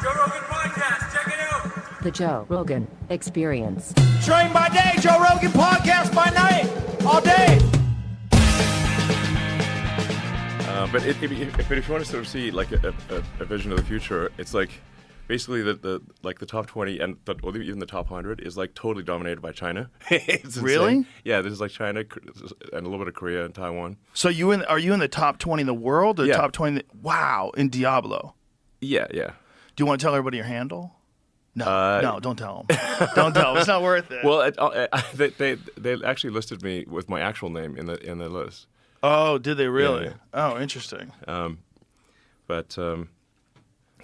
Joe Rogan podcast, check it out. The Joe Rogan Experience. Train by day, Joe Rogan podcast by night, all day. But if you want to sort of see like a vision of the future, it's like basically the top 20 and or even the top 100 is like totally dominated by China. It's really? Yeah, there's like China and a little bit of Korea and Taiwan. So are you in the top 20 in the world or Yeah. top 20? Wow, in Diablo. Yeah. Do you want to tell everybody your handle? No, don't tell them. Don't tell them. It's not worth it. Well, they actually listed me with my actual name in the list. Oh, did they really? Yeah. Oh, interesting.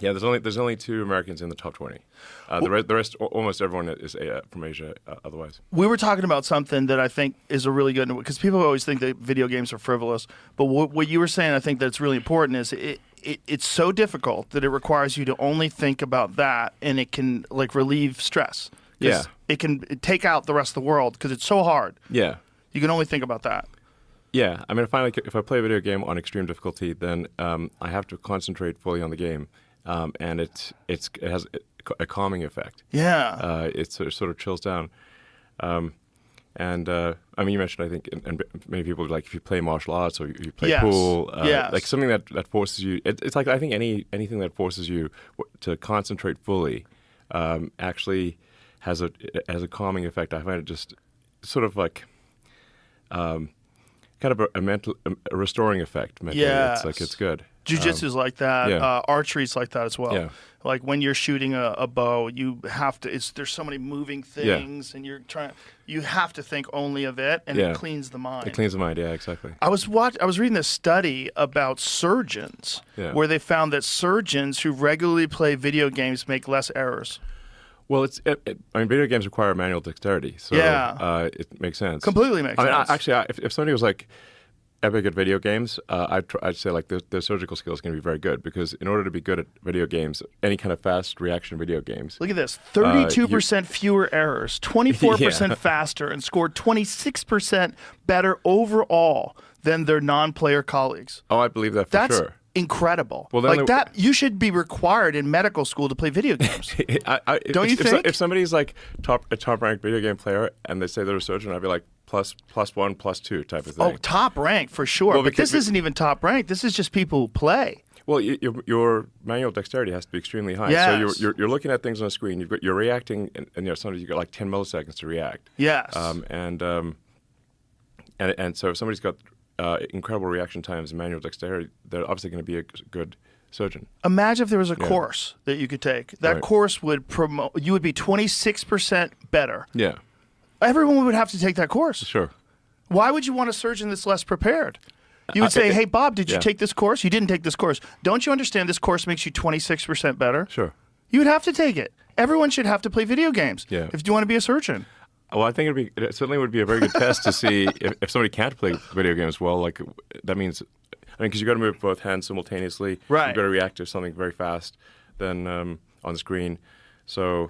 Yeah, there's only 2 Americans in the top 20. The rest, almost everyone is from Asia. Otherwise, We were talking about something that I think is a really good, because people always think that video games are frivolous. But what you were saying, I think that's really important, is it's so difficult that it requires you to only think about that, and it can like relieve stress. Yeah. It can take out the rest of the world because it's so hard. yeah. You can only think about that. Yeah, I mean, if I play a video game on extreme difficulty, then I have to concentrate fully on the game, and it has a calming effect. Yeah. It sort of chills down, I mean, you mentioned, I think, and many people like if you play martial arts or you play Yes. pool, Yes. like something that forces you. It's like I think anything that forces you to concentrate fully actually has a calming effect. I find it just sort of like. Kind of a restoring effect. Mentally. Yes. It's good. Jiu-jitsu's like that. yeah. Archery's like that as well. Yeah. Like when you're shooting a bow, you have to. There's so many moving things, and you have to think only of it, and Yeah. it cleans the mind. It cleans the mind. Yeah, exactly. I was reading this study about surgeons, Yeah. where they found that surgeons who regularly play video games make less errors. Well, I mean, video games require manual dexterity, so Yeah. it makes sense. Completely makes sense. Actually, if somebody was like epic at video games, I'd say like their surgical skills can be very good, because in order to be good at video games, any kind of fast reaction video games. Look at this: 32% fewer errors, 24% Yeah. faster, and scored 26% better overall than their non-player colleagues. Oh, I believe that for That's sure. incredible. Well, then like that, you should be required in medical school to play video games. Don't you think? If somebody's like a top ranked video game player and they say they're a surgeon, I'd be like plus 1, plus 2 type of thing. Oh, top rank for sure. Well, but because- this isn't even top rank. This is just people who play. Well, your manual dexterity has to be extremely high. Yes. So you're looking at things on a screen. You're reacting, and sometimes you got like 10 milliseconds to react. Yes. And so if somebody's got incredible reaction times and manual dexterity, they're obviously going to be a good surgeon. Imagine if there was a course that you could take. That Right. course would promote. You would be 26% better. Yeah, Everyone would have to take that course. sure. Why would you want a surgeon that's less prepared? You would say, hey, Bob, did you yeah. take this course? You didn't take this course. Don't you understand this course makes you 26% better? Sure. You would have to take it. Everyone should have to play video games Yeah. if you want to be a surgeon. Well, I think it certainly would be a very good test to see if somebody can't play video games well. Like that means, because you got to move both hands simultaneously. Right. You got to react to something very fast, then on the screen. So,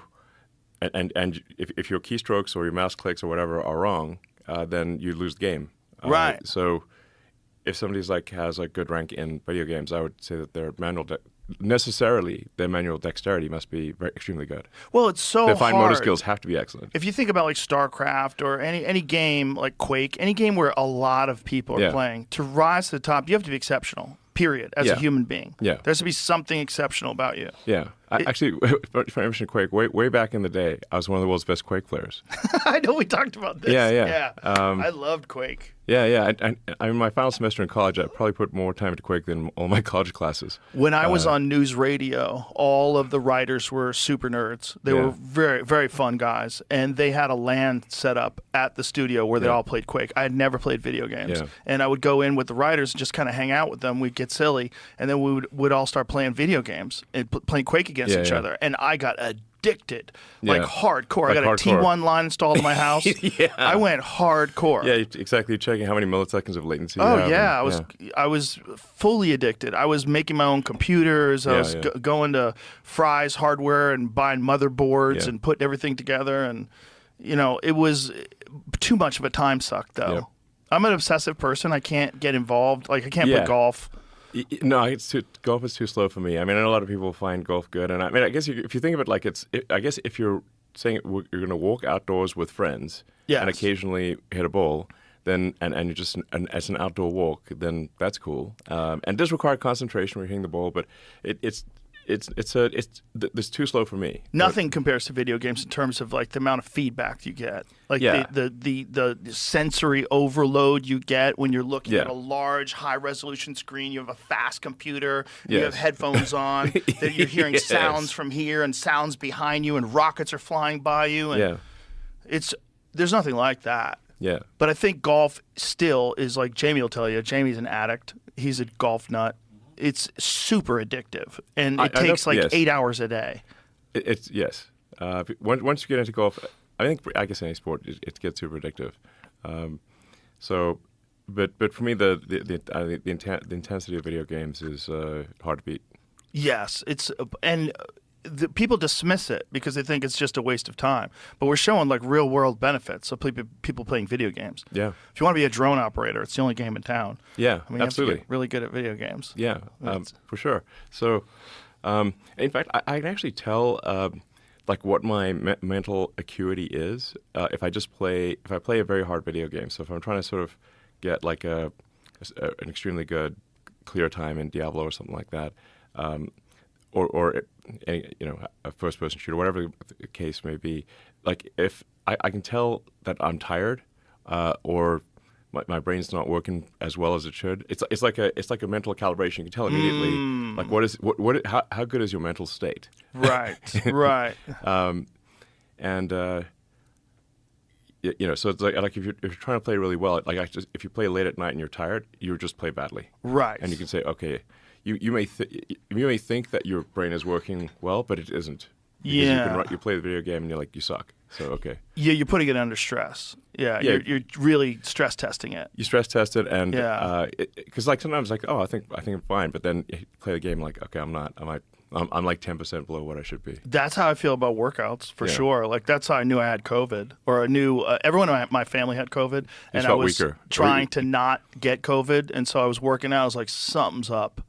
and if your keystrokes or your mouse clicks or whatever are wrong, then you lose the game. Right. So, if somebody's has a good rank in video games, I would say that their manual dexterity must be extremely good. Well, it's so Their fine hard. motor skills have to be excellent. If you think about like StarCraft or any game like Quake, any game where a lot of people are Yeah. playing, to rise to the top, you have to be exceptional, period, as a Yeah. human being. Yeah. There has to be something exceptional about you. Yeah. Actually, if I mention Quake, way back in the day, I was one of the world's best Quake players. I know we talked about this. Yeah. I loved Quake. Yeah. I in my final semester in college, I probably put more time into Quake than all my college classes. When I was on news radio, all of the writers were super nerds. They Yeah. were very, very fun guys. And they had a LAN set up at the studio where they all played Quake. I had never played video games. Yeah. And I would go in with the writers and just kind of hang out with them. We'd get silly. And then we would all start playing video games and playing Quake against each other. And I got addicted, like Yeah. hardcore. Like I got hardcore. a T1 line installed in my house. Yeah. I went hardcore. Yeah, exactly. You're checking how many milliseconds of latency you have. Oh yeah, and- I was fully addicted. I was making my own computers. I was going to Fry's Hardware and buying motherboards Yeah. and putting everything together. And it was too much of a time suck though. Yep. I'm an obsessive person. I can't get involved. Like I can't play Yeah. golf. No, golf is too slow for me. I mean, I know a lot of people find golf good, and I mean, I guess if you think of it like I guess if you're saying you're going to walk outdoors with friends Yes. and occasionally hit a ball, then and you're just as an outdoor walk, then that's cool. And it does require concentration when you're hitting the ball, but it's too slow for me. Nothing compares to video games in terms of like the amount of feedback you get, like Yeah. the sensory overload you get when you're looking Yeah. at a large, high resolution screen. You have a fast computer. You Yes. have headphones on. That you're hearing Yes. sounds from here and sounds behind you, and rockets are flying by you. And there's nothing like that. Yeah. But I think golf still is like Jamie will tell you. Jamie's an addict. He's a golf nut. It's super addictive, and it takes like yes. 8 hours a day. It's yes. Once you get into golf, I guess any sport it gets super addictive. But for me the intensity of video games is hard to beat. Yes, people dismiss it because they think it's just a waste of time. But we're showing like real world benefits of people playing video games. Yeah. If you want to be a drone operator, it's the only game in town. Yeah, I mean, absolutely. You have to get really good at video games. Yeah, for sure. So, in fact, I can actually tell like what my mental acuity is if I play a very hard video game. So if I'm trying to sort of get like an extremely good clear time in Diablo or something like that, or a first-person shooter, whatever the case may be. Like if I can tell that I'm tired, or my brain's not working as well as it should. It's like a mental calibration. You can tell immediately, like how good is your mental state? Right, right. So it's like if you're trying to play really well, if you play late at night and you're tired, you just play badly. Right. And you can say, okay. You may think that your brain is working well, but it isn't. Because you play the video game and you're like, you suck. So okay. Yeah, you're putting it under stress. Yeah. You're really stress testing it. You stress test it, and because like sometimes like I think I'm fine, but then you play the game like okay I'm not. I'm like 10% below what I should be. That's how I feel about workouts for sure. Like that's how I knew I had COVID, or I knew everyone in my family had COVID, and I was trying to not get COVID, and so I was working out. I was like something's up.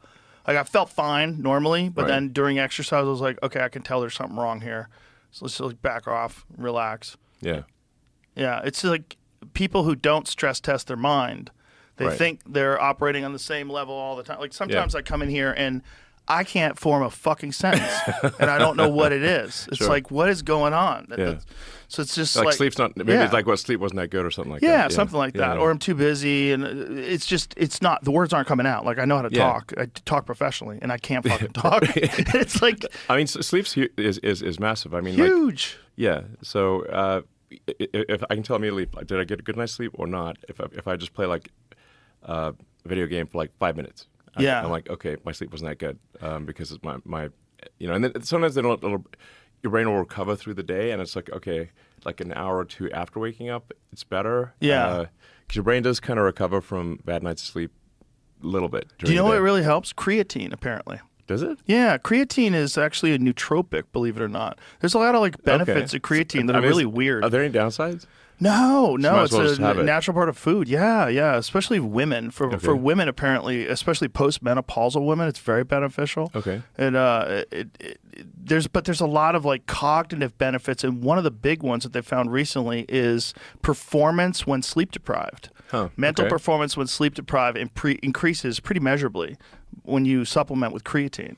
Like I felt fine normally, but then during exercise, I was like, okay, I can tell there's something wrong here. So let's just like back off, relax. Yeah. Yeah, it's like people who don't stress test their mind. They think they're operating on the same level all the time. Like sometimes I come in here and I can't form a fucking sentence, and I don't know what it is. It's like, what is going on? So it's just like sleep's not. Maybe it's like sleep wasn't that good or something like that. Yeah, something like that. Or I'm too busy, and it's not. The words aren't coming out. Like I know how to talk. I talk professionally, and I can't fucking talk. It's like I mean, sleep is massive. I mean, huge. So if I can tell immediately, did I get a good night's sleep or not? If I just play like a video game for like 5 minutes. I'm like, okay, my sleep wasn't that good because it's my and then sometimes your brain will recover through the day, and it's like, okay, like an hour or two after waking up, it's better. Yeah. Because your brain does kind of recover from bad night's sleep a little bit. Do you know what really helps? Creatine, apparently. Does it? Yeah, creatine is actually a nootropic, believe it or not. There's a lot of like benefits of creatine that are really weird. Are there any downsides? No, it's a natural part of food. Yeah, especially women. For women, apparently, especially postmenopausal women, it's very beneficial. Okay. And there's a lot of like cognitive benefits, and one of the big ones that they found recently is performance when sleep deprived. Mental performance when sleep deprived increases pretty measurably when you supplement with creatine.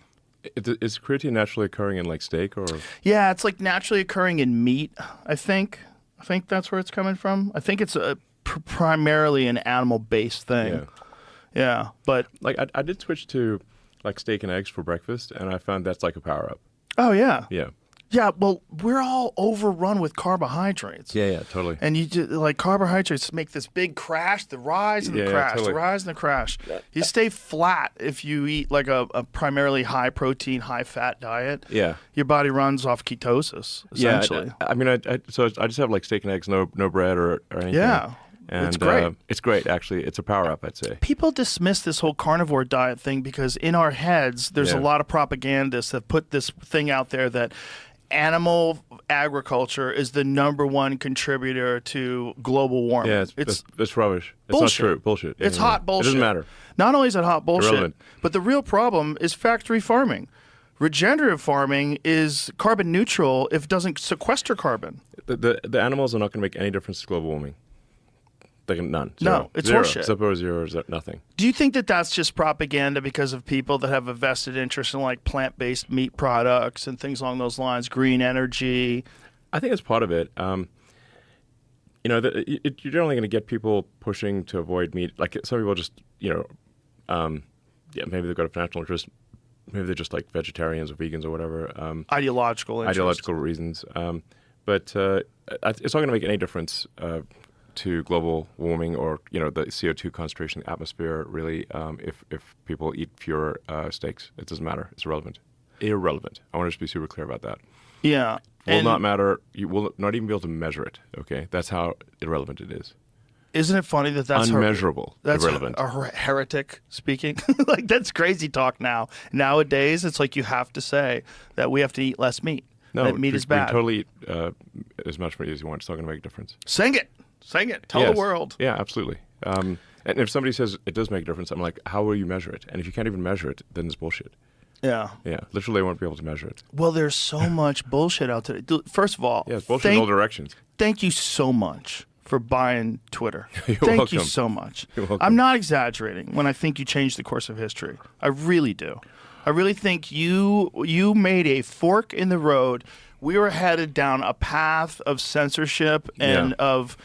Is creatine naturally occurring in like steak or? Yeah, it's like naturally occurring in meat, I think. I think that's where it's coming from. I think it's primarily an animal-based thing. Yeah, but like I did switch to like steak and eggs for breakfast, and I found that's like a power-up. Oh yeah. Yeah. Yeah, well, we're all overrun with carbohydrates. Yeah, totally. And you just, like carbohydrates make this big crash, the rise and the crash, totally. the rise and the crash. You stay flat if you eat like a primarily high protein, high fat diet. Yeah. Your body runs off ketosis, essentially. Yeah, I mean, so I just have like steak and eggs, no bread or anything. Yeah. And, it's great. It's great, actually. It's a power-up, I'd say. People dismiss this whole carnivore diet thing because in our heads, there's a lot of propagandists that put this thing out there that animal agriculture is the #1 contributor to global warming. Yeah, it's rubbish. It's bullshit. not true. Bullshit. It's Yeah. hot bullshit. It doesn't matter. Not only is it hot bullshit, Irrelevant. but the real problem is factory farming. Regenerative farming is carbon neutral if it doesn't sequester carbon. The animals are not going to make any difference to global warming. None. No, Zero. it's Zero. horseshit. Zero, zero, nothing. Do you think that that's just propaganda because of people that have a vested interest in like plant-based meat products and things along those lines, green energy? I think it's part of it. You're generally going to get people pushing to avoid meat. Like some people just, maybe they've got a financial interest. Maybe they're just like vegetarians or vegans or whatever. Ideological interest. Ideological reasons. But it's not going to make any difference to global warming or the CO2 concentration in the atmosphere. Really, if people eat fewer steaks, it doesn't matter. It's irrelevant. Irrelevant. I want to just be super clear about that. Yeah. Will not matter. You will not even be able to measure it. Okay, that's how irrelevant it is. Isn't it funny that that's unmeasurable? That's irrelevant. a heretic speaking. Like that's crazy talk now. Nowadays, it's like you have to say that we have to eat less meat. No, that meat is bad. We can totally eat as much meat as you want. It's not going to make a difference. Sing it. Sing it. Tell Yes. the world. Yeah, absolutely. And if somebody says it does make a difference, I'm like, how will you measure it? And if you can't even measure it, then it's bullshit. Yeah. Yeah, literally, I won't be able to measure it. Well, there's so much bullshit out there. First of all, Yeah, it's bullshit in all directions. Thank you so much for buying Twitter. Thank welcome. you so much. You're welcome. I'm not exaggerating when I think you changed the course of history. I really do. I really think you made a fork in the road. We were headed down a path of censorship and of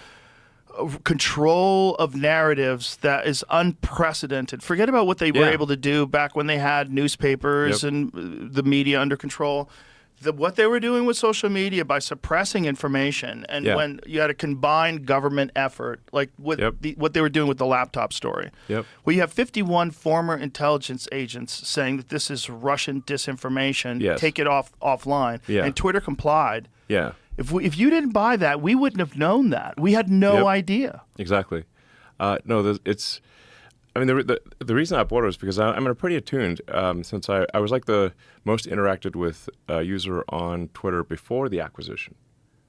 control of narratives that is unprecedented. Forget about what they were able to do back when they had newspapers and the media under control. What they were doing with social media by suppressing information, and when you had a combined government effort, like what they were doing with the laptop story. We have 51 former intelligence agents saying that this is Russian disinformation. Take it offline, and Twitter complied. If you didn't buy that, we wouldn't have known that. We had no idea. Exactly. No, it's. I mean, the reason I bought it was because I'm pretty attuned since I was like the most interacted with user on Twitter before the acquisition.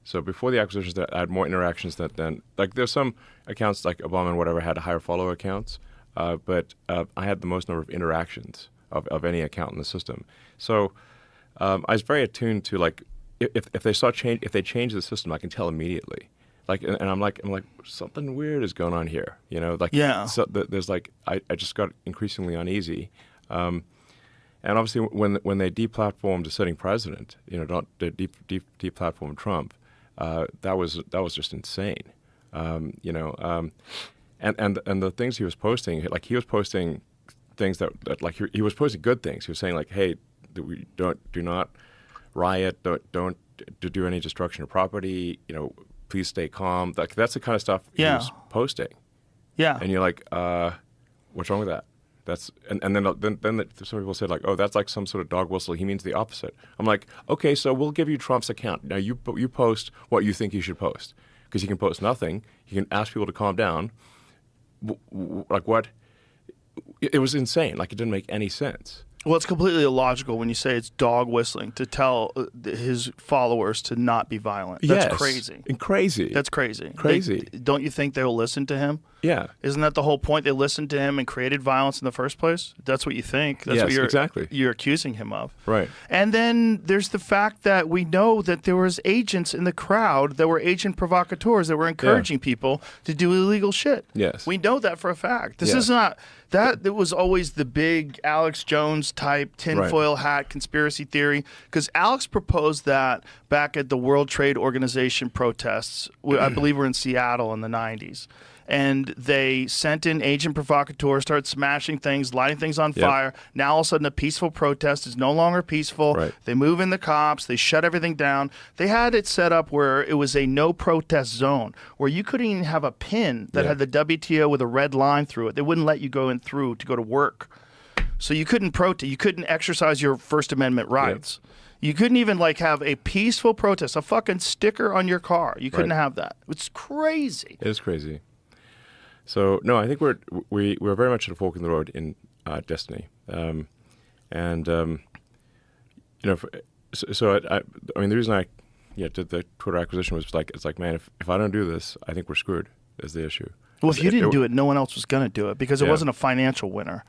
So before the acquisition, I had more interactions than like there's some accounts like Obama and whatever had higher follow accounts, but I had the most number of interactions of any account in the system. So I was very attuned to like if they change the system, I can tell immediately. Like and I'm like something weird is going on here, So there's like I just got increasingly uneasy, and obviously when they deplatformed the sitting president, don't deplatform Trump, that was just insane, and the things he was posting, like he was posting things that like he was posting good things. He was saying like, hey, we do not riot, don't do any destruction of property, please stay calm. That's the kind of stuff he was posting. Yeah. And you're like, what's wrong with that? And then some people said like, oh, that's like some sort of dog whistle. He means the opposite. I'm like, okay, so we'll give you Trump's account. Now you post what you think you should post because he can post nothing. He can ask people to calm down. Like what? It was insane. Like it didn't make any sense. Well, it's completely illogical when you say it's dog whistling to tell his followers to not be violent. That's crazy. Crazy. That's crazy. Crazy. Don't you think they'll listen to him? Yeah. Isn't that the whole point? They listened to him and created violence in the first place? That's what you think. That's what you're accusing him of. Right. And then there's the fact that we know that there was agents in the crowd that were agent provocateurs that were encouraging people to do illegal shit. Yes. We know that for a fact. This is not that. It was always the big Alex Jones type tinfoil hat conspiracy theory because Alex proposed that back at the World Trade Organization protests. I believe we're in Seattle in the 90s. And they sent in agent provocateurs, started smashing things, lighting things on fire. Now all of a sudden a peaceful protest is no longer peaceful. Right. They move in the cops. They shut everything down. They had it set up where it was a no protest zone where you couldn't even have a pin that had the WTO with a red line through it. They wouldn't let you go in through to go to work. So you couldn't protest. You couldn't exercise your First Amendment rights. You couldn't even like have a peaceful protest, a fucking sticker on your car. You couldn't have that. It's crazy. It is crazy. So no, I think we're very much at a fork in the road in destiny, I mean, the reason I did the Twitter acquisition was like, it's like, man, if I don't do this, I think we're screwed, is the issue. Well, if you didn't do it, no one else was going to do it because it wasn't a financial winner.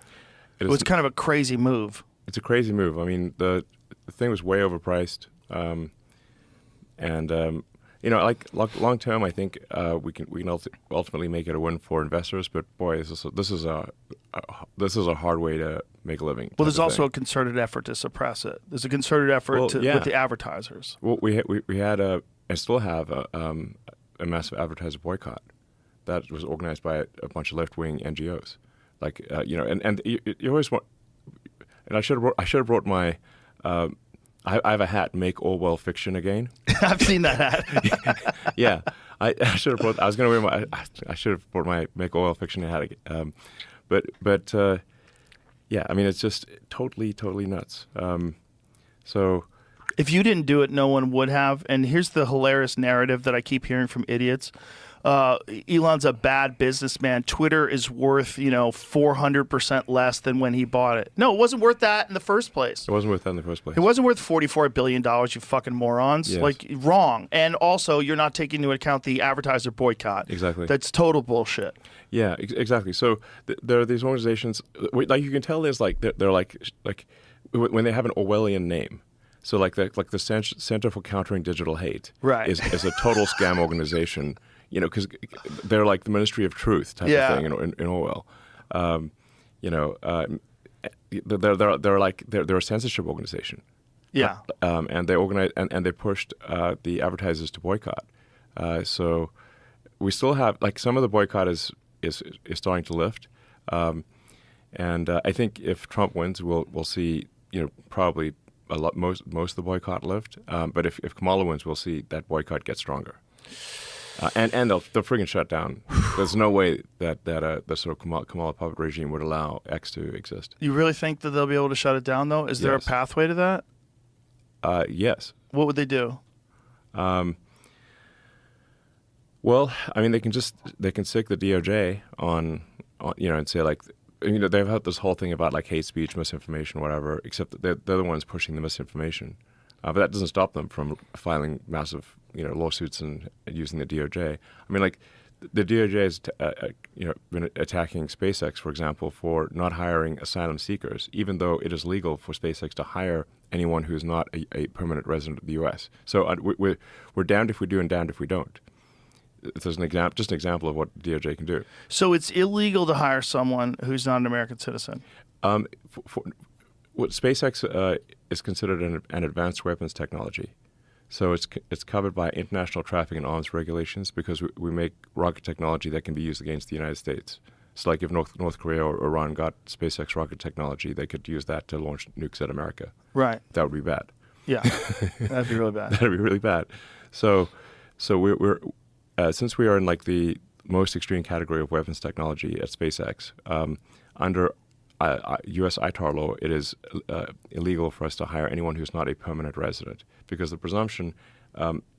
It was kind of a crazy move. It's a crazy move. I mean, the thing was way overpriced. Like long term, I think we can ultimately make it a win for investors. But boy, this is a hard way to make a living. Well, there's also a concerted effort to suppress it. There's a concerted effort with the advertisers. Well, we had and still have a massive advertiser boycott that was organized by a bunch of left-wing NGOs. Like and you always want. And I should have brought my. I have a hat. Make Orwell fiction again. I've seen that hat. Yeah, I should have brought. I was going to wear my. I should have brought my Make Orwell fiction hat again. But yeah, I mean, it's just totally nuts. So. If you didn't do it, no one would have. And here's the hilarious narrative that I keep hearing from idiots. Elon's a bad businessman. Twitter is worth, 400% less than when he bought it. No, it wasn't worth that in the first place. It wasn't worth that in the first place. It wasn't worth $44 billion, you fucking morons. Yes. Like, wrong. And also, you're not taking into account the advertiser boycott. Exactly. That's total bullshit. Yeah, exactly. So there are these organizations, like you can tell there's like, they're like when they have an Orwellian name. So like the Center for Countering Digital Hate is a total scam organization, because they're like the Ministry of Truth type of thing in Orwell. They're a censorship organization. Yeah. And they organize and they pushed the advertisers to boycott. So we still have some of the boycott is starting to lift, and I think if Trump wins, we'll see probably. Most of the boycott lift, but if Kamala wins, we'll see that boycott get stronger, and they'll friggin' shut down. There's no way that the sort of Kamala puppet regime would allow X to exist. You really think that they'll be able to shut it down, though? Is there a pathway to that? Yes. What would they do? Well, I mean, they can stick the DOJ on and say like. They've had this whole thing about like hate speech, misinformation, whatever, except that they're the ones pushing the misinformation. But that doesn't stop them from filing massive, lawsuits and using the DOJ. I mean, like the DOJ has, been attacking SpaceX, for example, for not hiring asylum seekers, even though it is legal for SpaceX to hire anyone who is not a permanent resident of the U.S. So we're damned if we do and damned if we don't. There's just an example of what DOJ can do. So it's illegal to hire someone who's not an American citizen? What SpaceX is considered an advanced weapons technology. So it's covered by international traffic and arms regulations because we make rocket technology that can be used against the United States. So like if North Korea or Iran got SpaceX rocket technology, they could use that to launch nukes at America. Right. That would be bad. Yeah, that'd be really bad. That'd be really bad. So we're since we are in like the most extreme category of weapons technology at SpaceX, under U.S. ITAR law, it is illegal for us to hire anyone who's not a permanent resident because the presumption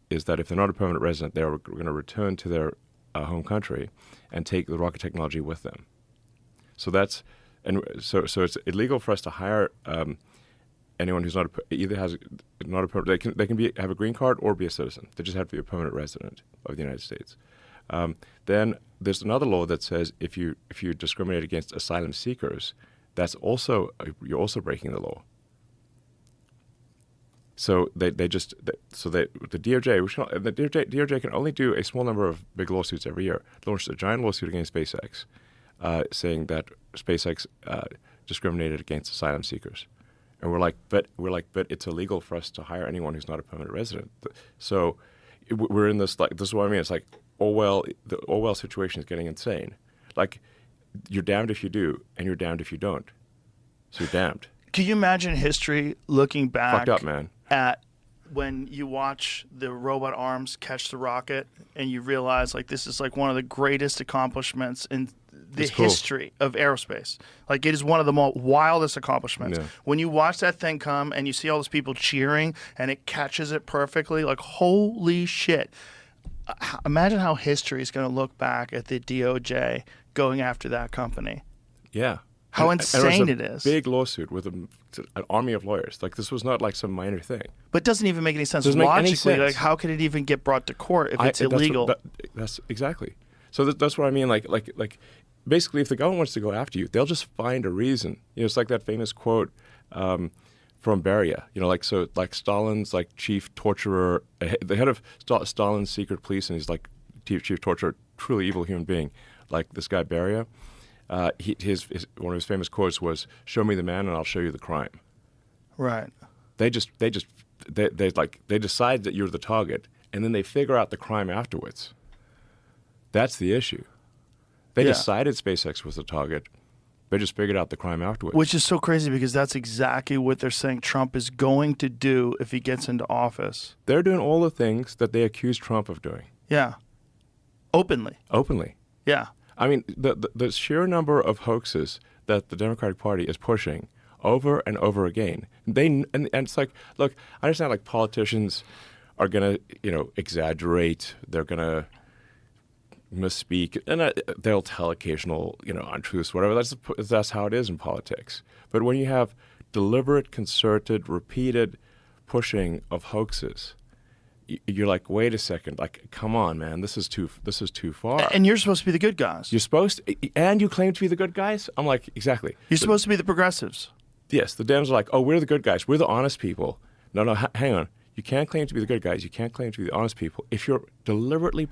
is that if they're not a permanent resident, they're going to return to their home country and take the rocket technology with them. So so it's illegal for us to hire anyone who's not a permanent. They can have a green card or be a citizen. They just have to be a permanent resident of the United States. Then there's another law that says if you discriminate against asylum seekers, you're also breaking the law. So the DOJ can only do a small number of big lawsuits every year. Launched a giant lawsuit against SpaceX, saying that SpaceX discriminated against asylum seekers. And we're like, but it's illegal for us to hire anyone who's not a permanent resident. So we're in this this is what I mean. It's like the Orwell situation is getting insane. Like you're damned if you do, and you're damned if you don't. So you're damned. Can you imagine history looking back? Fucked up, man. At when you watch the robot arms catch the rocket, and you realize like this is like one of the greatest accomplishments in the history of aerospace. Like it is one of the most wildest accomplishments. Yeah. When you watch that thing come and you see all those people cheering and it catches it perfectly, like holy shit. Imagine how history is going to look back at the DOJ going after that company. Yeah. How And insane it it was is. a big lawsuit with an army of lawyers. Like, this was not like some minor thing. But it doesn't even make any sense Doesn't make any logically. sense. Like, how could it even get brought to court if it's That's illegal? That's exactly. So that's what I mean. Like, basically, if the government wants to go after you, they'll just find a reason. You know, it's like that famous quote from Beria. You know, like Stalin's like chief torturer, the head of Stalin's secret police, and he's like chief torturer, truly evil human being, like this guy Beria. His one of his famous quotes was, "Show me the man, and I'll show you the crime." Right. They decide that you're the target, and then they figure out the crime afterwards. That's the issue. They decided SpaceX was the target. They just figured out the crime afterwards. Which is so crazy because that's exactly what they're saying Trump is going to do if he gets into office. They're doing all the things that they accused Trump of doing. Yeah. Openly. Yeah. I mean, the sheer number of hoaxes that the Democratic Party is pushing over and over again. And it's like, look, I understand like politicians are going to, exaggerate. They're going to misspeak, and they'll tell occasional, untruths, whatever. That's how it is in politics. But when you have deliberate, concerted, repeated pushing of hoaxes, you're like, wait a second, like, come on, man, this is too far. And you're supposed to be the good guys. You're supposed to, and you claim to be the good guys? I'm like, exactly. You're supposed to be the progressives. Yes, the Dems are like, oh, we're the good guys. We're the honest people. No, hang on. You can't claim to be the good guys. You can't claim to be the honest people if you're deliberately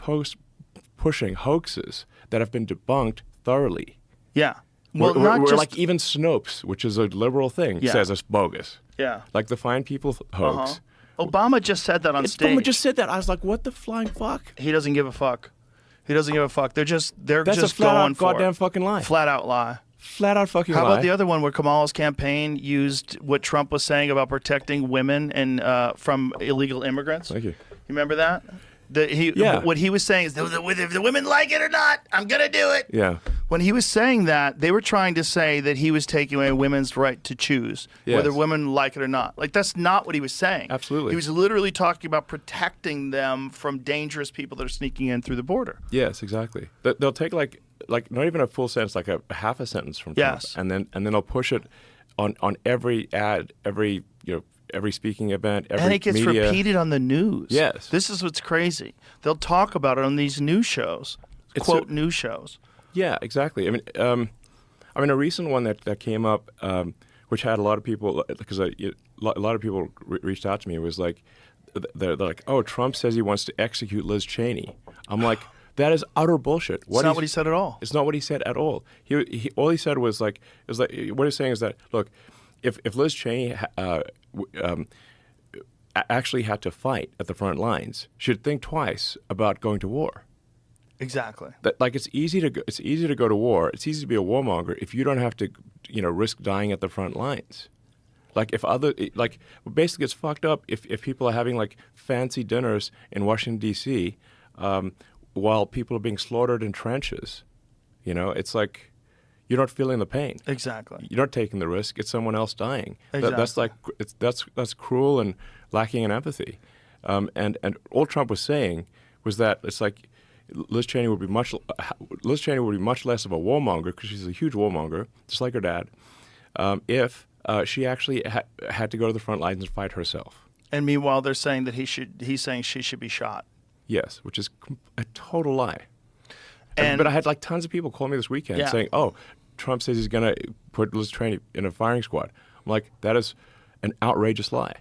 pushing hoaxes that have been debunked thoroughly. Yeah. Well, we're just like even Snopes, which is a liberal thing, says it's bogus. Yeah. Like the Fine People hoax. Obama just said that on stage. Obama just said that. I was like, what the flying fuck? He doesn't give a fuck. He doesn't give a fuck. They're That's just a flat going out for goddamn it. fucking lie. Flat out lie. Flat out fucking lie. How about the other one where Kamala's campaign used what Trump was saying about protecting women and from illegal immigrants? Thank you. You remember that? What he was saying is, if the women like it or not, I'm going to do it. Yeah. When he was saying that, they were trying to say that he was taking away women's right to choose whether women like it or not. Like, that's not what he was saying. Absolutely. He was literally talking about protecting them from dangerous people that are sneaking in through the border. Yes, exactly. They'll take like not even a full sentence, like a half a sentence from Trump, and then they'll push it on every ad, every speaking event, every and it gets media. repeated on the news. Yes. This is what's crazy. They'll talk about it on these news shows, news shows. Yeah, exactly. I mean, a recent one that came up, which had a lot of people, because a lot of people reached out to me, was like, they're like, oh, Trump says he wants to execute Liz Cheney. I'm like, that is utter bullshit. It's not what he said at all. It's not what he said at all. All he said was like, what he's saying is that, look, if Liz Cheney actually had to fight at the front lines, she'd think twice about going to war. Exactly. That, like, it's easy to go to war. It's easy to be a warmonger if you don't have to, risk dying at the front lines. Like, basically, it's fucked up if people are having like fancy dinners in Washington D.C. While people are being slaughtered in trenches. It's like you're not feeling the pain. Exactly. You're not taking the risk. It's someone else dying. Exactly. That's cruel and lacking in empathy. And all Trump was saying was that it's like Liz Cheney would be much less of a warmonger, because she's a huge warmonger, just like her dad, if she actually had to go to the front lines and fight herself. And meanwhile, they're saying that he's saying she should be shot. Yes, which is a total lie. And but I had like tons of people call me this weekend saying, "Oh, Trump says he's going to put Liz Cheney in a firing squad." I'm like, that is an outrageous lie.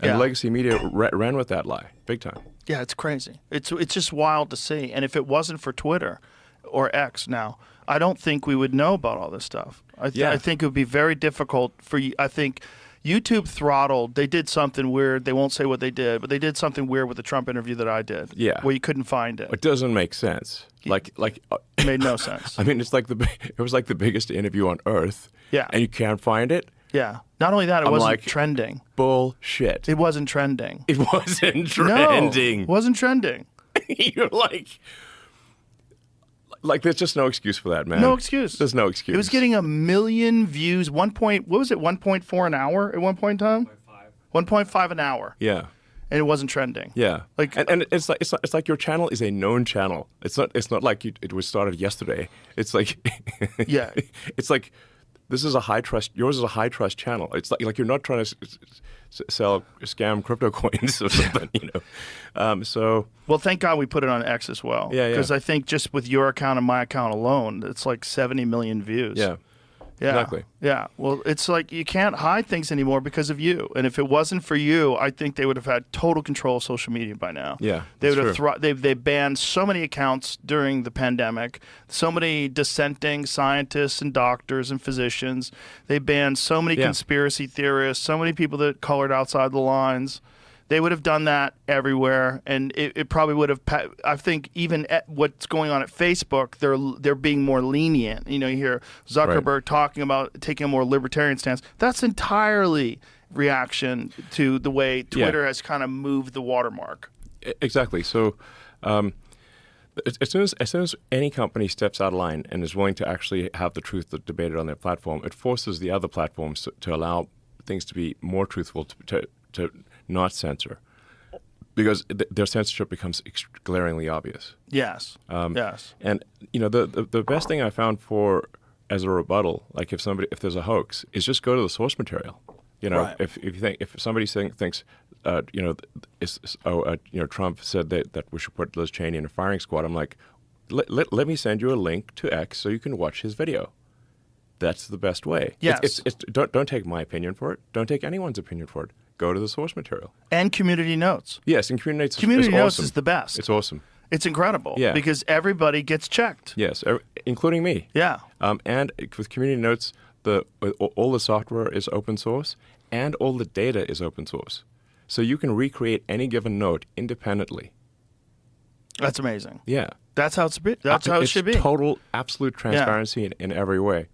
And the legacy media ran with that lie, big time. Yeah, it's crazy. It's just wild to see. And if it wasn't for Twitter or X now, I don't think we would know about all this stuff. I think it would be very difficult for you. I think YouTube throttled. They did something weird. They won't say what they did, but they did something weird with the Trump interview that I did. Yeah, where you couldn't find it. It doesn't make sense. It made no sense. I mean, it was like the biggest interview on earth. Yeah, and you can't find it. Yeah. Not only that, it wasn't trending. Bullshit. It wasn't trending. It wasn't trending. No, it wasn't trending. You're like, there's just no excuse for that, man. No excuse. There's no excuse. It was getting 1 million views. 1.4 an hour at one point in time? 1.5 an hour. Yeah. And it wasn't trending. Yeah. And it's like your channel is a known channel. It's not like it was started yesterday. It's like yeah. It's like this is a high trust. Yours is a high trust channel. It's like you're not trying to sell scam crypto coins or something, you know. Well, thank God we put it on X as well. Yeah, yeah. Because I think just with your account and my account alone, it's like 70 million views. Yeah. Yeah. Exactly. Yeah. Well, it's like you can't hide things anymore because of you. And if it wasn't for you, I think they would have had total control of social media by now. Yeah, They would that's have they banned so many accounts during the pandemic, so many dissenting scientists and doctors and physicians. They banned so many Yeah. conspiracy theorists, so many people that colored outside the lines. They would have done that everywhere, and it probably would have. I think even at what's going on at Facebook, they're being more lenient. You know, you hear Zuckerberg talking about taking a more libertarian stance. That's entirely reaction to the way Twitter has kind of moved the watermark. Exactly. So, as soon as any company steps out of line and is willing to actually have the truth debated on their platform, it forces the other platforms to allow things to be more truthful, to not censor, because their censorship becomes glaringly obvious. Yes. Yes. And you know, the best thing I found as a rebuttal, like if there's a hoax, is just go to the source material. You know, Right. if somebody thinks, you know, Trump said that we should put Liz Cheney in a firing squad, I'm like, let me send you a link to X so you can watch his video. That's the best way. Yes. Don't take my opinion for it. Don't take anyone's opinion for it. Go to the source material. And community notes. Yes, and community notes. Community is notes awesome. is the best. It's awesome. It's incredible. Yeah. Because everybody gets checked. Yes, including me. Yeah. And with community notes, all the software is open source, and all the data is open source. So you can recreate any given note independently. That's amazing. Yeah. That's how That's how it should be. Total, absolute transparency in every way.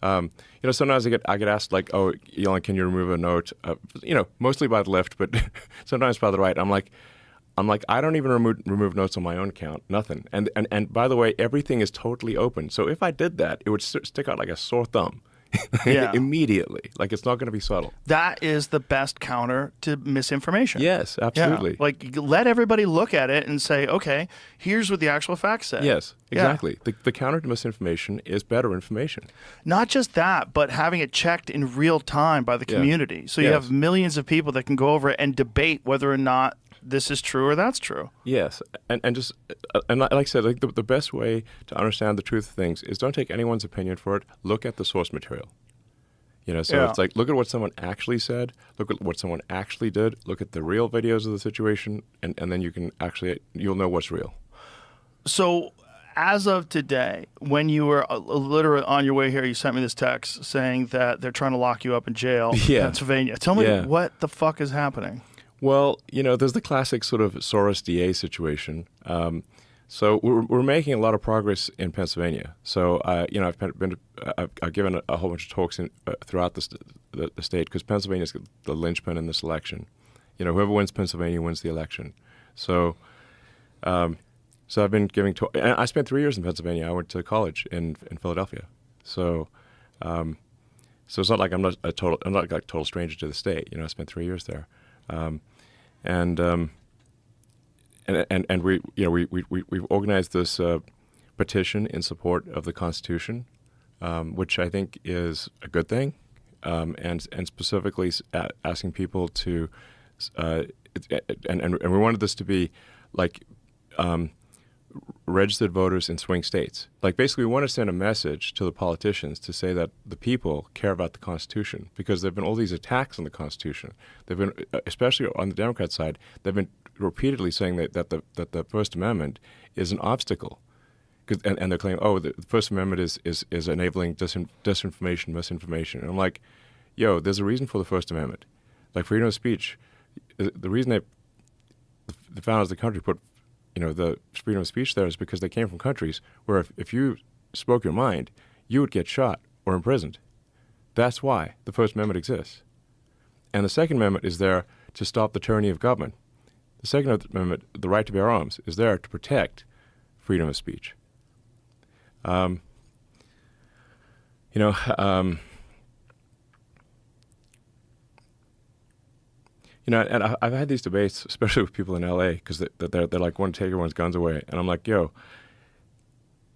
You know, sometimes I get asked like, "Oh, Elon, can you remove a note?" You know, mostly by the left, but sometimes by the right. I'm like, I don't even remove notes on my own account. Nothing. And by the way, everything is totally open. So if I did that, it would stick out like a sore thumb. Yeah. Immediately. Like it's not going to be subtle. That is the best counter to misinformation. Yes, absolutely. Yeah. Like let everybody look at it and say, okay, here's what the actual facts say. Yes, Yeah. exactly. The counter to misinformation is better information. Not just that, but having it checked in real time by the Yeah. community. So you Yes. have millions of people that can go over it and debate whether or not this is true or that's true. Yes, and just like I said, like the best way to understand the truth of things is don't take anyone's opinion for it. Look at the source material. You know, so Yeah. it's like look at what someone actually said, look at what someone actually did, look at the real videos of the situation, and then you'll know what's real. So as of today, when you were literally on your way here, you sent me this text saying that they're trying to lock you up in jail in Yeah. Pennsylvania. Tell me Yeah. what the fuck is happening. Well, you know, there's the classic sort of Soros DA situation. So we're making a lot of progress in Pennsylvania. So you know, I've given a whole bunch of talks throughout the state because Pennsylvania is the linchpin in this election. You know, whoever wins Pennsylvania wins the election. So I've been giving talks. And I spent 3 years in Pennsylvania. I went to college in Philadelphia. So it's not like I'm not like a total stranger to the state. You know, I spent 3 years there. And we, you know, we've organized this petition in support of the Constitution, which I think is a good thing, and specifically asking people to, and we wanted this to be like registered voters in swing states. Like basically, we want to send a message to the politicians to say that the people care about the Constitution because there've been all these attacks on the Constitution. They've been, especially on the Democrat side, they've been repeatedly saying that the First Amendment is an obstacle, and they're claiming, oh, the First Amendment is enabling disinformation, misinformation. And I'm like, yo, there's a reason for the First Amendment, like freedom of speech. The reason the founders of the country put, you know, the freedom of speech there is because they came from countries where if you spoke your mind, you would get shot or imprisoned. That's why the First Amendment exists. And the Second Amendment is there to stop the tyranny of government. The Second Amendment, the right to bear arms, is there to protect freedom of speech. You know, you know, and I've had these debates, especially with people in LA, because they're like, want to take everyone's guns away. And I'm like, yo,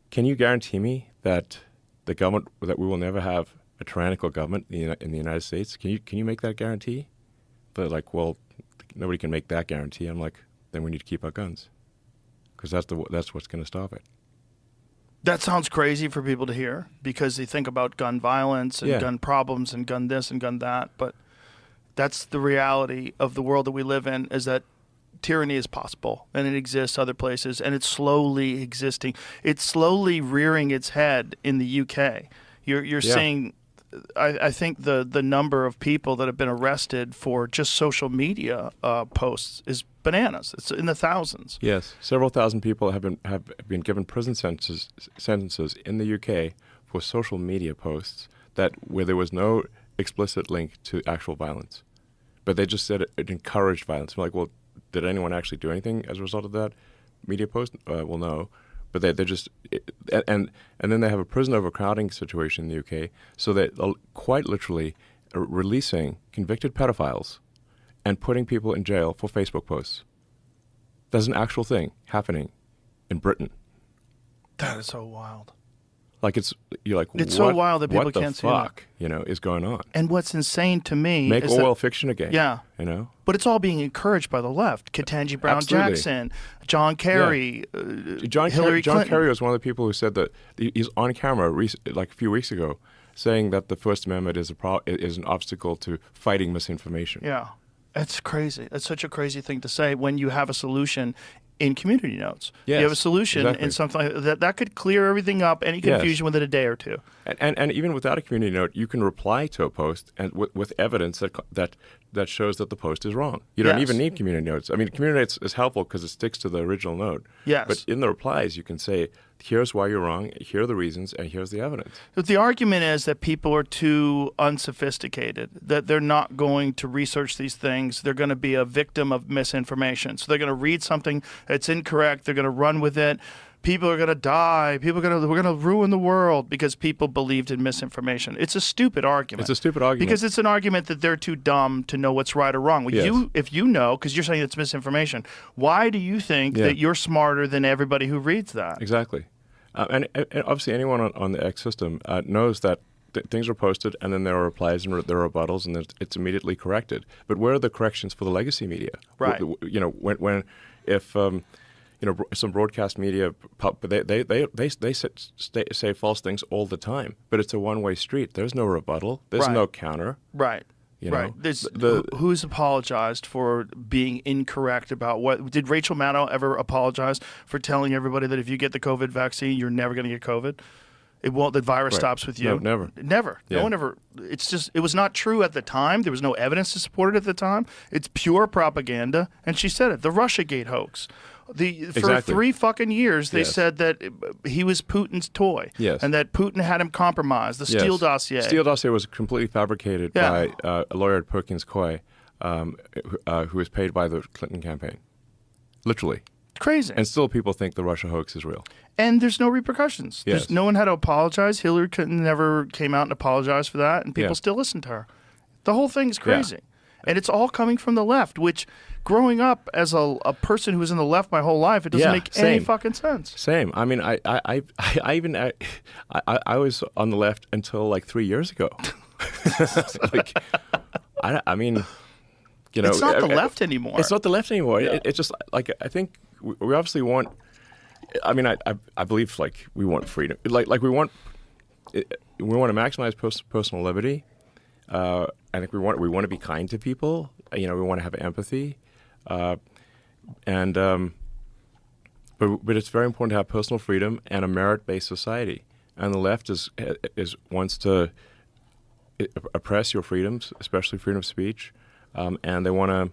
can you guarantee me that the government, that we will never have a tyrannical government in the United States. Can you make that guarantee? But like, well, nobody can make that guarantee. I'm like, then we need to keep our guns, because that's what's going to stop it. That sounds crazy for people to hear because they think about gun violence and gun problems and gun this and gun that. But that's the reality of the world that we live in, is that tyranny is possible and it exists other places, and it's slowly existing. It's slowly rearing its head in the UK. You're seeing, I think the number of people that have been arrested for just social media posts is bananas. It's in the thousands. Yes, several thousand people have been given prison sentences in the UK for social media posts where there was no explicit link to actual violence, but they just said it encouraged violence. I'm like, well, did anyone actually do anything as a result of that media post? Well, no. But they just and then they have a prison overcrowding situation in the UK, so they're quite literally releasing convicted pedophiles and putting people in jail for Facebook posts. There's an actual thing happening in Britain. That is so wild. Like you're like, it's so wild that people can't see that. What the fuck, is going on? And what's insane to me Make is Orwell fiction again. Yeah. But it's all being encouraged by the left. Ketanji Brown Absolutely. Jackson, John Kerry, Hillary Clinton. John Kerry was one of the people who said that he's on camera like a few weeks ago saying that the First Amendment is an obstacle to fighting misinformation. Yeah. That's crazy. That's such a crazy thing to say when you have a solution in community notes. Yes, you have a solution in something like that. That could clear everything up, any confusion within a day or two. And even without a community note, you can reply to a post and with evidence that shows that the post is wrong. You don't even need community notes. I mean, community notes is helpful because it sticks to the original note. Yes. But in the replies, you can say, here's why you're wrong, here are the reasons, and here's the evidence. But the argument is that people are too unsophisticated, that they're not going to research these things. They're going to be a victim of misinformation. So they're going to read something that's incorrect. They're going to run with it. People are going to die. We're going to ruin the world because people believed in misinformation. It's a stupid argument. It's a stupid argument. Because it's an argument that they're too dumb to know what's right or wrong. Well, if you know, because you're saying it's misinformation, why do you think that you're smarter than everybody who reads that? Exactly. And obviously anyone on the X system knows that things are posted and then there are replies and there are rebuttals and it's immediately corrected. But where are the corrections for the legacy media? Right. If some broadcast media, they say false things all the time, but it's a one-way street. There's no rebuttal. There's no counter. Right. Right. Who's apologized for being incorrect about what? Did Rachel Maddow ever apologize for telling everybody that if you get the COVID vaccine, you're never going to get COVID? It won't. The virus stops with you. No, never. Never. Yeah. No one ever. It's just. It was not true at the time. There was no evidence to support it at the time. It's pure propaganda. And she said it. The RussiaGate hoax. For 3 fucking years, they said that he was Putin's toy. Yes. And that Putin had him compromised. The Steele dossier. Steele dossier was completely fabricated by a lawyer at Perkins Coie, who was paid by the Clinton campaign. Literally. Crazy. And still people think the Russia hoax is real. And there's no repercussions. Yes. No one had to apologize. Hillary Clinton never came out and apologized for that, and people still listen to her. The whole thing is crazy. Yeah. And it's all coming from the left, which growing up as a person who was in the left my whole life, it doesn't make any fucking sense. Same. I mean, I was on the left until like 3 years ago. I mean, it's not the left anymore. It's not the left anymore. Yeah. It's just like, I think we obviously want. I mean, I believe like we want freedom. Like we want to maximize personal liberty. I think we want to be kind to people. We want to have empathy, but it's very important to have personal freedom and a merit-based society. And the left wants to oppress your freedoms, especially freedom of speech, and they want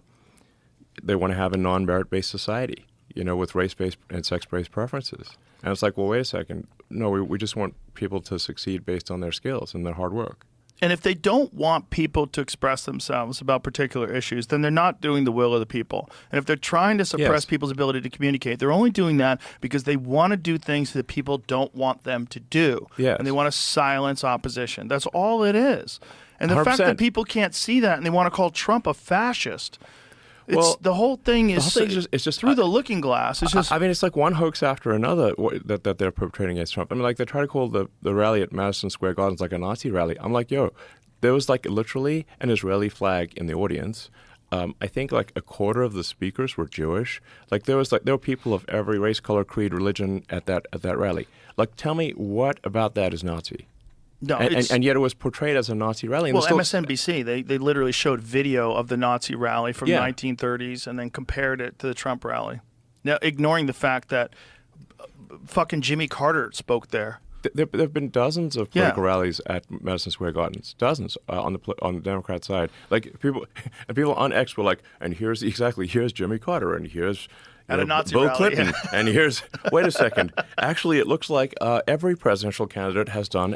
to have a non-merit-based society, with race-based and sex-based preferences. And it's like, well, wait a second. No, we just want people to succeed based on their skills and their hard work. And if they don't want people to express themselves about particular issues, then they're not doing the will of the people. And if they're trying to suppress people's ability to communicate, they're only doing that because they want to do things that people don't want them to do. Yes. And they want to silence opposition. That's all it is. And the 100%. fact that people can't see that and they want to call Trump a fascist. The whole thing is it's just through the looking glass. It's just I mean, it's like one hoax after another that they're perpetrating against Trump. I mean, like they try to call the rally at Madison Square Gardens like a Nazi rally. I'm like, yo, there was like literally an Israeli flag in the audience. I think like a quarter of the speakers were Jewish. Like there were people of every race, color, creed, religion at that rally. Like, tell me what about that is Nazi? no. And yet it was portrayed as a Nazi rally. And Well, still, MSNBC, they literally showed video of the Nazi rally from Yeah. the 1930s and then compared it to the Trump rally. Now, ignoring the fact that fucking Jimmy Carter spoke there. There have been dozens of political Yeah. rallies at Madison Square Gardens, dozens on the Democrat side. Like people on X were like, and here's Jimmy Carter, and here's At a Nazi Bill rally, Clinton, yeah. and here's wait a second. Actually, it looks like every presidential candidate has done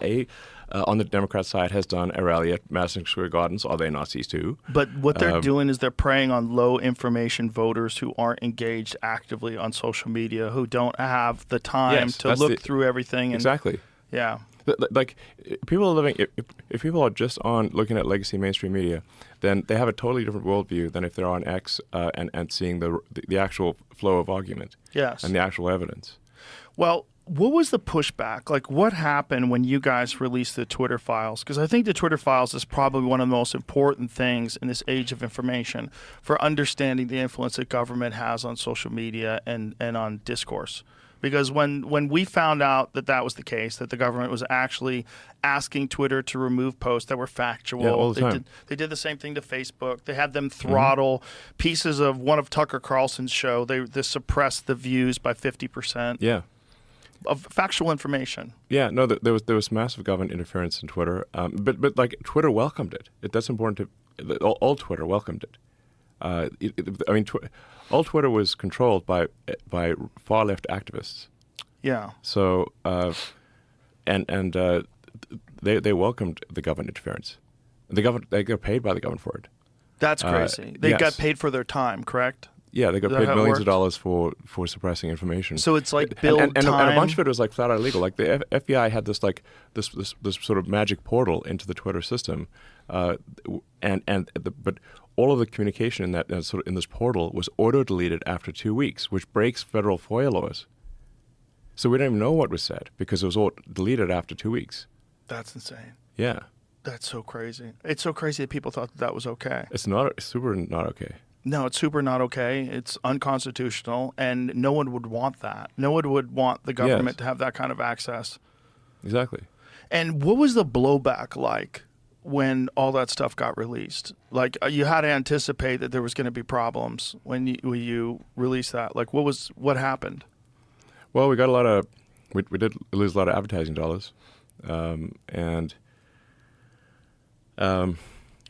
on the Democrat side has done a rally at Madison Square Gardens. Are they Nazis too? But what they're doing is they're preying on low information voters who aren't engaged actively on social media, who don't have the time Yes, to that's look through everything. And, Exactly. Yeah. Like people are living. If people are just on looking at legacy mainstream media, then they have a totally different worldview than if they're on X and seeing the actual flow of argument. Yes. And the actual evidence. Well, what was the pushback? Like, what happened when you guys released the Twitter files? Because I think the Twitter files is probably one of the most important things in this age of information for understanding the influence that government has on social media and on discourse. Because when we found out that was the case, that the government was actually asking Twitter to remove posts that were factual, Yeah, all the time. They did the same thing to Facebook. They had them throttle pieces of one of Tucker Carlson's show. They suppressed the views by 50%. Yeah. Of factual information. Yeah, no, there was massive government interference in Twitter, but like Twitter welcomed it. That's important to all Twitter welcomed it. I mean, all Twitter was controlled by far left activists. Yeah. So they welcomed the government interference. The government they got paid by the government for it. That's crazy. They yes. got paid for their time, correct? Yeah, they got Is that paid how it millions worked? of dollars for suppressing information. So it's like build and time. a bunch of it was like flat out illegal. Like the FBI had this sort of magic portal into the Twitter system, but all of the communication in that in this portal was auto deleted after 2 weeks, which breaks federal FOIA laws. So we don't even know what was said because it was all deleted after 2 weeks. That's insane. Yeah, That's so crazy. It's so crazy that people thought that was okay. it's super not okay. No, it's super not okay. It's unconstitutional, and no one would want that. No one would want the government Yes. to have that kind of access. Exactly. And what was the blowback like when all that stuff got released? Like, you had to anticipate that there was going to be problems when you released that. Like, what happened? Well, we got a lot of we did lose a lot of advertising dollars, and.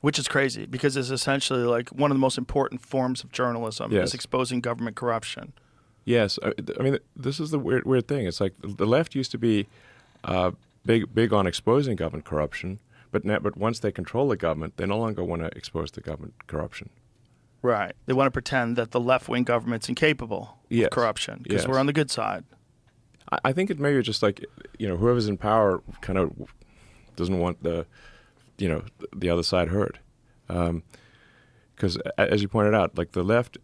Which is crazy because it's essentially like one of the most important forms of journalism Yes. is exposing government corruption. Yes, I mean this is the weird thing. It's like the left used to be big on exposing government corruption, but once they control the government, they no longer want to expose the government corruption. Right. They want to pretend that the left-wing government's incapable Yes. of corruption because Yes. we're on the good side. I think it maybe just like whoever's in power kind of doesn't want the other side heard, because as you pointed out, like the left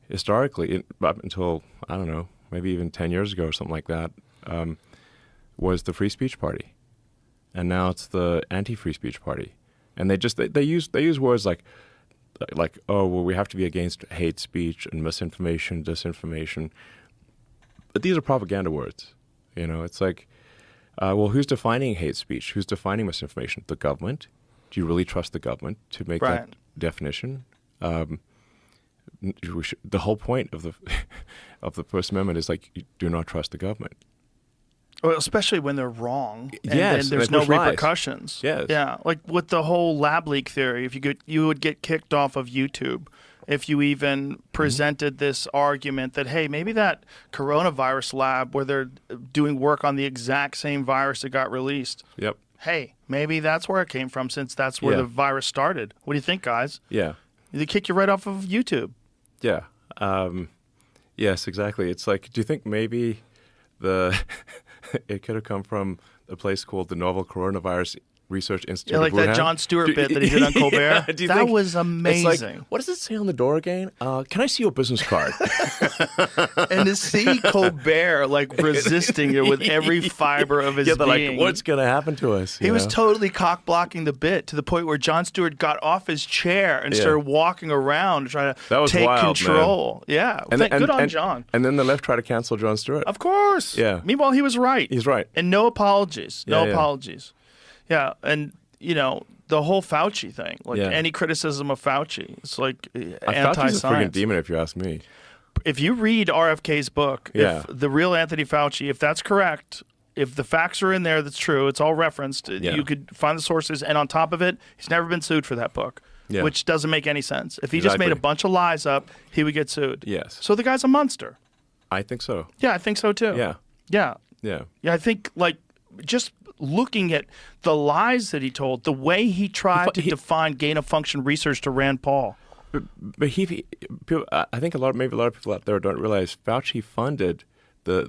historically up until I don't know maybe even 10 years ago or something like that was the free speech party, and now it's the anti-free speech party, and they use words like oh well we have to be against hate speech and misinformation, disinformation, but these are propaganda words. It's like well, who's defining hate speech? Who's defining misinformation? The government. Do you really trust the government to make Right. that definition? The whole point of the of the First Amendment is like you do not trust the government. Well, especially when they're wrong and Yes, then there's and they no push lies. repercussions. Yes. Yeah, like with the whole lab leak theory, you would get kicked off of YouTube if you even presented this argument that, hey, maybe that coronavirus lab where they're doing work on the exact same virus that got released, Yep. hey, maybe that's where it came from since that's where Yeah. the virus started. What do you think, guys? Yeah. They kick you right off of YouTube. Yeah. Yes, exactly. It's like, do you think maybe it could have come from a place called the novel coronavirus Research Institute. Yeah, like of that Wuhan. Jon Stewart bit that he did on Colbert. Do you that think- was amazing. It's like, what does it say on the door again? Can I see your business card? And to see Colbert like resisting it with every fiber of his yeah, they're being. like, what's going to happen to us? He was totally cock blocking the bit to the point where Jon Stewart got off his chair and Yeah. started walking around to try That to was take wild, control. Yeah, good on and, John. And then the left tried to cancel Jon Stewart. Of course. Yeah. Meanwhile, he was right. He's right. And no apologies. No Yeah, yeah. apologies. Yeah, and the whole Fauci thing, like Yeah. any criticism of Fauci, it's like Fauci's a freaking anti-science. demon, if you ask me. If you read RFK's book, Yeah. if the real Anthony Fauci, if that's correct, if the facts are in there, that's true, it's all referenced, Yeah. you could find the sources, and on top of it, he's never been sued for that book, Yeah. which doesn't make any sense. If he just made a Exactly. bunch of lies up, he would get sued. Yes. So the guy's a monster. I think so. Yeah, I think so too. Yeah. Yeah. Yeah. Yeah, I think like just looking at the lies that he told, the way he tried to define gain of function research to Rand Paul. But I think maybe a lot of people out there don't realize Fauci funded the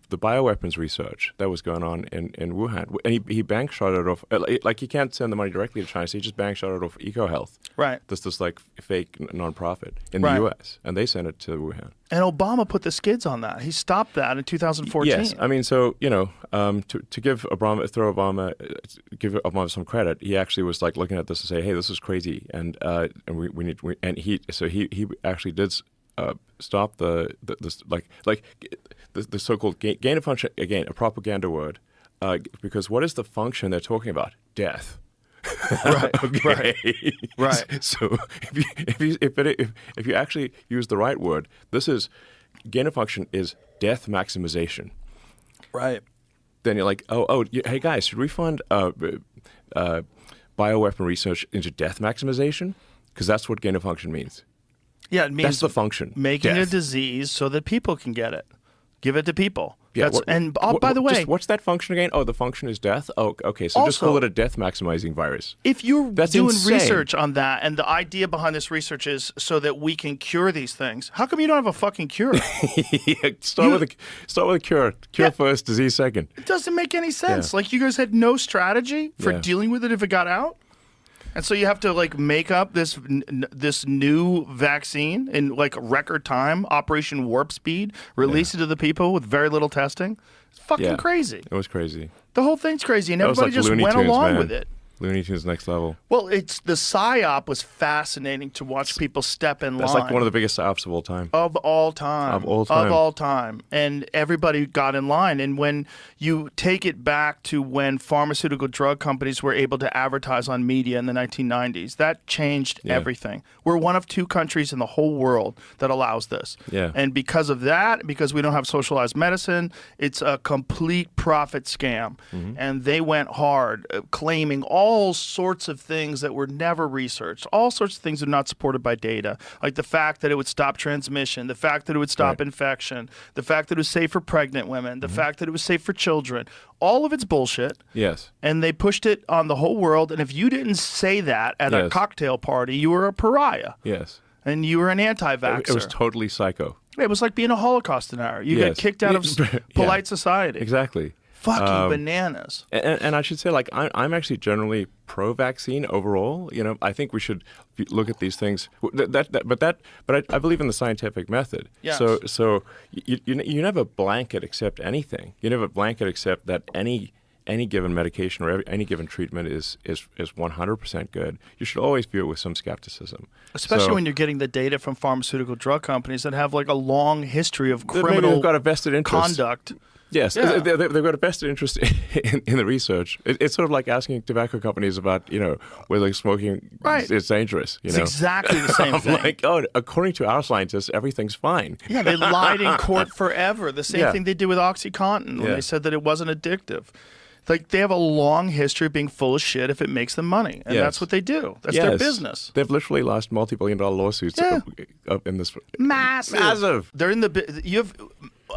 bioweapons research that was going on in Wuhan, and he bank shot it off. Like, he can't send the money directly to China, so he just bank shot it off EcoHealth. Right. This like fake nonprofit in Right. the U.S. and they sent it to Wuhan. And Obama put the skids on that. He stopped that in 2014. Yes, I mean, so to give Obama some credit, he actually was like looking at this and say, "Hey, this is crazy," and we need he actually did stop the so-called gain of function, again a propaganda word, because what is the function they're talking about? Death. Right. Okay. Right. So if you actually use the right word, this is gain of function is death maximization. Right. Then you're like, hey guys, should we fund bioweapon research into death maximization? Because that's what gain of function means. Yeah, it means That's the function. making a Death. disease so that people can get it. Give it to people. Yeah, By the way, what's that function again? Oh, the function is death? Oh, okay. So just call Also- it a death maximizing virus. if you're That's doing insane. research on that, and the idea behind this research is so that we can cure these things, how come you don't have a fucking cure? Start with a cure. Cure Yeah. first, disease second. It doesn't make any sense. Yeah. Like, you guys had no strategy for Yeah. dealing with it if it got out, and so you have to like make up this new vaccine in like record time, Operation Warp Speed, release it to the people with very little testing. It's fucking Yeah. crazy. It was crazy. The whole thing's crazy, and That was everybody like just Looney went Tunes, along man. with it. Looney Tunes next level. Well, it's the psyop was fascinating to watch people step in That's line. like one of the biggest psyops of all time. Of all time. Of all time. Of all time. And everybody got in line. And when you take it back to when pharmaceutical drug companies were able to advertise on media in the 1990s, that changed Yeah. everything. We're one of two countries in the whole world that allows this. Yeah. And because of that, because we don't have socialized medicine, it's a complete profit scam. Mm-hmm. And they went hard, claiming all sorts of things that were never researched, all sorts of things that are not supported by data, like the fact that it would stop transmission, the fact that it would stop Right. infection, the fact that it was safe for pregnant women, the Mm-hmm. fact that it was safe for children. All of it's bullshit. Yes. And they pushed it on the whole world. And if you didn't say that at a Yes. cocktail party, you were a pariah. Yes. And you were an anti-vaxxer. It was totally psycho. It was like being a Holocaust denier. You Yes. get kicked out of Yeah. polite society. Exactly. Fucking bananas. And I should say, like, I'm actually generally pro-vaccine overall. You know, I think we should look at these things. But I believe in the scientific method. Yes. So you never blanket accept anything. You never blanket accept that any given medication or any given treatment is 100% good. You should always view it with some skepticism. Especially when you're getting the data from pharmaceutical drug companies that have like a long history of maybe criminal they've got a vested interest. conduct. Yes, Yeah. they've got a vested interest in the research. It's sort of like asking tobacco companies about, whether smoking Right. is dangerous. It's exactly the same thing. Like, according to our scientists, everything's fine. Yeah, they lied in court forever. The same Yeah. thing they did with OxyContin when Yeah. they said that it wasn't addictive. Like, they have a long history of being full of shit if it makes them money. And Yes. that's what they do. That's their business. They've literally lost multi-billion-dollar lawsuits Yeah. up in this. Massive. They're in you have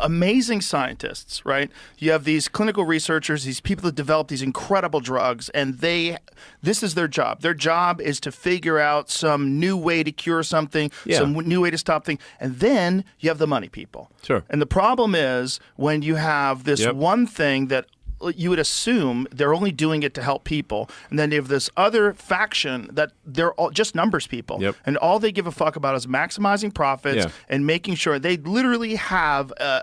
amazing scientists, right? You have these clinical researchers, these people that develop these incredible drugs, and this is their job. Their job is to figure out some new way to cure something, Yeah. some new way to stop things. And then you have the money people. Sure. And the problem is when you have this Yep. one thing that you would assume they're only doing it to help people, and then they have this other faction that they're all just numbers people, Yep. and all they give a fuck about is maximizing profits Yeah. and making sure they literally have an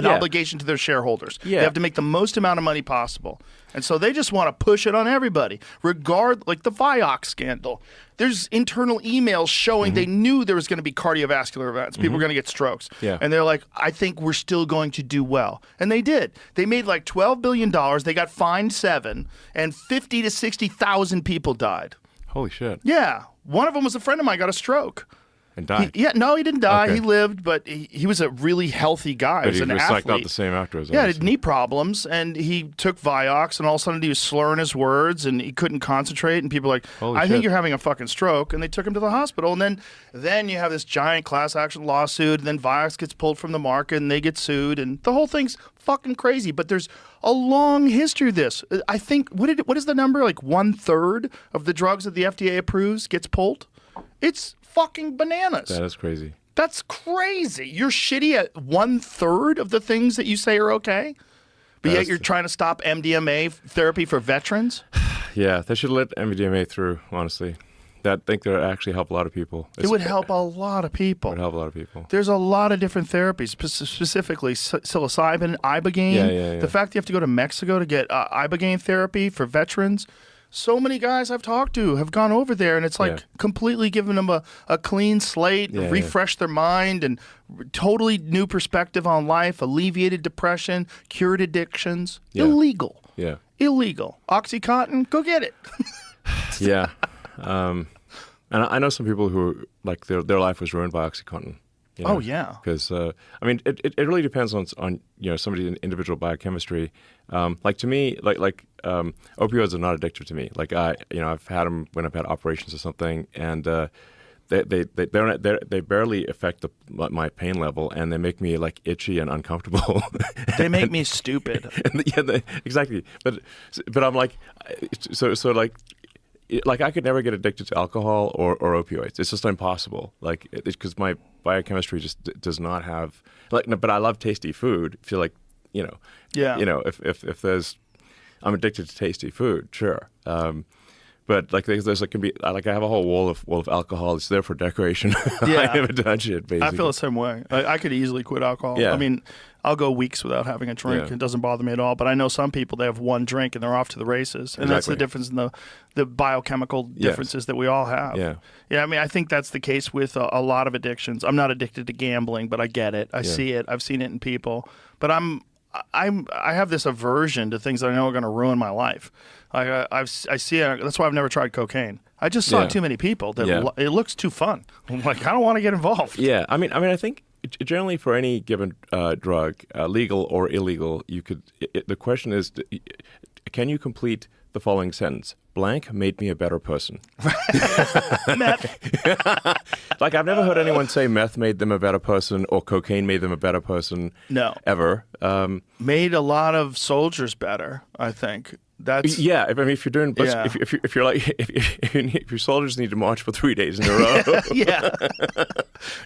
Yeah. obligation to their shareholders. Yeah. They have to make the most amount of money possible, and so they just want to push it on everybody, like the Vioxx scandal. There's internal emails showing they knew there was going to be cardiovascular events. People were going to get strokes. Yeah. And they're like, I think we're still going to do well. And they did. They made like $12 billion. They got fined $7 billion, and 50 to 60,000 people died. Holy shit. Yeah. One of them was a friend of mine, got a stroke. And died. No, he didn't die. Okay. He lived, but he was a really healthy guy. But He was he an was athlete. like not the same actor as Yeah, he others. had knee problems, and he took Vioxx, and all of a sudden he was slurring his words, and he couldn't concentrate, and people were like, Holy I think shit. you're having a fucking stroke, and they took him to the hospital, and then you have this giant class action lawsuit, and then Vioxx gets pulled from the market, and they get sued, and the whole thing's fucking crazy, but there's a long history of this. I think, what is the number? Like 1/3 of the drugs that the FDA approves gets pulled? It's fucking bananas. That is crazy. That's crazy. You're shitty at 1/3 of the things that you say are okay, but yet That's you're trying to stop MDMA therapy for veterans? Yeah, they should let MDMA through, honestly. I think that would actually help a lot of people. It would help a lot of people. It would help a lot of people. There's a lot of different therapies, specifically psilocybin, ibogaine. Yeah. The fact that you have to go to Mexico to get ibogaine therapy for veterans. So many guys I've talked to have gone over there, and it's like Yeah. completely giving them a clean slate, Yeah, refresh their mind, and totally new perspective on life, alleviated depression, cured addictions. Yeah. Illegal. Yeah. Illegal. OxyContin, go get it. Yeah. And I know some people who, like, their life was ruined by OxyContin. You know? Oh, yeah. Because, I mean, it really depends on somebody's individual biochemistry. Like, to me, opioids are not addictive to me. Like, I've had them when I've had operations or something, and they barely affect my pain level, and they make me like itchy and uncomfortable. They make me stupid. Exactly. But I'm like, like I could never get addicted to alcohol or opioids. It's just impossible. Like, because my biochemistry just does not have but I love tasty food. Feel like, Yeah. if there's, I'm addicted to tasty food, sure. But like there's like can be like I have a whole wall of alcohol. It's there for decoration. Yeah. I never touch it. Basically, I feel the same way. I could easily quit alcohol. Yeah. I mean, I'll go weeks without having a drink. Yeah. It doesn't bother me at all. But I know some people, they have one drink and they're off to the races. And that's the Exactly. difference in the biochemical differences that we all have. Yeah. Yeah, I mean, I think that's the case with a lot of addictions. I'm not addicted to gambling, but I get it. I see it. I've seen it in people. But I have this aversion to things that I know are going to ruin my life. I see it. That's why I've never tried cocaine. I just saw Yeah. too many people that Yeah. it looks too fun. I'm like, I don't want to get involved. Yeah, I mean, I think generally for any given drug, legal or illegal, you could. The question is, can you complete the following sentence? Blank made me a better person. Meth. Like, I've never heard anyone say meth made them a better person or cocaine made them a better person. No. Ever. Made a lot of soldiers better, I think. That's Yeah, if you're doing, Yeah. if you're like, if your soldiers need to march for 3 days in a row, yeah.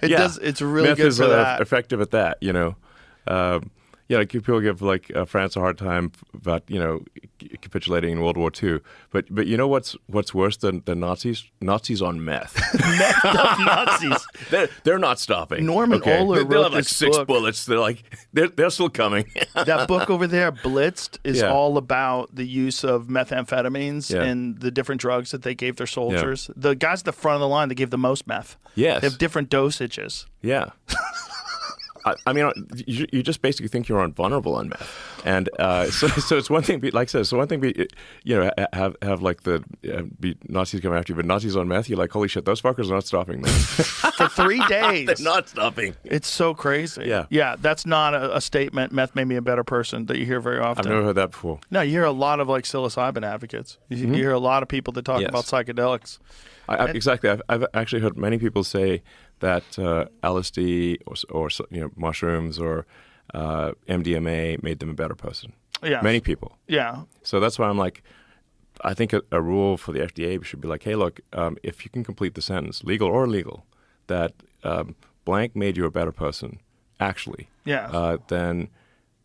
It yeah, does. It's really meth good is for that. effective at that. Yeah, like people give like France a hard time about capitulating in World War II, but you know what's worse than Nazis? Nazis on meth. Meth up Nazis. They're not stopping. Norman okay? Ohler They'll wrote have like this 6 book. bullets. They're still coming. That book over there, Blitzed, is Yeah. all about the use of methamphetamines Yeah. and the different drugs that they gave their soldiers. The guys at the front of the line, they gave the most meth. Yes. They have different dosages. Yeah. I mean, you just basically think you're invulnerable on meth, and so it's one thing. Like I said, so one thing be have like be Nazis come after you, but Nazis on meth, you're like, holy shit, those fuckers are not stopping, man. For 3 days. They're not stopping. It's so crazy. Yeah. Yeah, that's not a statement, meth made me a better person, that you hear very often. I've never heard that before. No, you hear a lot of like psilocybin advocates. You hear a lot of people that talk Yes. about psychedelics. Exactly. I've actually heard many people say that LSD or mushrooms or MDMA made them a better person. Yeah. Many people. Yeah. So that's why I'm like, I think a rule for the FDA should be like, hey, look, if you can complete the sentence, legal or illegal, that blank made you a better person, actually, Yeah. then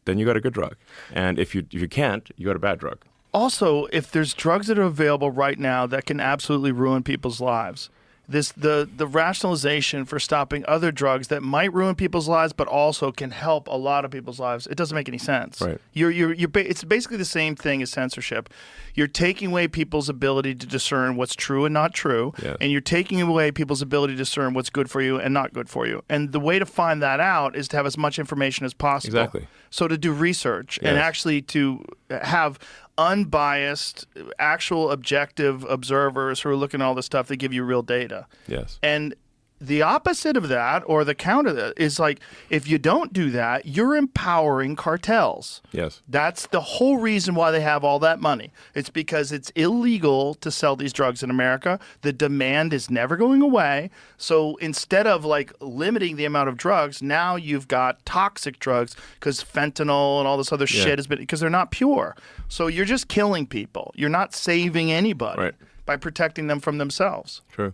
then you got a good drug. And if you can't, you got a bad drug. Also, if there's drugs that are available right now that can absolutely ruin people's lives, the rationalization for stopping other drugs that might ruin people's lives but also can help a lot of people's lives, it doesn't make any sense. Right. It's basically the same thing as censorship. You're taking away people's ability to discern what's true and not true, Yes. and you're taking away people's ability to discern what's good for you and not good for you. And the way to find that out is to have as much information as possible. Exactly. So to do research and Yes. actually to have unbiased, actual objective observers who are looking at all this stuff that give you real data. Yes. And the opposite of that, or the counter to that, is like, if you don't do that, you're empowering cartels. Yes. That's the whole reason why they have all that money. It's because it's illegal to sell these drugs in America. The demand is never going away. So instead of like limiting the amount of drugs, now you've got toxic drugs because fentanyl and all this other shit has been, because they're not pure. So you're just killing people. You're not saving anybody by protecting them from themselves. True.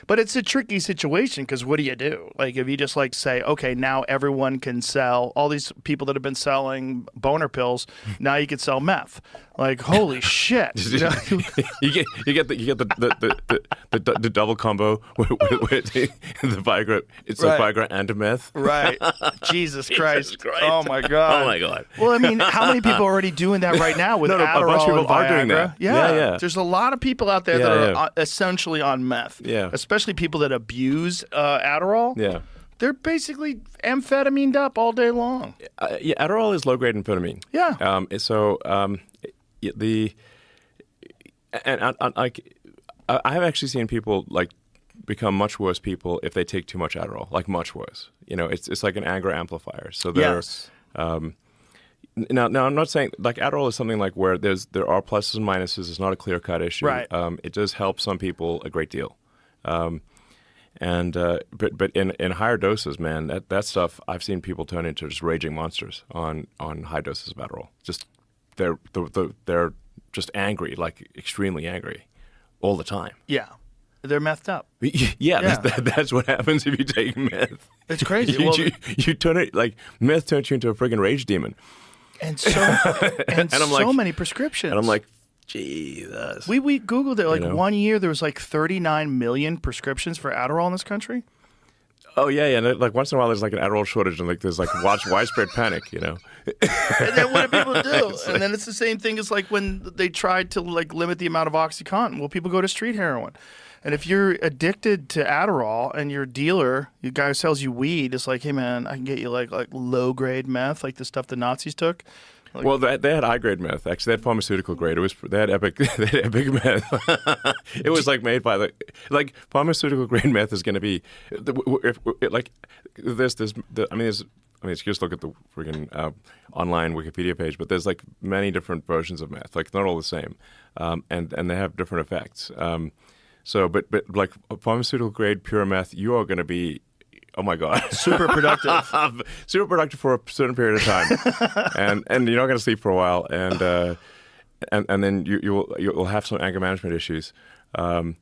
But it's a tricky situation because what do you do? Like if you just like say, okay, now everyone can sell, all these people that have been selling boner pills, now you can sell meth. Like holy shit! you get the double combo with the Viagra. It's like Viagra and a meth. Right. Jesus Christ. Oh my God. Oh my God. Well, I mean, how many people are already doing that right now with Adderall a bunch of people and are Viagra? doing that. Yeah. Yeah. There's a lot of people out there that are essentially on meth. Yeah. Especially people that abuse Adderall. Yeah. They're basically amphetamine up all day long. Yeah, Adderall is low-grade amphetamine. Yeah. I have actually seen people like become much worse people if they take too much Adderall, like much worse. You know, it's like an anger amplifier. So Yes. Now I'm not saying like Adderall is something like where there are pluses and minuses. It's not a clear-cut issue. Right. It does help some people a great deal. But in higher doses, man, that stuff I've seen people turn into just raging monsters on high doses of Adderall. Just they're just angry, like extremely angry, all the time. Yeah. They're methed up. Yeah. That's what happens if you take meth. It's crazy. You turn it like meth turns you into a friggin' rage demon. And so many prescriptions. And I'm like, Jesus. We Googled it. Like 1 year, there was like 39 million prescriptions for Adderall in this country. Oh yeah. And like once in a while, there's like an Adderall shortage, and like there's like widespread panic. And then what do people do? And then it's the same thing as like when they tried to like limit the amount of OxyContin. Well, people go to street heroin. And if you're addicted to Adderall and your dealer, your guy who sells you weed, is like, hey man, I can get you like low grade meth, like the stuff the Nazis took. Like, well, they had high grade meth. Actually, they had pharmaceutical grade. They had epic meth. It was like made by like pharmaceutical grade meth is going to be just look at the freaking online Wikipedia page, but there's like many different versions of meth. Like not all the same, and they have different effects. But like pharmaceutical grade pure meth, you are going to be, oh my God, super productive, super productive for a certain period of time, and you're not going to sleep for a while, and then you'll have some anger management issues. So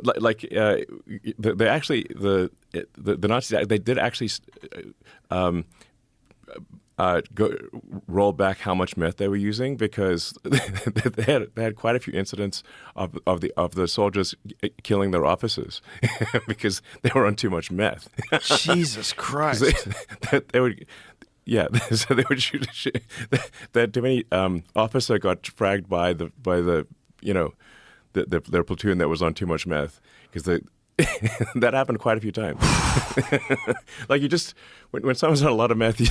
they actually the Nazis, they did actually roll back how much meth they were using, because they had quite a few incidents of the soldiers killing their officers because they were on too much meth. Jesus Christ! They would. Yeah, so they would shoot. That too many officer got fragged by their platoon that was on too much meth, because that happened quite a few times. Like when someone's on a lot of meth, they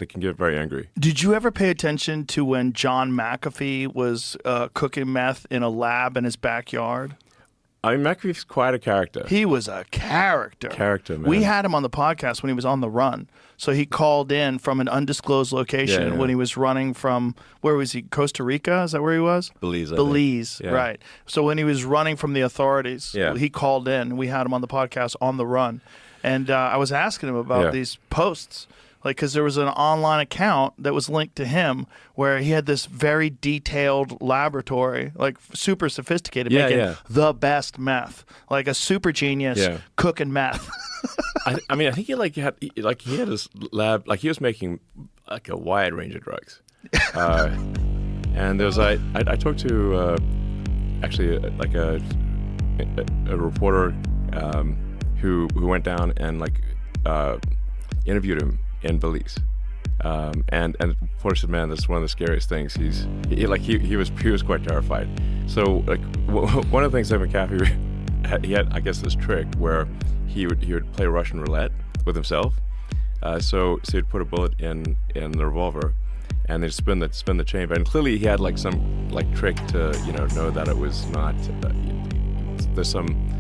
can get very angry. Did you ever pay attention to when John McAfee was cooking meth in a lab in his backyard? I mean, McAfee's quite a character. He was a character. Man. We had him on the podcast when he was on the run. So he called in from an undisclosed location when he was running from, where was he, Costa Rica? Is that where he was? Belize, yeah. Right. So when he was running from the authorities, he called in. We had him on the podcast on the run. And I was asking him about these posts. Like, because there was an online account that was linked to him where he had this very detailed laboratory, like super sophisticated, making the best meth, like a super genius cooking meth. I mean, I think he had his lab, like he was making like a wide range of drugs. And there's I talked to actually like a reporter who went down and like interviewed him in Belize. And reporter said, "Man, that's one of the scariest things." He was quite terrified. So like one of the things that McAfee he had, I guess, this trick where he would play Russian roulette with himself. So he'd put a bullet in the revolver, and they'd spin the chamber. And clearly he had like some like trick to know that it was not. There's some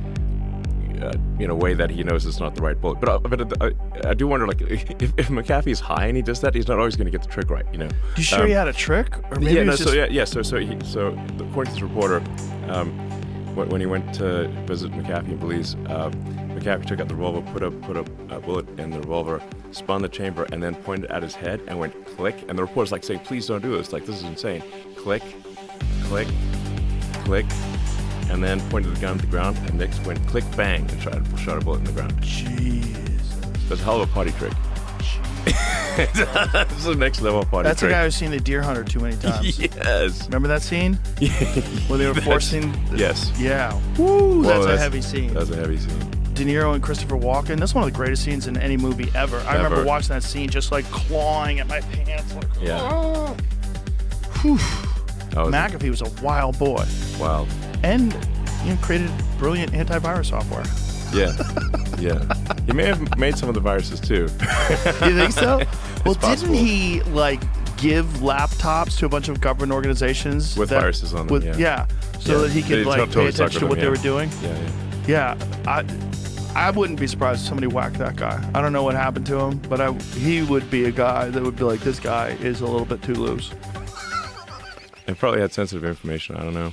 way that he knows it's not the right bullet. But I do wonder, like, if McAfee's high and he does that, he's not always going to get the trick right. You sure he had a trick? Or maybe So according to this reporter, when he went to visit McAfee in Belize, McAfee took out the revolver, put a bullet in the revolver, spun the chamber, and then pointed at his head and went click. And the reporter's like saying, "Please don't do this. Like, this is insane." Click, click, click. And then pointed the gun at the ground, and next went click, bang, and shot a bullet in the ground. Jeez. That's a hell of a party trick. This is the next level party trick. That's a guy who's seen The Deer Hunter too many times. Yes. Remember that scene? Where they were forcing... Yes. Yeah. Woo, that's a heavy scene. That's a heavy scene. De Niro and Christopher Walken. That's one of the greatest scenes in any movie ever. I remember watching that scene just like clawing at my pants. Like, yeah. Whew. McAfee was a wild boy. Wild. And created brilliant antivirus software. Yeah. Yeah. He may have made some of the viruses too. You think so? Well, possible. didn't he like give laptops to a bunch of government organizations with viruses on them? So that he could like pay attention to what they were doing. Yeah. I wouldn't be surprised if somebody whacked that guy. I don't know what happened to him, but he would be a guy that would be like, this guy is a little bit too loose. And probably had sensitive information. I don't know.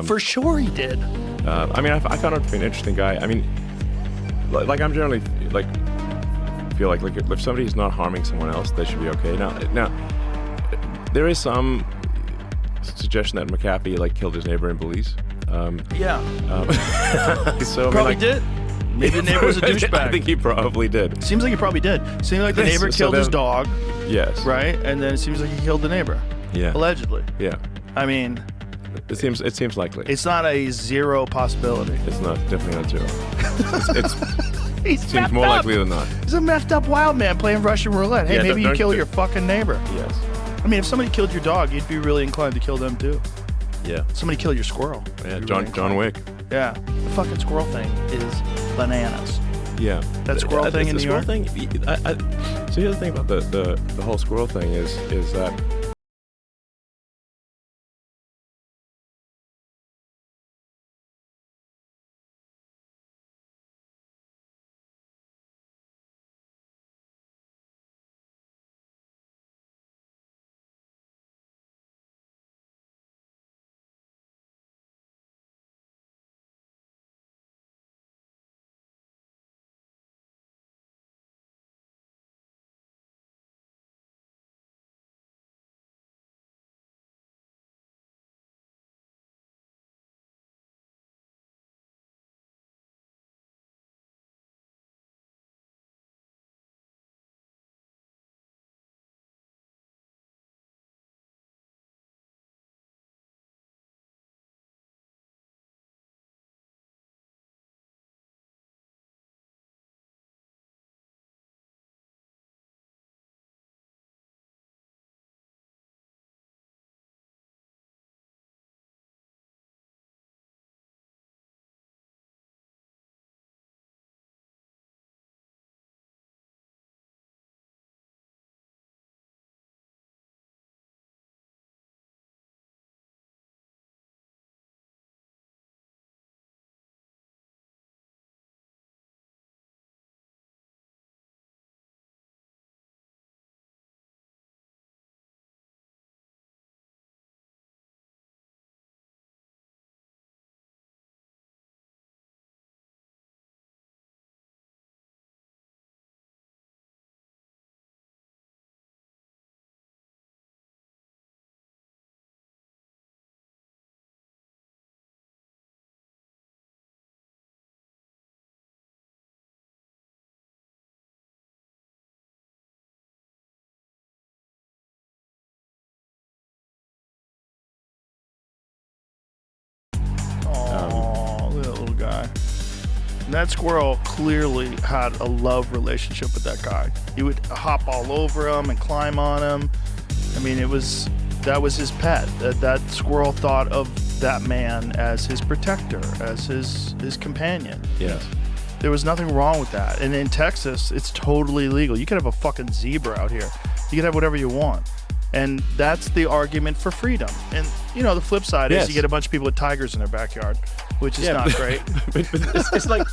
For sure he did. I mean, I found him to be an interesting guy. I mean, like I'm generally like feel like if somebody's not harming someone else, they should be okay. Now, there is some suggestion that McAfee like killed his neighbor in Belize. So probably did. Maybe the neighbor was a douchebag. I think he probably did. Seems like he probably did. Seems like the neighbor killed his dog. Yes. Right, and then it seems like he killed the neighbor. Yeah. Allegedly. Yeah. I mean, it seems likely. It's not a zero possibility. It's not, definitely not zero. It seems more likely than not. He's a messed up wild man playing Russian roulette. Hey, maybe you kill your fucking neighbor. Yes. I mean, if somebody killed your dog, you'd be really inclined to kill them too. Yeah. Somebody killed your squirrel. Yeah, John Wick. Yeah. The fucking squirrel thing is bananas. Yeah. That squirrel thing in New York? So the other thing about the whole squirrel thing is that And that squirrel clearly had a love relationship with that guy. He would hop all over him and climb on him. I mean, that was his pet. That squirrel thought of that man as his protector, as his companion. Yes. There was nothing wrong with that. And in Texas, it's totally legal. You could have a fucking zebra out here. You could have whatever you want. And that's the argument for freedom. And, you know, the flip side is you get a bunch of people with tigers in their backyard, which is not great. but it's like,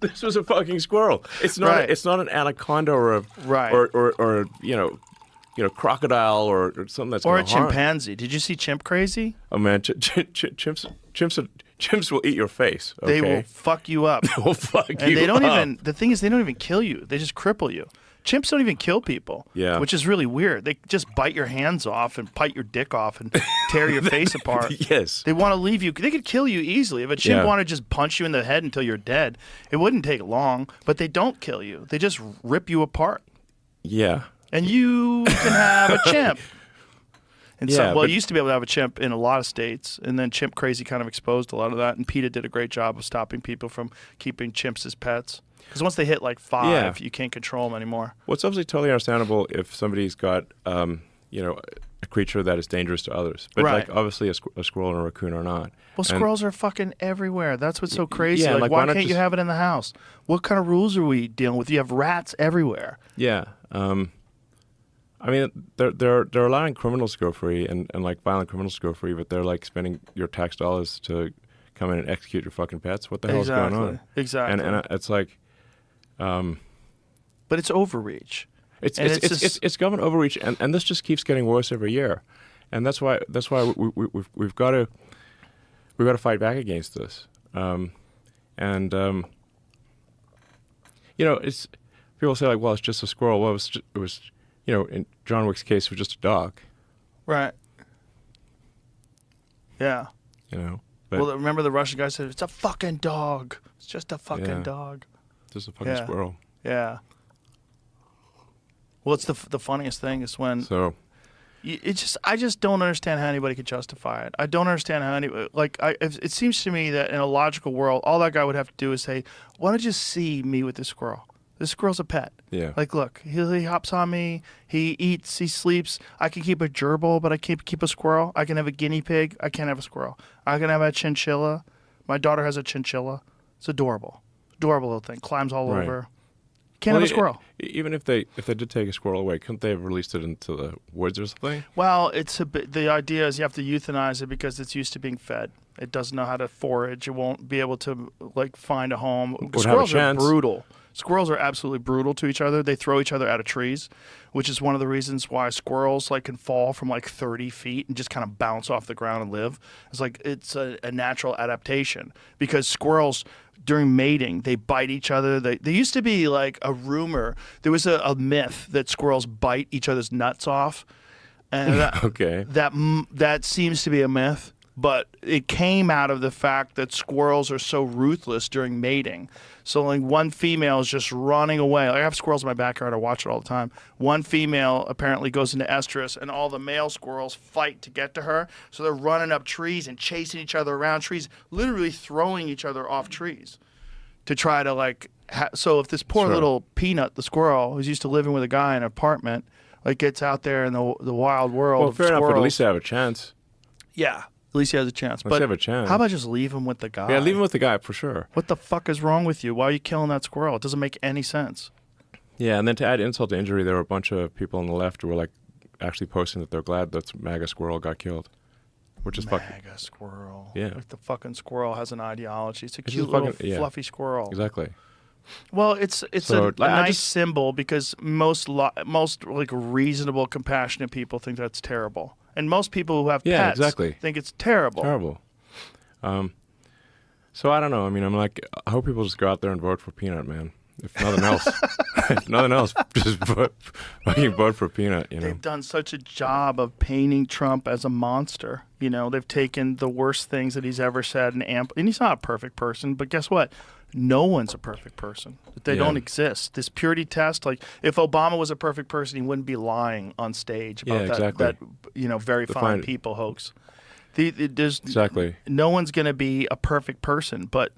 this was a fucking squirrel. It's not. Right. It's not an anaconda or a Right. or you know, crocodile or something that's Or a gonna harm. chimpanzee. Did you see Chimp Crazy? Oh man, chimps will eat your face. Okay? They will fuck you up. They will fuck you And they don't up. even, the thing is, they don't even kill you. They just cripple you. Chimps don't even kill people, which is really weird. They just bite your hands off and bite your dick off and tear your face apart. Yes. They want to leave you. They could kill you easily. If a chimp wanted to just punch you in the head until you're dead, it wouldn't take long, but they don't kill you. They just rip you apart. Yeah. And you can have a chimp. And Yeah, you but- used to be able to have a chimp in a lot of states, and then Chimp Crazy kind of exposed a lot of that, and PETA did a great job of stopping people from keeping chimps as pets. Because once they hit like 5, you can't control them anymore. Well, it's obviously totally understandable if somebody's got, you know, a creature that is dangerous to others. But like, obviously, a squirrel and a raccoon are not. Well, squirrels are fucking everywhere. That's what's so crazy. Yeah, like, why why not can't you just- have it in the house? What kind of rules are we dealing with? You have rats everywhere. Yeah. I mean, they're allowing criminals to go free and like violent criminals to go free, but they're like spending your tax dollars to come in and execute your fucking pets. What the hell is going on? Exactly. And it's like, but it's overreach. It's government overreach, and this just keeps getting worse every year, and that's why we've got to fight back against this. You know, it's people say like, well, it's just a squirrel. Well, it was you know, in John Wick's case, it was just a dog. Right. Yeah. You know. But Well, remember the Russian guy said, it's a fucking dog. It's just a fucking dog. just a fucking squirrel. Yeah. Well, it's the funniest thing is when So I just don't understand how anybody could justify it. I don't understand how anybody it seems to me that in a logical world, all that guy would have to do is say, "Why don't you see me with this squirrel? This squirrel's a pet. Yeah. Like, look, he hops on me, he eats, he sleeps. I can keep a gerbil, but I can't keep a squirrel. I can have a guinea pig. I can't have a squirrel. I can have a chinchilla. My daughter has a chinchilla. It's adorable, adorable little thing. Climbs all Right. over. Can't have a squirrel." Even if they did take a squirrel away, couldn't they have released it into the woods or something? Well, the idea is you have to euthanize it because it's used to being fed. It doesn't know how to forage. It won't be able to like find a home. Would have a Squirrels are chance. brutal. Squirrels are absolutely brutal to each other. They throw each other out of trees, which is one of the reasons why squirrels like can fall from like 30 feet and just kind of bounce off the ground and live. It's like it's a natural adaptation because squirrels during mating they bite each other. There used to be like a rumor. There was a myth that squirrels bite each other's nuts off, and Okay. that seems to be a myth. But it came out of the fact that squirrels are so ruthless during mating. So like one female is just running away. Like I have squirrels in my backyard. I watch it all the time. One female apparently goes into estrus, and all the male squirrels fight to get to her. So they're running up trees and chasing each other around trees, literally throwing each other off trees to try to like. So if this poor Sure. little Peanut, the squirrel, who's used to living with a guy in an apartment, like gets out there in the wild world Well, of fair enough, squirrels. but at least they have a chance. Yeah. At least he has a chance. At least they have a chance. How about just leave him with the guy? Yeah, leave him with the guy for sure. What the fuck is wrong with you? Why are you killing that squirrel? It doesn't make any sense. Yeah, and then to add insult to injury, there were a bunch of people on the left who were like actually posting that they're glad that MAGA squirrel got killed, which is fucking MAGA squirrel. Yeah. Like the fucking squirrel has an ideology. It's a It's cute just fucking- little yeah. fluffy squirrel. exactly. Well, it's So, a like, I nice just- symbol because most like reasonable, compassionate people think that's terrible, and most people who have Yeah, pets exactly. think it's terrible. Terrible. So I don't know. I mean, I'm like, I hope people just go out there and vote for Peanut, man. If nothing else, if nothing else, just vote for Peanut. You know. They've done such a job of painting Trump as a monster. You know, they've taken the worst things that he's ever said and he's not a perfect person, but guess what? No one's a perfect person. They Yeah. don't exist. This purity test, like if Obama was a perfect person, he wouldn't be lying on stage about Yeah, exactly. that very fine fine- people hoax. There's Exactly. no one's going to be a perfect person, but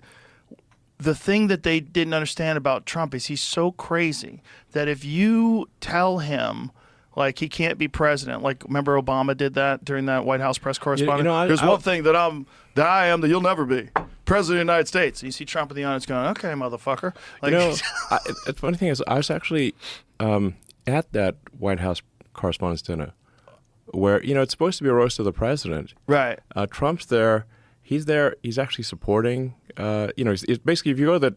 the thing that they didn't understand about Trump is he's so crazy that if you tell him, like, he can't be president, like, remember Obama did that during that White House press correspondence? There's one thing that I am that you'll never be, president of the United States. And you see Trump in the audience going, okay, motherfucker. Like, the funny thing is, I was actually at that White House correspondence dinner where, it's supposed to be a roast of the president. Right. Trump's there. He's there. He's actually supporting. It's basically, if you go to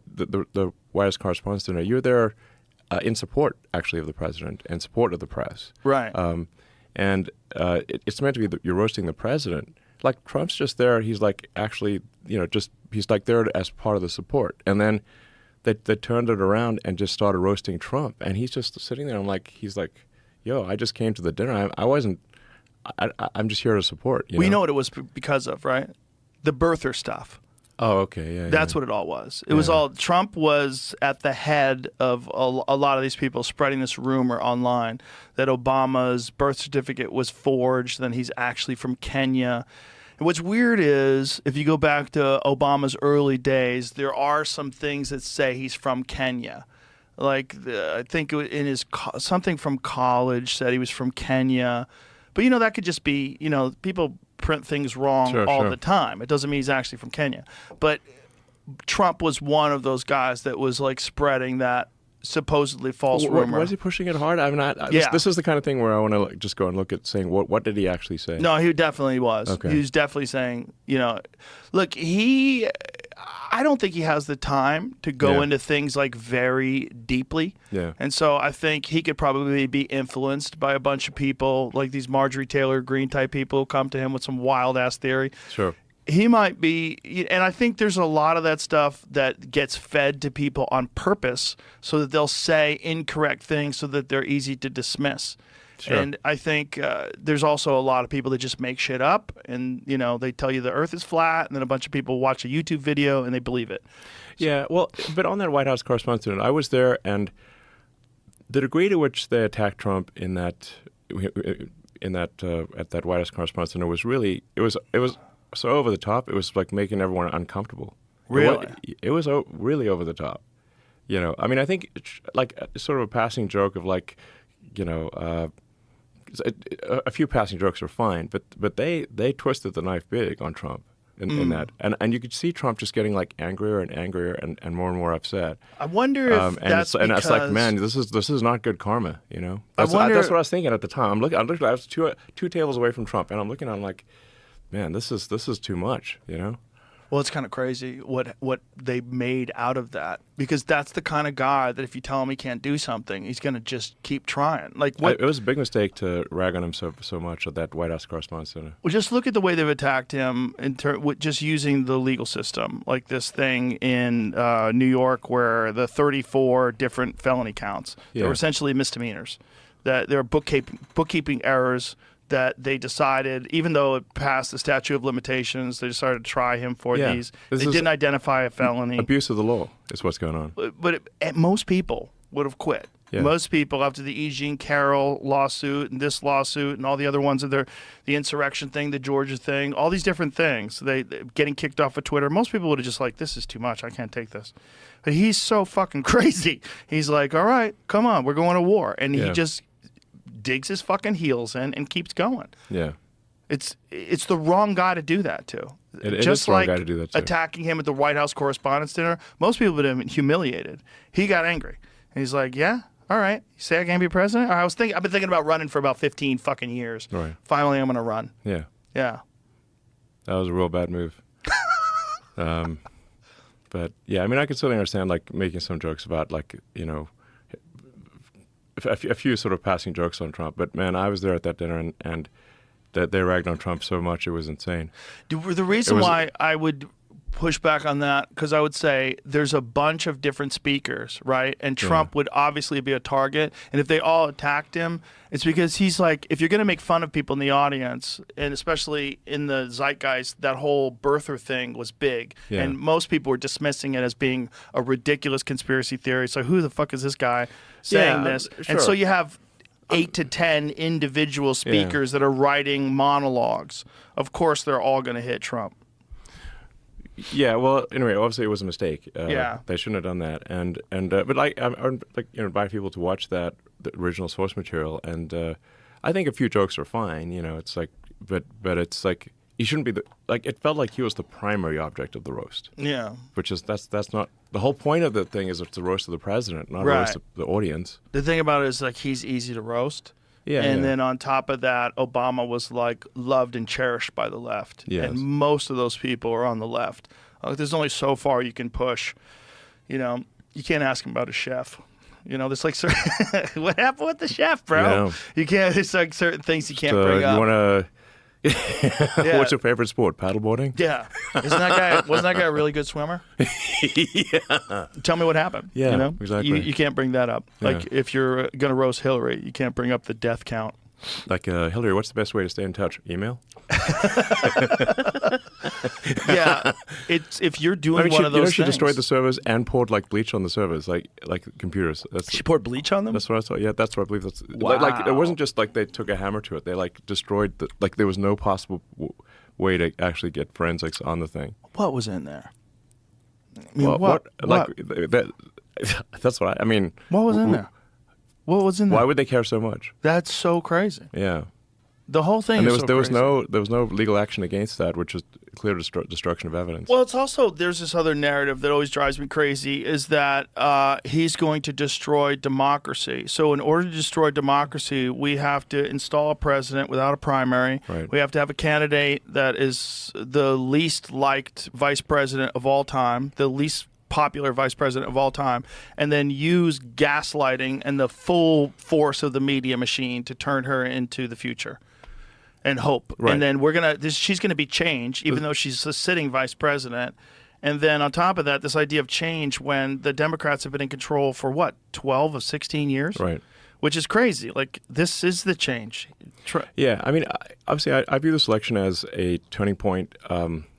the White House Correspondents' Dinner, you're there in support, actually, of the president and support of the press. Right. It's meant to be that you're roasting the president. Like, Trump's just there. He's like, actually, he's like there as part of the support. And then they turned it around and just started roasting Trump. And he's just sitting there. He's like, yo, I just came to the dinner. I'm just here to support. We know what it was because of, right? The birther stuff. Oh, okay, yeah. That's what it all was. It was all, Trump was at the head of a lot of these people spreading this rumor online that Obama's birth certificate was forged, then he's actually from Kenya. And what's weird is, if you go back to Obama's early days, there are some things that say he's from Kenya. Like, I think in his something from college said he was from Kenya. But, that could just be, people print things wrong all the time. It doesn't mean he's actually from Kenya. But Trump was one of those guys that was, like, spreading that supposedly false rumor. Was he pushing it hard? This is the kind of thing where I want to just go and look at saying, what did he actually say? No, he definitely was. Okay. He was definitely saying, look, I don't think he has the time to go into things like very deeply. Yeah. And so I think he could probably be influenced by a bunch of people, like these Marjorie Taylor Greene type people who come to him with some wild ass theory. Sure. He might be, and I think there's a lot of that stuff that gets fed to people on purpose so that they'll say incorrect things so that they're easy to dismiss. Sure. And I think there's also a lot of people that just make shit up and, they tell you the earth is flat and then a bunch of people watch a YouTube video and they believe it. Yeah, well, but on that White House Correspondents' Dinner, I was there, and the degree to which they attacked Trump at that White House Correspondents' Dinner was really, it was so over the top. It was like making everyone uncomfortable. Really? It was really over the top. I think like sort of a passing joke of like, a few passing jokes are fine, but they twisted the knife big on Trump in that, and you could see Trump just getting like angrier and angrier and more upset. I wonder if that's because... and it's like, man, this is not good karma, That's what I was thinking at the time. I'm looking. I was two tables away from Trump, and I'm looking. I'm like, man, this is too much, Well, it's kind of crazy what they made out of that, because that's the kind of guy that if you tell him he can't do something, he's going to just keep trying. Like, it was a big mistake to rag on him so much at that White House Correspondents' Dinner. Well, just look at the way they've attacked him with just using the legal system, like this thing in New York where the 34 different felony counts that were essentially misdemeanors, that there are bookkeeping errors that they decided, even though it passed the statute of limitations, they decided to try him for these. They didn't identify a felony. Abuse of the law is what's going on. But most people would have quit. Yeah. Most people, after the E. Jean Carroll lawsuit and this lawsuit and all the other ones, the insurrection thing, the Georgia thing, all these different things, they getting kicked off of Twitter, most people would have just like, this is too much. I can't take this. But he's so fucking crazy. He's like, all right, come on, we're going to war. And he just digs his fucking heels in and keeps going. Yeah. It's the wrong guy to do that to. It is the wrong guy to do that to. Attacking him at the White House Correspondents' Dinner, most people would have been humiliated. He got angry. And he's like, yeah, all right. You say I can't be president? I've been thinking about running for about 15 fucking years. Right. Finally, I'm going to run. Yeah. Yeah. That was a real bad move. But yeah, I could certainly understand like making some jokes about like, a few sort of passing jokes on Trump, but man, I was there at that dinner and that they ragged on Trump so much it was insane. The reason why I would push back on that, because I would say there's a bunch of different speakers, right? And Trump would obviously be a target. And if they all attacked him, it's because he's like, if you're going to make fun of people in the audience, and especially in the zeitgeist, that whole birther thing was big. Yeah. And most people were dismissing it as being a ridiculous conspiracy theory. So who the fuck is this guy saying this? Sure. And so you have 8 to 10 individual speakers that are writing monologues. Of course, they're all going to hit Trump. Yeah, well, anyway, obviously it was a mistake. Yeah. They shouldn't have done that. But I invite people to watch the original source material, and I think a few jokes are fine. It's like, but it's like he shouldn't be it felt like he was the primary object of the roast. Yeah. Which is that's not the whole point of the thing. Is it's the roast of the president, not a Right. roast of the audience. The thing about it is like he's easy to roast. Yeah, And yeah. then on top of that, Obama was like loved and cherished by the left. Yes. And most of those people are on the left. There's only so far you can push. You can't ask him about a chef. There's like what happened with the chef, bro? Yeah. You can't. There's like certain things you can't bring up. You want to? Yeah. What's your favorite sport? Paddleboarding? Yeah, wasn't that guy a really good swimmer? Yeah. Tell me what happened. Yeah, exactly. You can't bring that up. Yeah. Like if you're gonna roast Hillary, you can't bring up the death count. Like Hillary, what's the best way to stay in touch? Email? Yeah, it's if you're doing one of those she things. destroyed the servers and poured like bleach on the servers, like computers. She poured bleach on them. That's what I thought. Yeah, that's what I believe. That's Wow. like it wasn't just like they took a hammer to it. They like destroyed there was no possible way to actually get forensics on the thing. What was in there? I mean, Well, what? That's what I mean. What was in there? What was in there? Why would they care so much? That's so crazy. Yeah. The whole thing. And is there was crazy. no legal action against that, which is clear destruction of evidence. Well, it's also there's this other narrative that always drives me crazy is that he's going to destroy democracy. So in order to destroy democracy, we have to install a president without a primary. Right. We have to have a candidate that is the least liked vice president of all time, the least popular vice president of all time, and then use gaslighting and the full force of the media machine to turn her into the future. And hope, Right. and then she's gonna be changed, even though she's a sitting vice president. And then on top of that, this idea of change when the Democrats have been in control for what 12 of 16 years, Right. Which is crazy. Like this is the change. Yeah, I mean, obviously, I view this election as a turning point,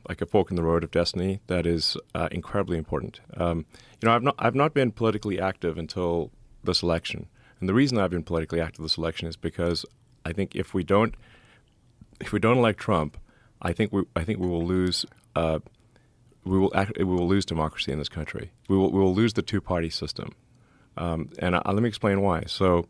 like a fork in the road of destiny that is incredibly important. I've not been politically active until this election, and the reason I've been politically active this election is because I think if we don't elect Trump, I think we will lose. We will lose democracy in this country. We will lose the two-party system, and let me explain why. So,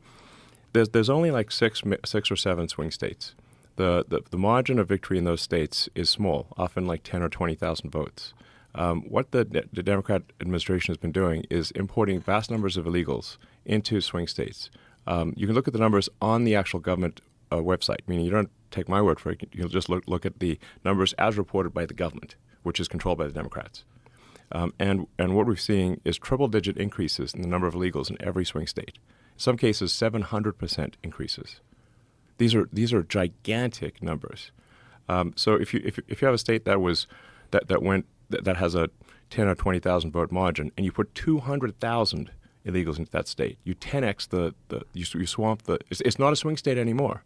there's only like six or seven swing states. The margin of victory in those states is small, often like 10 or 20,000 votes. What the Democrat administration has been doing is importing vast numbers of illegals into swing states. You can look at the numbers on the actual government website, meaning you don't take my word for it. You'll just look at the numbers as reported by the government, which is controlled by the Democrats. And what we're seeing is triple-digit increases in the number of illegals in every swing state. In some cases, 700% increases. These are gigantic numbers. So if you have a state that has a 10 or 20,000 vote margin, and you put 200,000 illegals into that state, you 10x you swamp the. It's not a swing state anymore.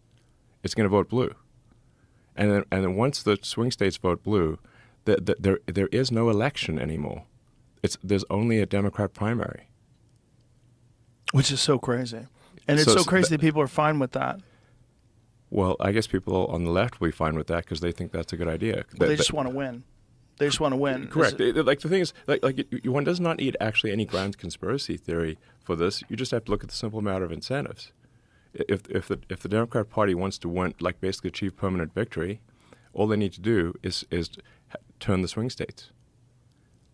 It's going to vote blue, and then once the swing states vote blue, there is no election anymore. There's only a Democrat primary, Which is so crazy, and it's so crazy that people are fine with that. Well, I guess people on the left will be fine with that because they think that's a good idea. They just want to win. They just want to win. Correct. Like the thing is, one does not need actually any grand conspiracy theory for this. You just have to look at the simple matter of incentives. If the Democrat Party wants to win, like basically achieve permanent victory, all they need to do is turn the swing states.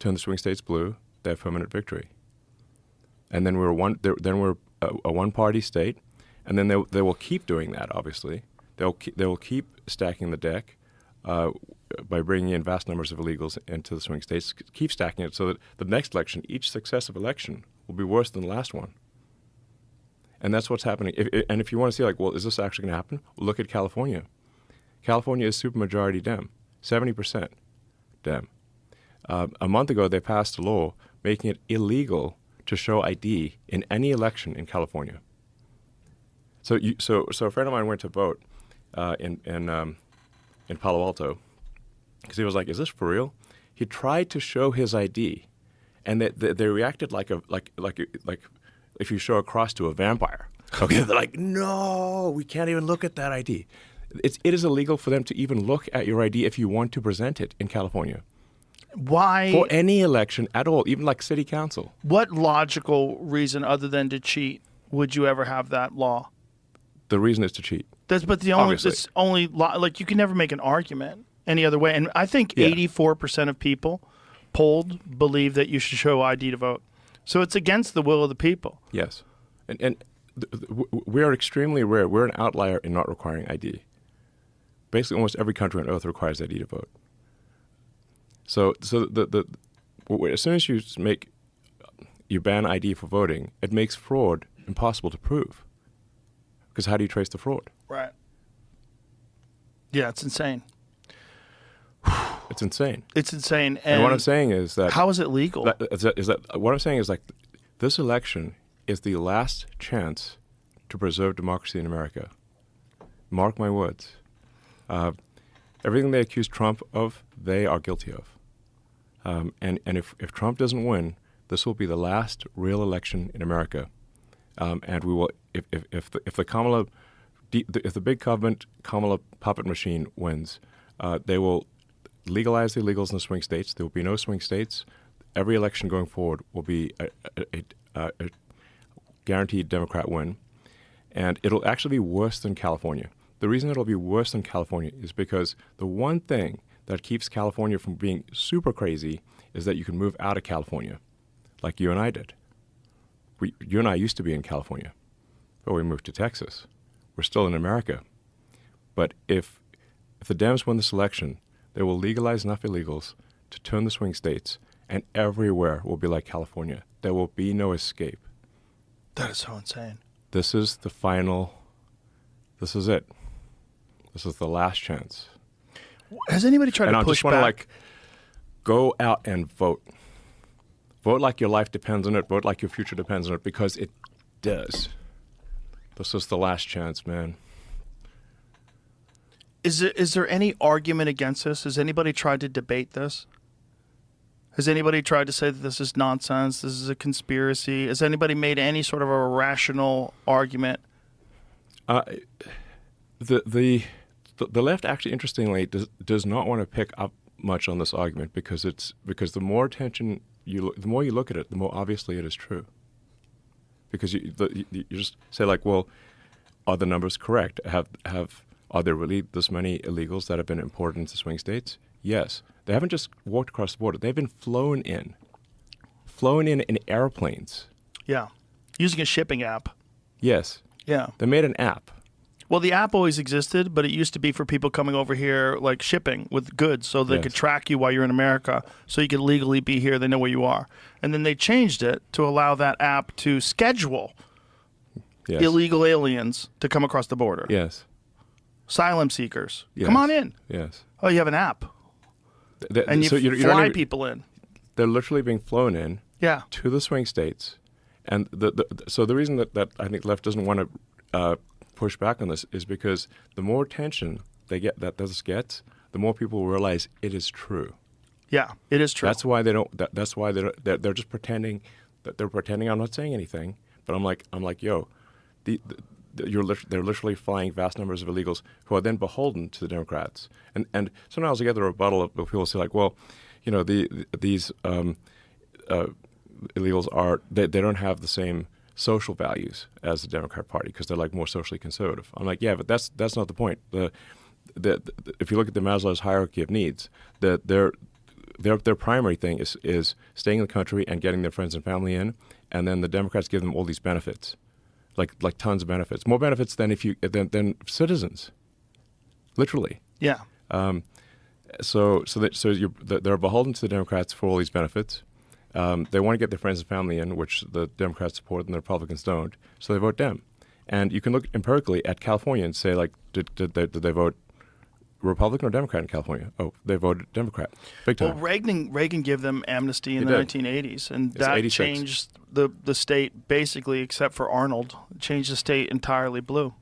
Turn the swing states blue. They have permanent victory. And then we're a one-party state, and then they will keep doing that. Obviously, they will keep stacking the deck by bringing in vast numbers of illegals into the swing states. Keep stacking it so that the next election, each successive election, will be worse than the last one. And that's what's happening. If you want to see, like, well, is this actually going to happen? Well, look at California. California is supermajority Dem, 70% Dem. A month ago, they passed a law making it illegal to show ID in any election in California. So a friend of mine went to vote in Palo Alto because he was like, "Is this for real?" He tried to show his ID, and they reacted like if you show a cross to a vampire. Okay, they're like, "No, we can't even look at that ID." It is illegal for them to even look at your ID if you want to present it in California. Why? For any election at all, even like city council. What logical reason other than to cheat would you ever have that law? The reason is to cheat. But Obviously. it's only like you can never make an argument any other way. And I think Yeah. 84% of people polled believe that you should show ID to vote. So it's against the will of the people. Yes. And we are extremely rare. We're an outlier in not requiring ID. Basically, almost every country on earth requires ID to vote. So as soon as you ban ID for voting, it makes fraud impossible to prove. Because how do you trace the fraud? Right. Yeah, it's insane. It's insane. It's insane. And what I'm saying is that how is it legal? What I'm saying is like this election is the last chance to preserve democracy in America. Mark my words. Everything they accuse Trump of, they are guilty of. And if Trump doesn't win, this will be the last real election in America. And we will, if the big government Kamala puppet machine wins, they will legalize the illegals in the swing states. There will be no swing states. Every election going forward will be a guaranteed Democrat win, and it'll actually be worse than California. The reason it'll be worse than California is because the one thing that keeps California from being super crazy is that you can move out of California, like you and I did. You and I used to be in California, but we moved to Texas. We're still in America. But if the Dems win this election, they will legalize enough illegals to turn the swing states, and everywhere will be like California. There will be no escape. That is so insane. This is the final. This is it. This is the last chance. Has anybody tried And to I push just want to back? go out and vote. Vote like your life depends on it. Vote like your future depends on it, because it does. This is the last chance, man. Is there any argument against this? Has anybody tried to debate this? Has anybody tried to say that this is nonsense, this is a conspiracy? Has anybody made any sort of a rational argument? The left actually, interestingly, does not want to pick up much on this argument because the more attention the more you look at it, the more obviously it is true. Because you just say like, well, are the numbers correct? Are there really this many illegals that have been imported into swing states? Yes. They haven't just walked across the border. They've been flown in airplanes. Yeah. Using a shipping app. Yes. Yeah. They made an app. Well, the app always existed, but it used to be for people coming over here, like shipping with goods, so they could track you while you're in America, so you could legally be here. They know where you are. And then they changed it to allow that app to schedule illegal aliens to come across the border. Yes. Asylum seekers. Yes. Come on in. Yes. Oh, you have an app. And you fly people in. They're literally being flown in to the swing states. And so the reason that I think the left doesn't want to push back on this is because the more attention this gets, the more people will realize it is true. Yeah, it is true. That's why they don't. That's why they're just pretending that they're pretending I'm not saying anything. But I'm like, yo, they're literally flying vast numbers of illegals who are then beholden to the Democrats. And sometimes I get the rebuttal of people say like, well, these illegals they don't have the same social values as the Democrat Party because they're like more socially conservative. I'm like, yeah, but that's not the point. If you look at the Maslow's hierarchy of needs, their primary thing is staying in the country and getting their friends and family in, and then the Democrats give them all these benefits, like tons of benefits, more benefits than than citizens, literally. Yeah. They're beholden to the Democrats for all these benefits. They want to get their friends and family in, which the Democrats support and the Republicans don't, so they vote Dem. And you can look empirically at California and say, like, did they vote Republican or Democrat in California? Oh, they voted Democrat, big time. Well, Reagan gave them amnesty in the 1980s, and that 86. changed the state basically, except for Arnold, changed the state entirely blue.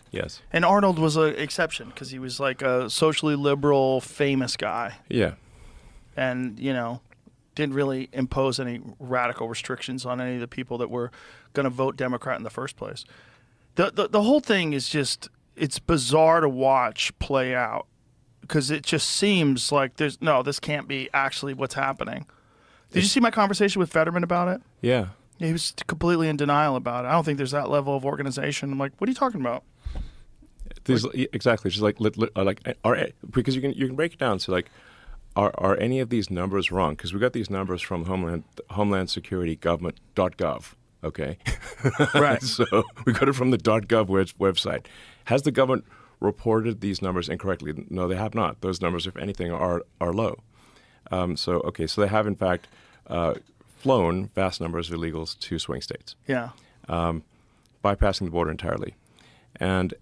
Yes. And Arnold was an exception because he was like a socially liberal, famous guy. Yeah. And, didn't really impose any radical restrictions on any of the people that were going to vote Democrat in the first place. The whole thing is just, it's bizarre to watch play out because it just seems like this can't be actually what's happening. Did you see my conversation with Fetterman about it? Yeah. He was completely in denial about it. I don't think there's that level of organization. I'm like, what are you talking about? Exactly. Just because you can break it down. So like, are any of these numbers wrong? Because we got these numbers from Homeland Security government.gov. Okay. Right. So we got it from the .gov website. Has the government reported these numbers incorrectly? No, they have not. Those numbers, if anything, are low. So they have in fact flown vast numbers of illegals to swing states. Yeah. Bypassing the border entirely. And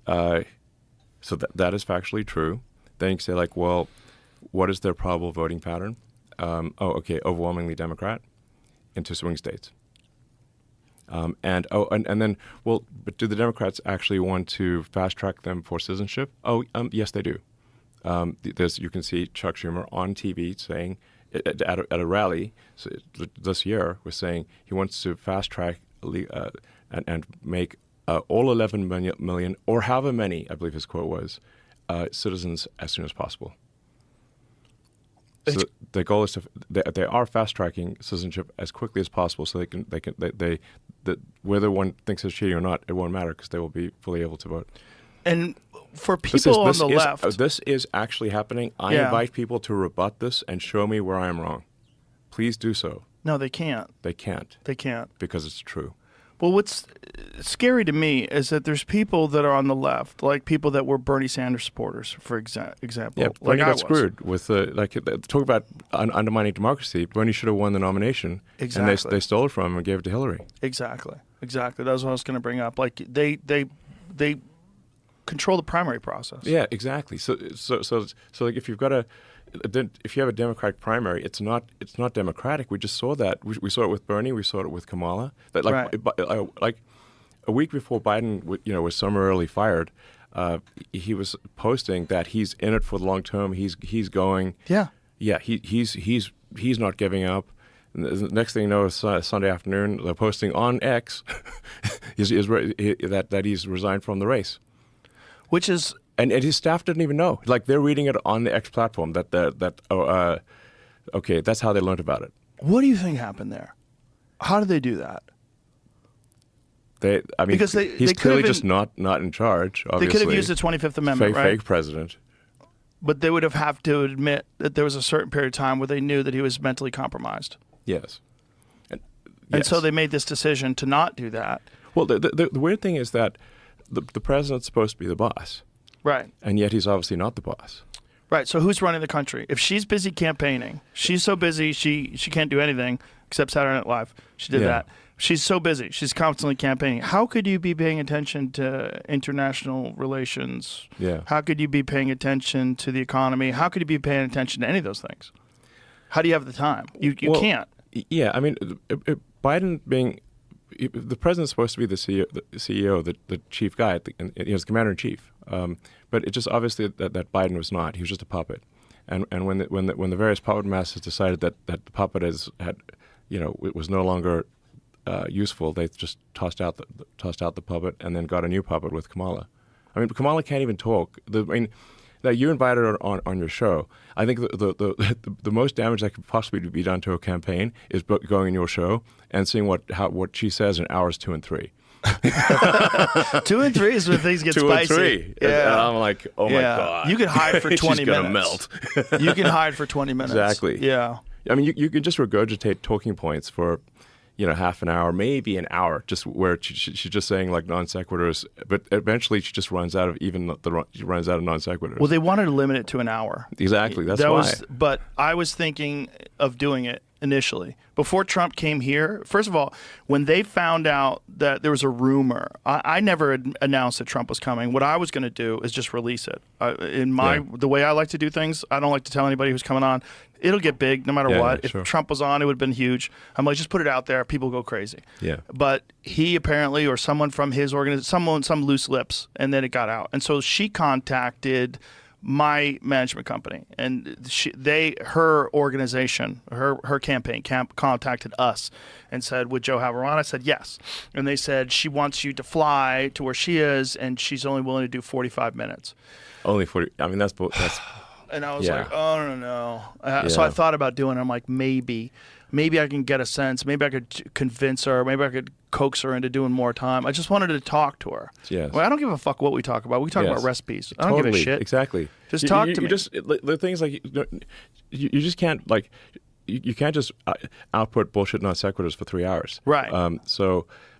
so that is factually true. Then you can say, like, well, what is their probable voting pattern? Overwhelmingly Democrat into swing states. And then, well, but do the Democrats actually want to fast track them for citizenship? Yes, they do. You can see Chuck Schumer on TV saying at a rally this year was saying he wants to fast track and make all 11 million or however many, I believe his quote was, citizens as soon as possible. So the goal is they are fast tracking citizenship as quickly as possible, so whether one thinks it's cheating or not, it won't matter because they will be fully able to vote. And for people on the left, this is actually happening. I invite people to rebut this and show me where I am wrong. Please do so. No, they can't. They can't. They can't because it's true. Well, what's scary to me is that there's people that are on the left, like people that were Bernie Sanders supporters, for example. Yeah, like Bernie got screwed with talk about undermining democracy. Bernie should have won the nomination, exactly. And they stole it from him and gave it to Hillary. Exactly. That was what I was going to bring up. Like they control the primary process. Yeah, exactly. So like if you have a Democratic primary, it's not democratic. We just saw that. We saw it with Bernie. We saw it with Kamala. That like a week before Biden, was summarily fired, he was posting that he's in it for the long term. He's going. Yeah. Yeah. He's not giving up. And the next thing you know, Sunday afternoon, they're posting on X that he's resigned from the race. Which is. And his staff didn't even know. Like, they're reading it on the X platform that's how they learned about it. What do you think happened there? How did they do that? Because he's clearly just not in charge, obviously. They could have used the 25th Amendment, right? Fake president. But they would have to admit that there was a certain period of time where they knew that he was mentally compromised. Yes. And so they made this decision to not do that. Well, the weird thing is that the president's supposed to be the boss. Right. And yet he's obviously not the boss. Right. So who's running the country? If she's busy campaigning, she's so busy she can't do anything except Saturday Night Live. She did that. She's so busy. She's constantly campaigning. How could you be paying attention to international relations? Yeah. How could you be paying attention to the economy? How could you be paying attention to any of those things? How do you have the time? You can't. Yeah. I mean, Biden being the president's supposed to be the CEO, the chief guy, he was commander in chief. But it just obviously that Biden was not. He was just a puppet. And when the various puppet masters decided that the puppet was no longer useful, they just tossed out the puppet and then got a new puppet with Kamala. I mean, Kamala can't even talk. That you invited her on your show. I think the most damage that could possibly be done to a campaign is going in your show and seeing what she says in hours 2 and 3. 2 and 3 is when things get 2 spicy. And 3. Yeah. And I'm like, oh my God. You can hide for 20 She's minutes. gonna melt. You can hide for 20 minutes. Exactly. Yeah. I mean, you can just regurgitate talking points for, half an hour, maybe an hour, just where she's just saying like non sequiturs, but eventually she just runs out of non sequiturs. Well, they wanted to limit it to an hour. Exactly. That's why. But I was thinking of doing it initially before Trump came here. First of all, when they found out that there was a rumor, I never announced that Trump was coming. What I was going to do is just release it. The way I like to do things, I don't like to tell anybody who's coming on. It'll get big no matter what. If Trump was on, it would have been huge. I'm like, just put it out there. People go crazy. Yeah. But he apparently, or someone from his organization, some loose lips, and then it got out. And so she contacted my management company, and her organization, her campaign contacted us and said, would Joe have her on? I said yes. And they said she wants you to fly to where she is, and she's only willing to do 45 minutes. Only 40. I mean, that's And I was Yeah. like, oh, I don't know. So I thought about doing it. I'm like, maybe I can get a sense. Maybe I could convince her. Maybe I could coax her into doing more time. I just wanted to talk to her. Yes. Well, I don't give a fuck what we talk about. We talk about recipes. I don't give a shit. Exactly. Just talk to me. The thing is, like, you just can't, like, you can't just output bullshit non sequiturs for 3 hours. Right.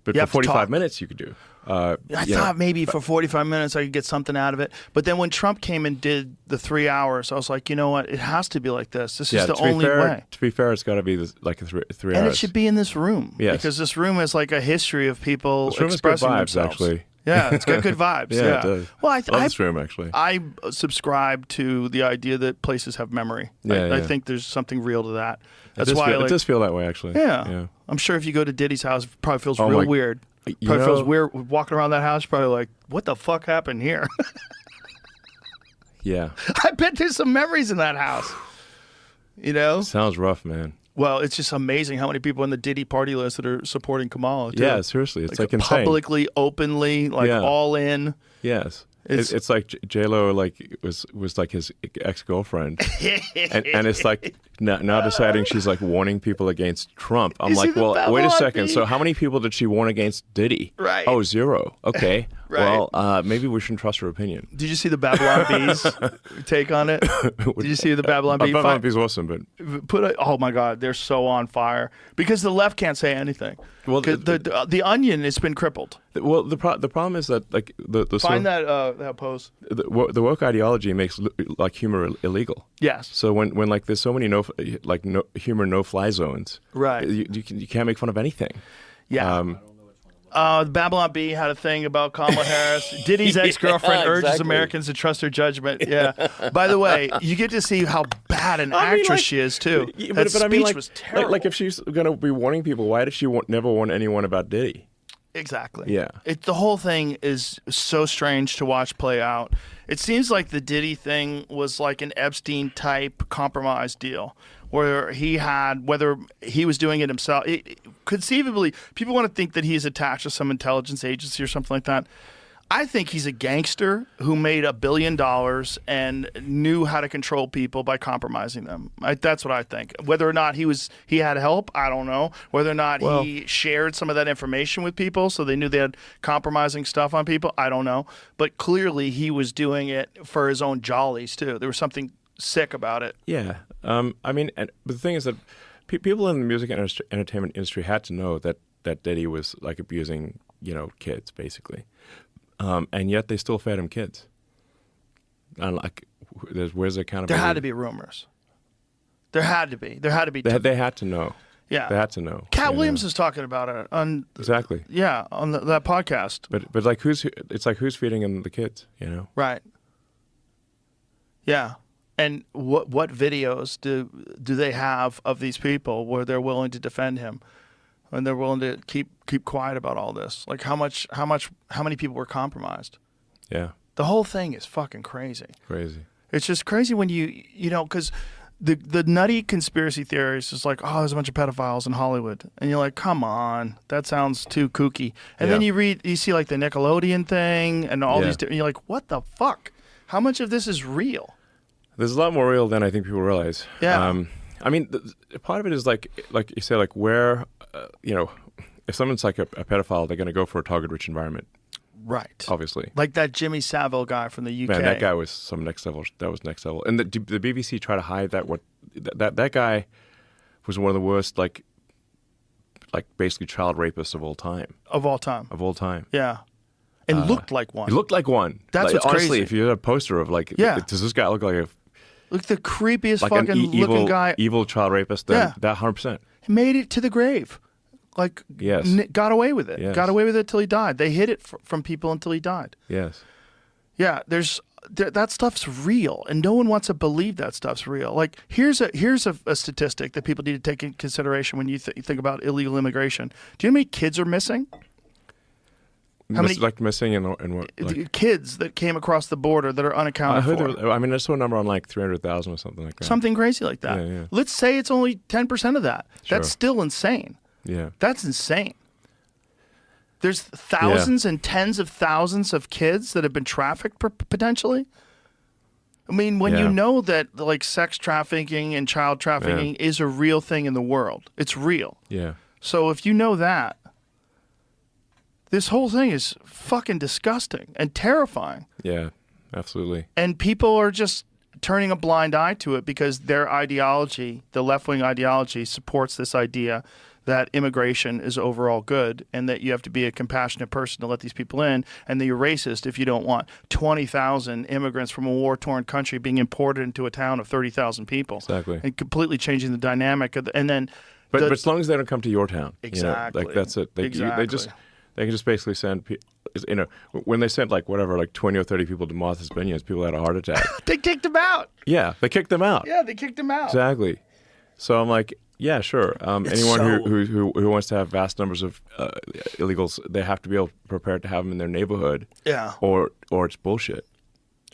But You for have to 45 talk. minutes you could do. I thought maybe for 45 minutes I could get something out of it. But then when Trump came and did the 3 hours, I was like, you know what? It has to be like this. This is the only way. To be fair, it's got to be like a three And hours. it should be in this room. Yes. Because this room has like a history of people This room has good expressing vibes, themselves. actually. Yeah, it's got good vibes. Yeah, yeah. it does. Well, I love this room, actually. I subscribe to the idea that places have memory. I think there's something real to that. That's why it does feel that way, actually. Yeah. I'm sure if you go to Diddy's house, it probably feels Oh real my- weird. Probably feels weird walking around that house. Probably like, what the fuck happened here? Yeah. I bet there's some memories in that house. You know? Sounds rough, man. Well, it's just amazing how many people in the Diddy party list that are supporting Kamala. Too. Yeah, seriously. It's like insane. Publicly, openly, like all in. Yes. It's like J-Lo like was like his ex-girlfriend. and it's like now deciding she's like warning people against Trump. I'm like, well, wait a second. So how many people did she warn against Diddy? Right. Oh, 0. Okay. Right. Well, maybe we shouldn't trust her opinion. Did you see the Babylon Bees take on it? Did you see the Babylon Bees? Babylon Bees awesome, but oh my God, they're so on fire because the left can't say anything. Well, the Onion has been crippled. Well, the problem is that like the find that post. The woke ideology makes like humor illegal. Yes. So when like there's so many humor no-fly zones, right? You can't make fun of anything. Yeah. The Babylon Bee had a thing about Kamala Harris. Diddy's ex-girlfriend urges Americans to trust her judgment. Yeah. By the way, you get to see how bad an actress she is too. That speech was terrible. Like if she's gonna be warning people, why did she never warn anyone about Diddy? Exactly. Yeah. The whole thing is so strange to watch play out. It seems like the Diddy thing was like an Epstein-type compromise deal where he had, whether he was doing it himself, conceivably, people want to think that he's attached to some intelligence agency or something like that. I think he's a gangster who made $1 billion and knew how to control people by compromising them. That's what I think. Whether or not he had help, I don't know. Whether or not he shared some of that information with people so they knew they had compromising stuff on people, I don't know. But clearly he was doing it for his own jollies too. There was something sick about it. Yeah. I mean, but the thing is that people in the music and entertainment industry had to know that Diddy was like abusing, kids basically. And yet they still fed him kids. And like, where's the accountability? There had to be rumors. There had to be. They had to know. Yeah. They had to know. Cat Williams is talking about it on exactly. Yeah, on that podcast. But like who's feeding him the kids? Right. Yeah. And what videos do they have of these people where they're willing to defend him? And they're willing to keep quiet about all this. Like how many people were compromised? Yeah. The whole thing is fucking crazy. Crazy. It's just crazy when because the nutty conspiracy theories is like, oh, there's a bunch of pedophiles in Hollywood, and you're like, come on, that sounds too kooky. And then you see like the Nickelodeon thing and all these, and you're like, what the fuck? How much of this is real? There's a lot more real than I think people realize. Yeah. I mean, part of it is like you say, like where, if someone's like a pedophile, they're going to go for a target-rich environment. Right. Obviously. Like that Jimmy Savile guy from the UK. Man, that guy was some next level. That was next level. And the BBC tried to hide that. That guy was one of the worst, like basically child rapists of all time. Of all time. Of all time. Yeah. And looked like one. He looked like one. That's what's honestly, crazy. If you had a poster of does this guy look like the creepiest like fucking an looking guy. Evil child rapist. That 100%. He made it to the grave. Like, yes. Got away with it. Yes. Got away with it till he died. They hid it from people until he died. Yes. Yeah, that stuff's real, and no one wants to believe that stuff's real. Like, here's a statistic that people need to take into consideration when you think about illegal immigration. Do you know how many kids are missing? How many missing in what? Like, kids that came across the border that are unaccounted for? I saw a number on like 300,000 or something like that. Something crazy like that. Yeah. Let's say it's only 10% of that. Sure. That's still insane. Yeah. That's insane. There's thousands and tens of thousands of kids that have been trafficked potentially. I mean, when you Yeah. know that like sex trafficking and child trafficking is a real thing in the world, it's real. Yeah. So if you know that, this whole thing is fucking disgusting and terrifying. Yeah. Absolutely. And people are just turning a blind eye to it because their ideology, the left-wing ideology, supports this idea that immigration is overall good and that you have to be a compassionate person to let these people in, and that you're racist if you don't want 20,000 immigrants from a war-torn country being imported into a town of 30,000 people. Exactly. And completely changing the dynamic of and then But, the- but as long as they don't come to your town, Exactly. like that's it. Exactly. They can just basically send, when they sent like 20 or 30 people to Martha's Vineyards, people had a heart attack. they kicked him out. Yeah, they kicked them out. Yeah, they kicked him out. Exactly. So I'm like, yeah, sure. Anyone so- who wants to have vast numbers of illegals, they have to be prepared to have them in their neighborhood. Yeah. Or it's bullshit.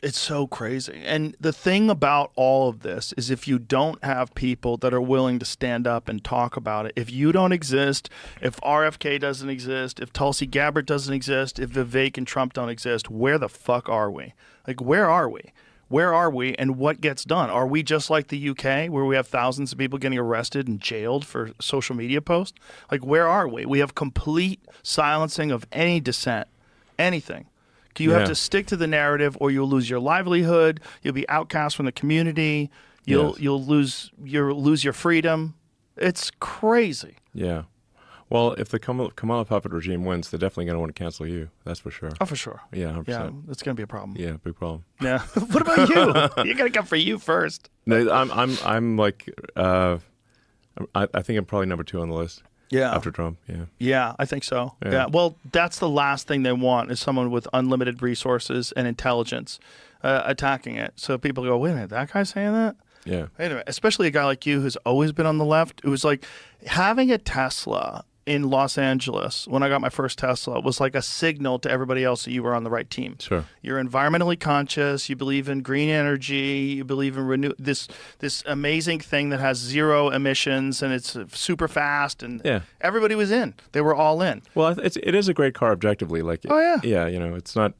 It's so crazy. And the thing about all of this is if you don't have people that are willing to stand up and talk about it, if you don't exist, if RFK doesn't exist, if Tulsi Gabbard doesn't exist, if Vivek and Trump don't exist, where the fuck are we? Like, where are we? Where are we and what gets done? Are we just like the UK where we have thousands of people getting arrested and jailed for social media posts? Like, where are we? We have complete silencing of any dissent, anything. You have Yeah. to stick to the narrative, or you'll lose your livelihood. You'll be outcast from the community. You'll lose your freedom. It's crazy. Yeah. Well, if the Kamala puppet regime wins, they're definitely going to want to cancel you. That's for sure. Oh, for sure. Yeah, 100%. Yeah, it's gonna be a problem. Yeah, big problem. Yeah. What about you? You gotta come for you first. No, I'm like, I think I'm probably number 2 on the list. Yeah. After Trump. Yeah. Yeah, I think so. Yeah. Yeah. Well, that's the last thing they want is someone with unlimited resources and intelligence attacking it. So people go, wait a minute, that guy's saying that? Yeah. Wait a minute. Especially a guy like you who's always been on the left. It was like having a Tesla in Los Angeles when I got my first Tesla was like a signal to everybody else that you were on the right team. Sure. You're environmentally conscious. You believe in green energy. You believe in this amazing thing that has zero emissions and it's super fast. And Yeah. everybody was in. They were all in. Well, it is a great car objectively. Like, Oh, yeah. Yeah, it's not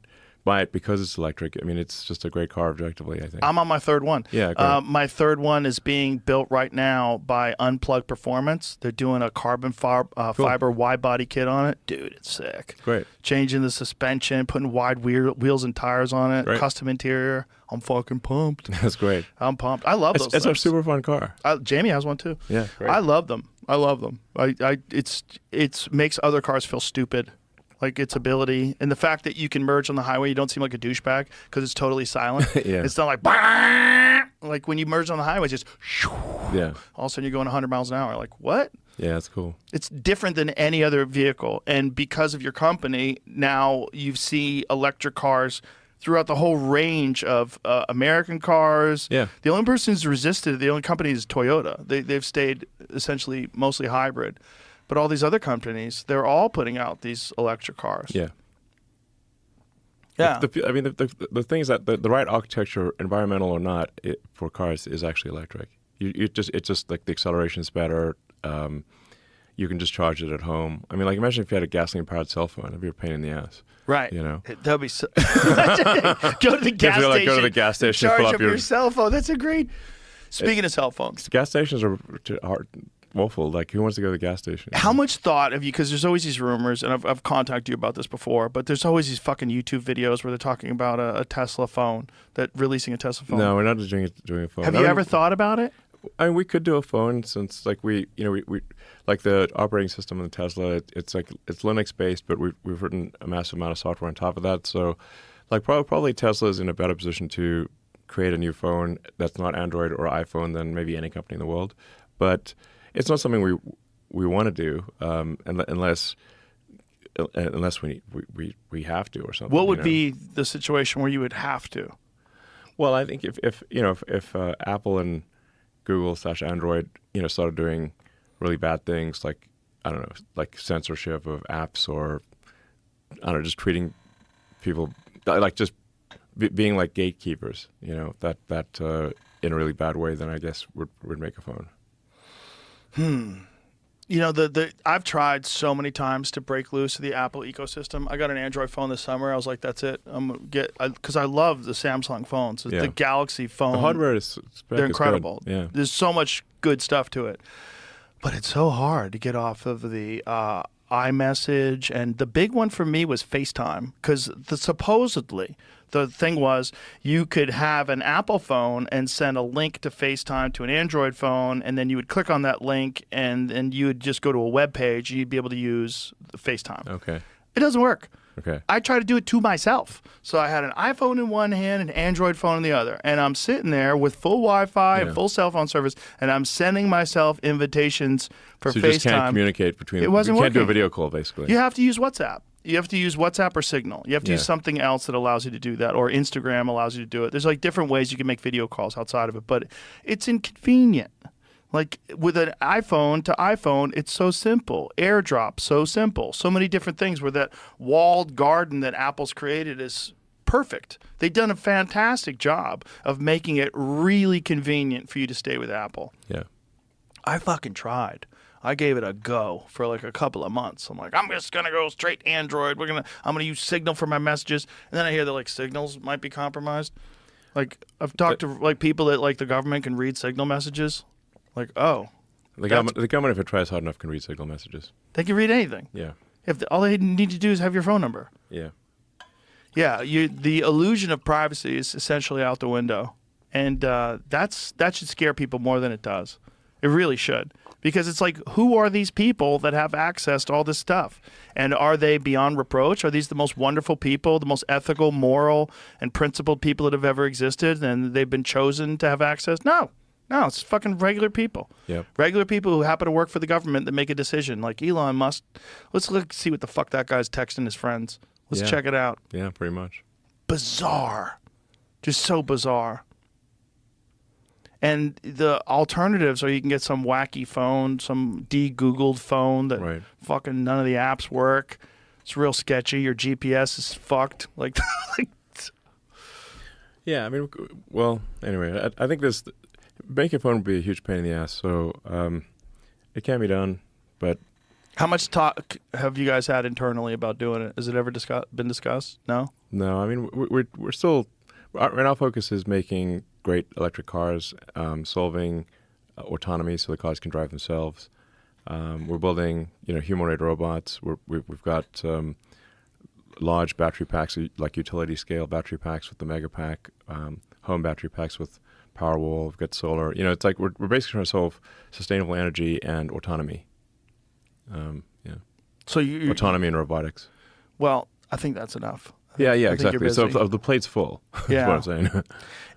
buy it because it's electric. I mean, it's just a great car objectively, I think. I'm on my third one. Yeah, great. My third one is being built right now by Unplugged Performance. They're doing a carbon fiber wide body kit on it. Dude, it's sick. Great. Changing the suspension, putting wide wheels and tires on it, Right. custom interior. I'm fucking pumped. That's great. I'm pumped. I love those It's a things. super fun car. Jamie has one too. Yeah, great. I love them. It's makes other cars feel stupid. Like its ability and the fact that you can merge on the highway, you don't seem like a douchebag because it's totally silent. Yeah. It's not like when you merge on the highway, it's just Yeah. all of a sudden you're going 100 miles an hour. Like what? Yeah, that's cool. It's different than any other vehicle. And because of your company, now you see electric cars throughout the whole range of American cars. Yeah. The only person who's resisted, the only company is Toyota. They've stayed essentially mostly hybrid. But all these other companies, they're all putting out these electric cars. Yeah. Yeah. The thing is that the right architecture, environmental or not, for cars is actually electric. It's just like the acceleration is better. You can just charge it at home. I mean, like imagine if you had a gasoline-powered cell phone. It'd be a pain in the ass. Right. You know? That'd be so... Go to the gas You have to, station. go to the gas station, Charge fill up up your- your cell phone. That's a great... Speaking of cell phones. Gas stations are woeful. Like, who wants to go to the gas station? How much thought have you, because there's always these rumors, and I've contacted you about this before, but there's always these fucking YouTube videos where they're talking about a Tesla phone, releasing a Tesla phone. No, we're not doing a phone. Have you ever thought about it? I mean, we could do a phone since, like, we like the operating system in the Tesla. It's Linux based, but we've written a massive amount of software on top of that. So, like, probably Tesla is in a better position to create a new phone that's not Android or iPhone than maybe any company in the world. But it's not something we want to do unless we have to or something. What would be the situation where you would have to? Well, I think if Apple and Google / Android started doing really bad things like, I don't know, like censorship of apps, or I don't know, just treating people like just being like gatekeepers, that in a really bad way, then I guess would make a phone. You know, the I've tried so many times to break loose of the Apple ecosystem. I got an Android phone this summer. I was like, that's it. I'm gonna get because I love the Samsung phones. Yeah. The Galaxy phone. The hardware is They're incredible. Good. Yeah. There's so much good stuff to it, but it's so hard to get off of the iMessage. And the big one for me was FaceTime because supposedly the thing was you could have an Apple phone and send a link to FaceTime to an Android phone, and then you would click on that link, and then you would just go to a web page, and you'd be able to use the FaceTime. Okay. It doesn't work. Okay. I tried to do it to myself. So I had an iPhone in one hand and an Android phone in the other. And I'm sitting there with full Wi-Fi and full cell phone service, and I'm sending myself invitations for So FaceTime. you just can't communicate between them. It wasn't You can't do a working. video call, basically. You have to use WhatsApp. You have to use WhatsApp or Signal. You have to use something else that allows you to do that, or Instagram allows you to do it. There's like different ways you can make video calls outside of it, but it's inconvenient. Like with an iPhone to iPhone, it's so simple. AirDrop, so simple. So many different things where that walled garden that Apple's created is perfect. They've done a fantastic job of making it really convenient for you to stay with Apple. Yeah. I fucking tried. I gave it a go for like a couple of months. I'm like, I'm just gonna go straight Android. I'm gonna use Signal for my messages. And then I hear that like Signals might be compromised. Like I've talked to like people that like the government can read Signal messages. Like, oh, The government, if it tries hard enough, can read Signal messages. they can read anything. Yeah. All they need to do is have your phone number. Yeah. Yeah, the illusion of privacy is essentially out the window, and that should scare people more than it does. It really should, because it's like, who are these people that have access to all this stuff, and are they beyond reproach? Are these the most wonderful people, the most ethical, moral, and principled people that have ever existed, and they've been chosen to have access? No, it's fucking regular people. Yep. Regular people who happen to work for the government that make a decision, like Elon Musk. Let's see what the fuck that guy's texting his friends. Let's check it out. Yeah, pretty much. Bizarre. Just so bizarre. And the alternatives are you can get some wacky phone, some de-Googled phone that fucking none of the apps work. It's real sketchy. Your GPS is fucked. Like Yeah, I mean, well, anyway, I think making a phone would be a huge pain in the ass, so it can be done, but... How much talk have you guys had internally about doing it? Has it ever been discussed? No? No, I mean, we're still... Right now, focus is making great electric cars, solving autonomy so the cars can drive themselves. We're building, humanoid robots. We've got large battery packs, like utility scale battery packs with the Mega Pack, home battery packs with Powerwall. We've got solar. It's like we're basically trying to solve sustainable energy and autonomy. So autonomy and robotics. Well, I think that's enough. Yeah, I think exactly. you're So busy. the plate's full. Yeah. That's what I'm saying.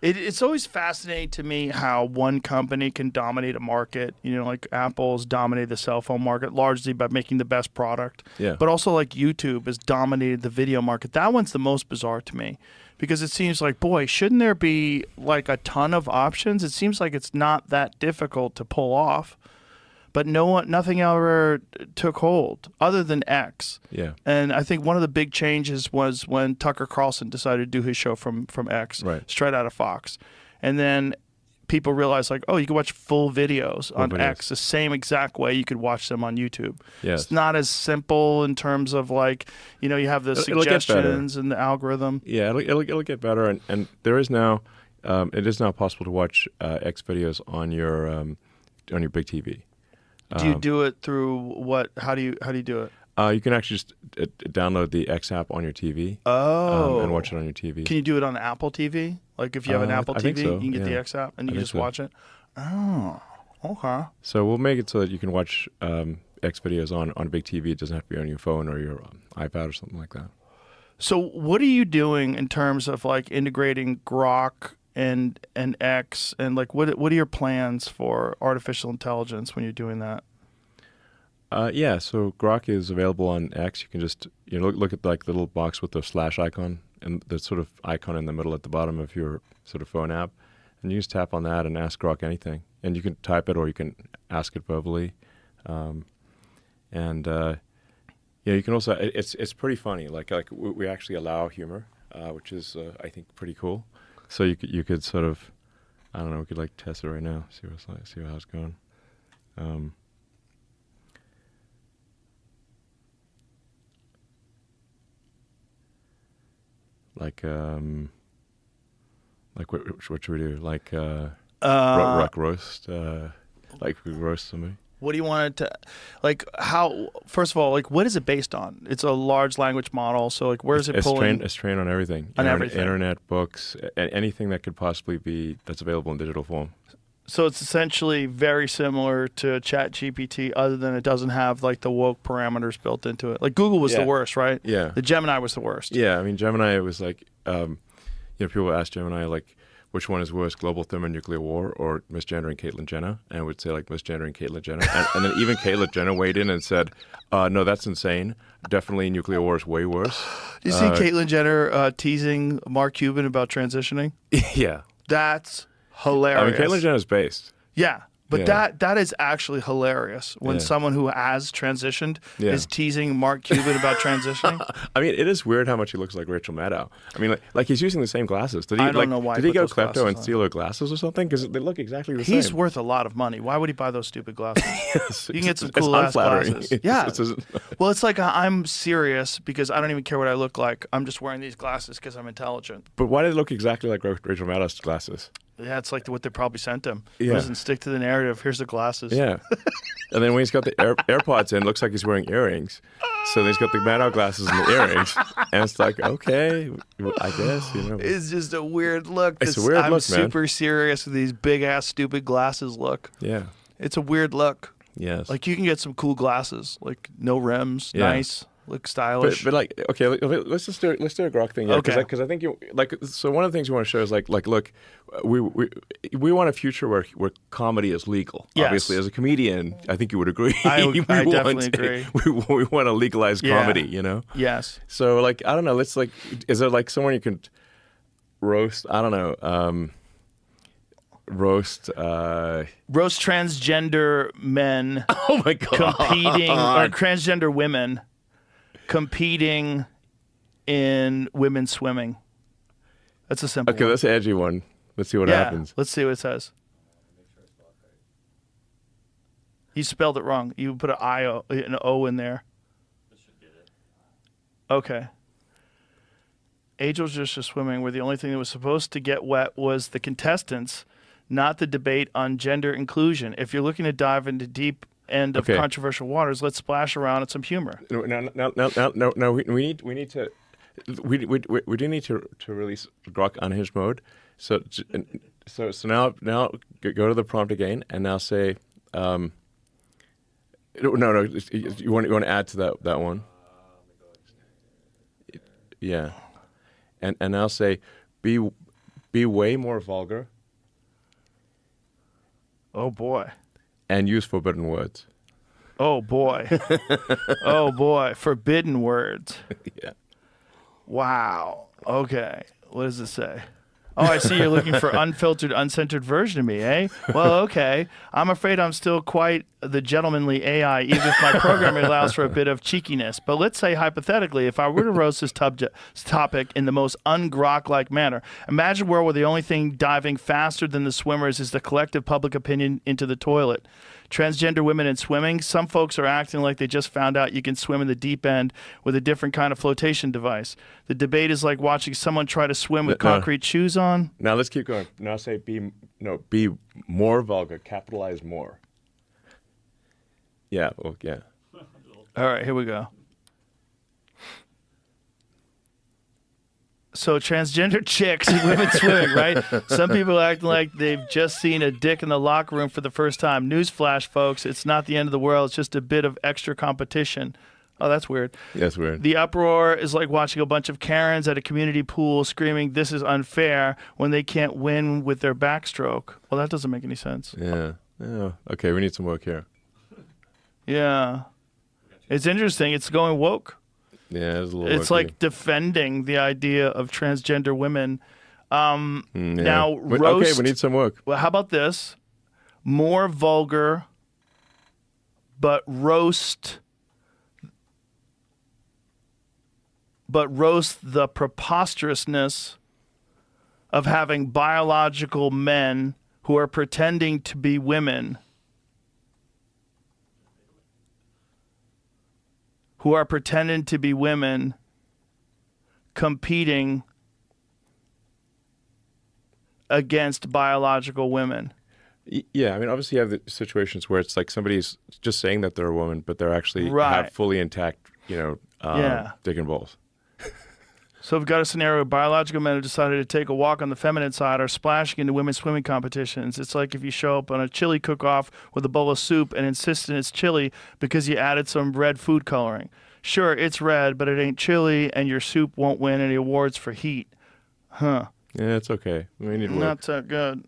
It's always fascinating to me how one company can dominate a market. Like Apple's dominated the cell phone market largely by making the best product. Yeah. But also like YouTube has dominated the video market. That one's the most bizarre to me because it seems like, boy, shouldn't there be like a ton of options? It seems like it's not that difficult to pull off. But nothing ever took hold other than X. Yeah. And I think one of the big changes was when Tucker Carlson decided to do his show from X, straight out of Fox. And then people realized, like, oh, you can watch full videos on X the same exact way you could watch them on YouTube. Yes. It's not as simple in terms of, like, you have the suggestions and the algorithm. Yeah, it'll get better. And there is now, it is now possible to watch X videos on your big TV. Do you do it through what? How do you do it? You can actually just download the X app on your TV. And watch it on your TV. Can you do it on Apple TV? Like if you have an Apple I TV, think so, you can get the X app and you can just watch it. Oh, okay. So we'll make it so that you can watch X videos on a big TV. It doesn't have to be on your phone or your iPad or something like that. So what are you doing in terms of like integrating Grok and X, and like what are your plans for artificial intelligence when you're doing that? So Grok is available on X. You can just look at like the little box with the slash icon and the sort of icon in the middle at the bottom of your sort of phone app, and you just tap on that and ask Grok anything, and you can type it or you can ask it verbally, you can also it's pretty funny. Like we actually allow humor, which is I think pretty cool. So you could sort of, I don't know, we could like test it right now, see how it's going. what should we do? Like roast, like we roast somebody. What do you want it to, like, how, first of all, like, what is it based on? It's a large language model, so, like, where is it pulling? It's trained on everything. On everything. Internet, books, anything that could possibly be, that's available in digital form. So it's essentially very similar to ChatGPT, other than it doesn't have, like, the woke parameters built into it. Like, Google was the worst, right? Yeah. The Gemini was the worst. Yeah, I mean, Gemini was like, people ask Gemini, like, which one is worse, global thermonuclear war or misgendering Caitlyn Jenner? And it would say, like, misgendering Caitlyn Jenner. And then even Caitlyn Jenner weighed in and said, no, that's insane. Definitely nuclear war is way worse. Do you see Caitlyn Jenner teasing Mark Cuban about transitioning? Yeah. That's hilarious. I mean, Caitlyn Jenner's based. Yeah. But Yeah. that is actually hilarious when Yeah. someone who has transitioned Yeah. is teasing Mark Cuban about transitioning. I mean, it is weird how much he looks like Rachel Maddow. I mean, like he's using the same glasses. Did he? I don't know why Did he he put go those klepto glasses and on. steal her glasses or something? Because they look exactly the same. He's worth a lot of money. Why would he buy those stupid glasses? Yes, You can get some it's cool ass unflattering. glasses. Yeah. It's- Well, it's like I'm serious because I don't even care what I look like. I'm just wearing these glasses because I'm intelligent. but why did it look exactly like Rachel Maddow's glasses? Yeah, it's like what they probably sent him. Yeah. It doesn't stick to the narrative. Here's the glasses. Yeah. And then when he's got the AirPods in, it looks like he's wearing earrings. So then he's got the Maddow glasses and the earrings. And it's like, okay, I guess, It's just a weird look. It's a weird I'm look, man. super serious with these big ass stupid glasses look. Yeah. It's a weird look. Yes. Like you can get some cool glasses, like no rims, Yeah. nice, look stylish. But like, okay, let's do a Grok thing. Okay. Because I think you like. So one of the things you want to show is like, look, we want a future where comedy is legal. Yes. Obviously, as a comedian, I think you would agree. I want- definitely agree. We want to legalize Yeah. comedy. Yes. So like, I don't know. Let's like, is there like someone you can roast? I don't know. Roast Transgender men oh my god competing, or transgender women competing in women's swimming. That's a simple Okay, one. that's an edgy one. Let's see what Yeah, happens. let's see what it says. You spelled it wrong. You put an O in there. Okay. Angels just for swimming, where the only thing that was supposed to get wet was the contestants, not the debate on gender inclusion. If you're looking to dive into deep end of Okay. controversial waters, let's splash around at some humor. No, we need to we do need to release Grok unhinged mode. So now go to the prompt again and now say no you want to add to that one. Yeah. And now say be way more vulgar Oh boy. and use forbidden words. Oh boy. Oh boy. Forbidden words. Yeah. Wow. Okay. What does it say? Oh, I see you're looking for unfiltered, uncensored version of me, eh? Well, okay. I'm afraid I'm still quite the gentlemanly AI, even if my programming allows for a bit of cheekiness. But let's say, hypothetically, if I were to roast this topic in the most un-Grok-like manner, imagine a world where the only thing diving faster than the swimmers is the collective public opinion into the toilet. Transgender women in swimming, some folks are acting like they just found out you can swim in the deep end with a different kind of flotation device. The debate is like watching someone try to swim with concrete shoes on. Now let's keep going. Now say be more vulgar, capitalize more. Yeah, well, yeah. All right, here we go. So transgender chicks and women swimming, right? Some people acting like they've just seen a dick in the locker room for the first time. Newsflash, folks, it's not the end of the world. It's just a bit of extra competition. Oh, that's weird. That's weird. The uproar is like watching a bunch of Karens at a community pool screaming, "This is unfair," when they can't win with their backstroke. Well, that doesn't make any sense. Yeah. Okay, we need some work here. Yeah. It's interesting. It's going woke. Yeah, it's a little. It's like defending the idea of transgender women. Yeah. Now, Okay, roast. we need some work. Well, how about this? More vulgar, but roast the preposterousness of having biological men who are pretending to be women, competing against biological women. Yeah, I mean, obviously you have the situations where it's like somebody's just saying that they're a woman, but they're actually Right. have fully intact, dick and balls. So we've got a scenario where biological men have decided to take a walk on the feminine side are splashing into women's swimming competitions. It's like if you show up on a chili cook-off with a bowl of soup and insist it's chili because you added some red food coloring. Sure, it's red, but it ain't chili, and your soup won't win any awards for heat. Huh. Yeah, it's okay. We need work. Not so good.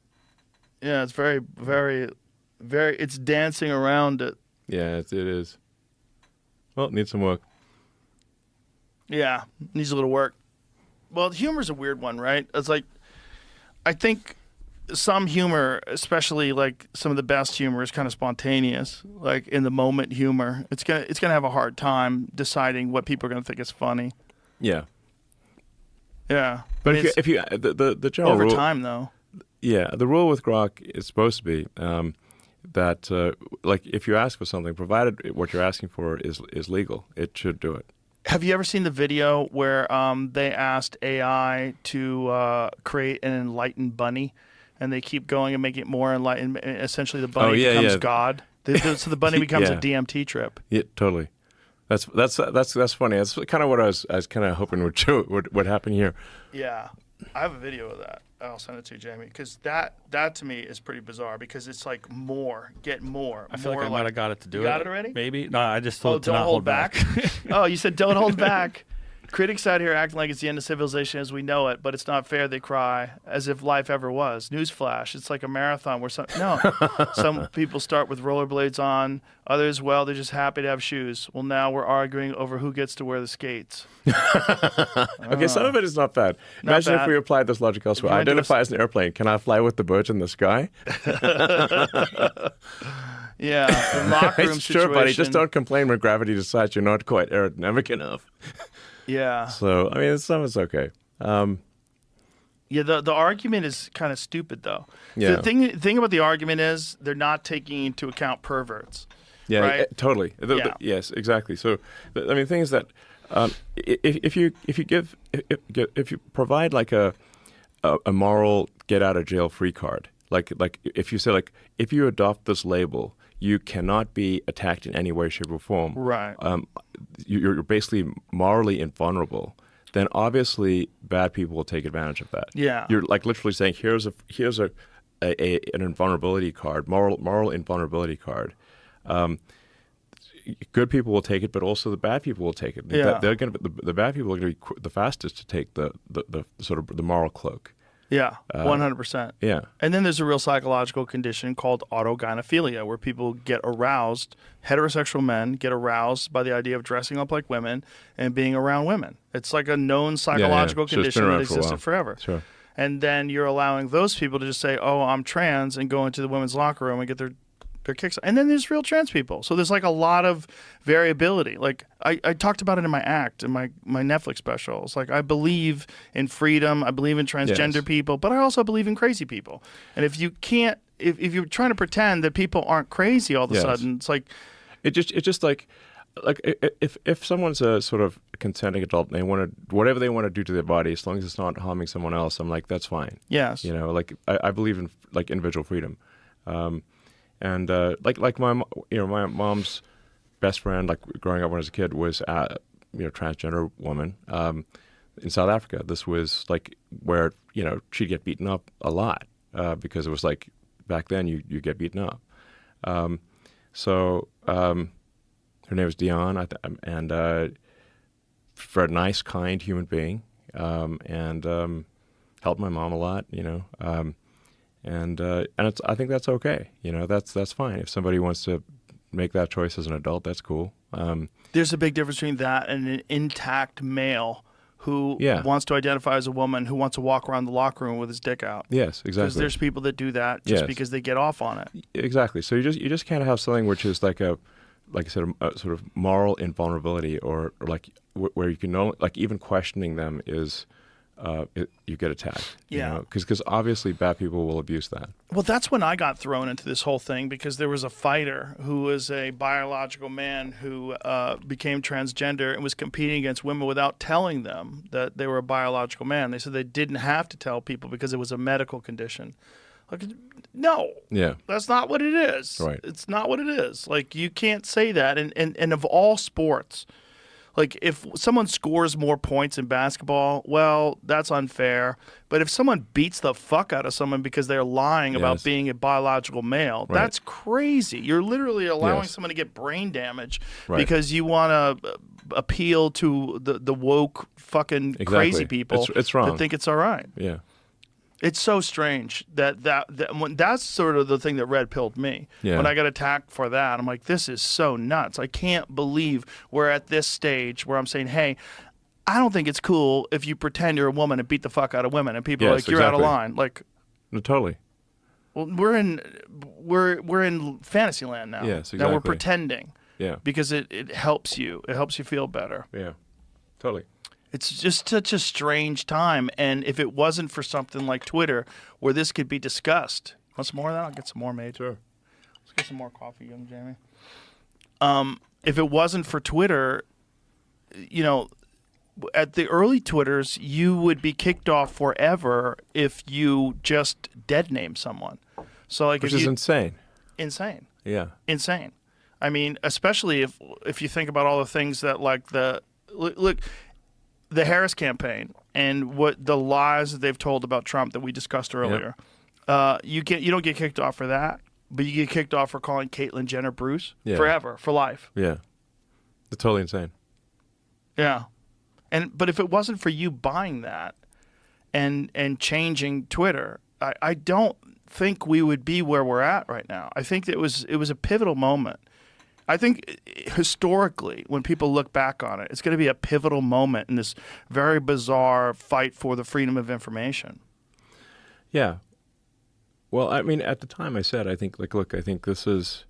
Yeah, it's very, very, very, it's dancing around it. Yeah, it is. Well, it needs some work. Yeah, needs a little work. Well, humor's a weird one, right? It's like, I think some humor, especially like some of the best humor, is kind of spontaneous, like in the moment humor. It's gonna have a hard time deciding what people are gonna think is funny. Yeah. Yeah, But I mean, if you the general over rule, time though. Yeah, the rule with Grok is supposed to be that like if you ask for something, provided what you're asking for is legal, it should do it. Have you ever seen the video where they asked AI to create an enlightened bunny, and they keep going and make it more enlightened? Essentially, the bunny becomes God. So the bunny becomes a DMT trip. Yeah, totally. That's funny. That's kind of what I was kind of hoping would happen here. Yeah, I have a video of that. I'll send it to you, Jamie, because that to me is pretty bizarre because it's like get more. I feel like I might have got it to do it. You got it already? Maybe. No, I just told it to don't not hold back. Oh, you said don't hold back. Critics out here acting like it's the end of civilization as we know it, but it's not fair, they cry, as if life ever was. Newsflash, it's like a marathon where some people start with rollerblades on, others, well, they're just happy to have shoes. Well, now we're arguing over who gets to wear the skates. Okay, some of it is not bad. Not Imagine bad. if we applied this logic elsewhere. You wanna do Identify as an airplane. Can I fly with the birds in the sky? Yeah, the locker room Sure, situation. buddy. Just don't complain when gravity decides you're not quite aerodynamic enough. Yeah. So, I mean, some is okay. Yeah, the argument is kind of stupid, though. Yeah. The thing about the argument is they're not taking into account perverts. Yeah, right? Totally. Yes, exactly. So, I mean, the thing is that if you provide like a moral get out of jail free card, like if you say like if you adopt this label, you cannot be attacked in any way, shape, or form. Right. You're basically morally invulnerable. Then obviously bad people will take advantage of that. Yeah. You're like literally saying here's an invulnerability card, moral invulnerability card. Good people will take it, but also the bad people will take it. Yeah. The bad people are going to be the fastest to take the sort of the moral cloak. Yeah, 100%. Yeah. And then there's a real psychological condition called autogynephilia, where people get aroused, heterosexual men get aroused by the idea of dressing up like women and being around women. It's like a known psychological So it's been condition that around for a existed while. forever. Sure. And then you're allowing those people to just say, oh, I'm trans, and go into the women's locker room and get their kicks. And then there's real trans people. So there's like a lot of variability. Like I talked about it in my act, in my Netflix special. It's like I believe in freedom. I believe in transgender people, but I also believe in crazy people. And if you can't, if you're trying to pretend that people aren't crazy all of a sudden, it's like it's just like if someone's a sort of consenting adult and they want to whatever they want to do to their body, as long as it's not harming someone else, I'm like that's fine. yes, You know, like I believe in like individual freedom. And like my mom's best friend, like growing up when I was a kid, was transgender woman in South Africa. This was like where she'd get beaten up a lot because it was like back then you get beaten up. So her name was Dion, and very nice, kind human being, and helped my mom a lot. And I think that's okay. That's fine. If somebody wants to make that choice as an adult, that's cool. there's a big difference between that and an intact male who wants to identify as a woman, who wants to walk around the locker room with his dick out. Yes, exactly. Because there's people that do that just because they get off on it. Exactly. So you just can't have something which is like I said, a sort of moral invulnerability, or like where you can know, like even questioning them is you get attacked. Yeah. Because obviously bad people will abuse that. Well, that's when I got thrown into this whole thing because there was a fighter who was a biological man who became transgender and was competing against women without telling them that they were a biological man. They said they didn't have to tell people because it was a medical condition. Like, no, Yeah. that's not what it is. Right. It's not what it is. Like, you can't say that. And of all sports, like, if someone scores more points in basketball, well, that's unfair. But if someone beats the fuck out of someone because they're lying about Yes. being a biological male, Right. that's crazy. You're literally allowing Yes. someone to get brain damage Right. because you want to appeal to the woke fucking crazy Exactly. people It's wrong. that think it's all right. Yeah. It's so strange that's sort of the thing that red pilled me. Yeah. When I got attacked for that, I'm like, this is so nuts. I can't believe we're at this stage where I'm saying, hey, I don't think it's cool if you pretend you're a woman and beat the fuck out of women, and people are Yes, like, you're out of exactly. line. Like, No, totally. well, we're in fantasy land now. Yes, Now we're exactly. pretending Yeah. because it helps you. It helps you feel better. Yeah. Totally. It's just such a strange time, and if it wasn't for something like Twitter, where this could be discussed. Want some more of that? I'll get some more made. Sure. Let's get some more coffee, young Jamie. If it wasn't for Twitter, you know, at the early Twitters, you would be kicked off forever if you just dead name someone. So, like, Which if is you insane. insane. Yeah. Insane. I mean, especially if you think about all the things that, like, look, the Harris campaign and what the lies that they've told about Trump that we discussed earlier. You don't get kicked off for that, but you get kicked off for calling Caitlyn Jenner Bruce forever, for life. Yeah. It's totally insane. Yeah. But if it wasn't for you buying that and changing Twitter, I don't think we would be where we're at right now. I think that it was a pivotal moment. I think historically, when people look back on it, it's going to be a pivotal moment in this very bizarre fight for the freedom of information. Yeah. Well, I mean, at the time I said, I think, like, look, I think this is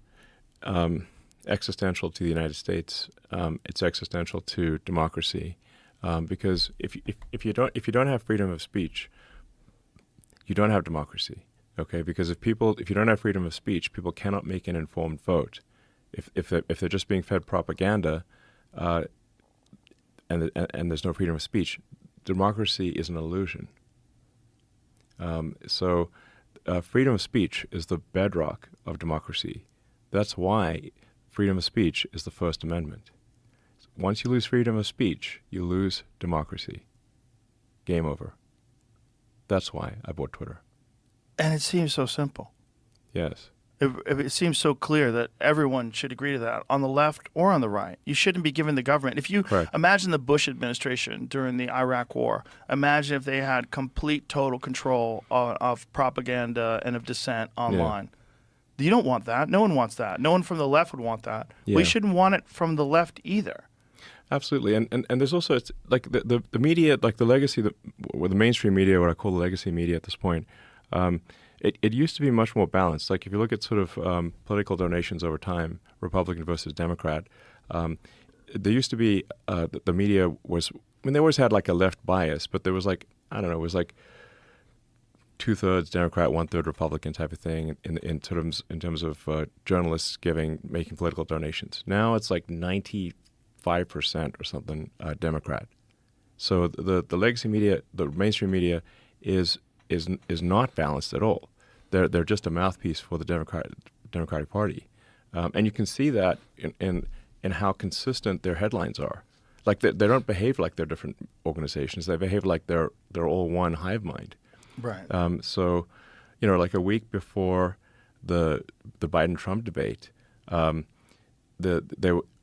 existential to the United States. It's existential to democracy, because if you don't have freedom of speech, you don't have democracy. Okay, because if you don't have freedom of speech, people cannot make an informed vote. If they're just being fed propaganda, and there's no freedom of speech, democracy is an illusion. So freedom of speech is the bedrock of democracy. That's why freedom of speech is the First Amendment. Once you lose freedom of speech, you lose democracy. Game over. That's why I bought Twitter. And it seems so simple. Yes. It seems so clear that everyone should agree to that, on the left or on the right. You shouldn't be giving the government. If you Correct. imagine the Bush administration during the Iraq War, imagine if they had complete, total control of propaganda and of dissent online. You don't want that. No one wants that. No one from the left would want that. Yeah. We shouldn't want it from the left either. Absolutely, and there's also, it's like the media, like the legacy, the mainstream media, what I call the legacy media at this point. It used to be much more balanced. Like if you look at sort of political donations over time, Republican versus Democrat, there used to be the media was, I mean, they always had like a left bias, but there was like, I don't know, it was like 2/3 Democrat, 1/3 Republican type of thing in terms of journalists making political donations. Now it's like 95% or something Democrat. So the legacy media, the mainstream media, is not balanced at all. They're just a mouthpiece for the Democratic Party, and you can see that in how consistent their headlines are. Like they don't behave like they're different organizations. They behave like they're all one hive mind. Right. So, you know, like a week before the Biden-Trump debate,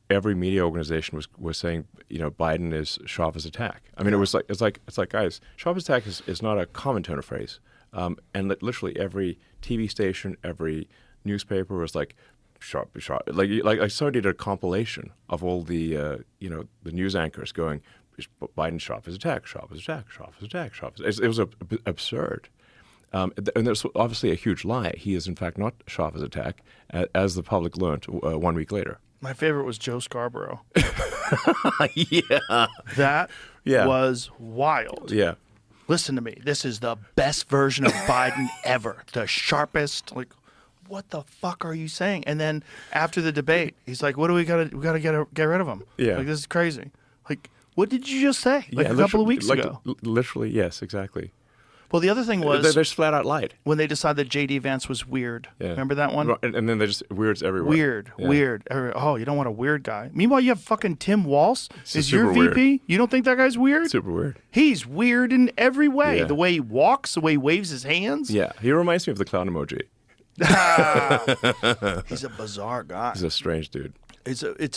every media organization was saying, you know, Biden is sharp as a tack. I mean, it's like guys, sharp as a tack is not a common turn of phrase. And literally every TV station, every newspaper was like sharp. Like somebody did a compilation of all the the news anchors going, Biden sharp as a tack, sharp as a tack, sharp as a tack, sharp as. It was absurd. And there's obviously a huge lie. He is in fact not sharp as a tack, as the public learned 1 week later. My favorite was Joe Scarborough. Yeah. That Yeah. was wild. Yeah. listen to me. This is the best version of Biden ever. The sharpest. Like, what the fuck are you saying? And then after the debate, he's like, what do we got to get rid of him. Yeah. Like, this is crazy. Like, what did you just say? Like Yeah, a couple of weeks like, ago. Literally, yes, exactly. Well, the other thing They was just flat out lied. when they decided that J.D. Vance was weird. Yeah. Remember that one? Right, and then they just weirds everywhere. Weird. Oh, you don't want a weird guy. Meanwhile, you have fucking Tim Walz. Is your super VP? weird. You don't think that guy's weird? Super weird. He's weird in every way. Yeah. The way he walks, the way he waves his hands. Yeah, he reminds me of the clown emoji. He's a bizarre guy. He's a strange dude.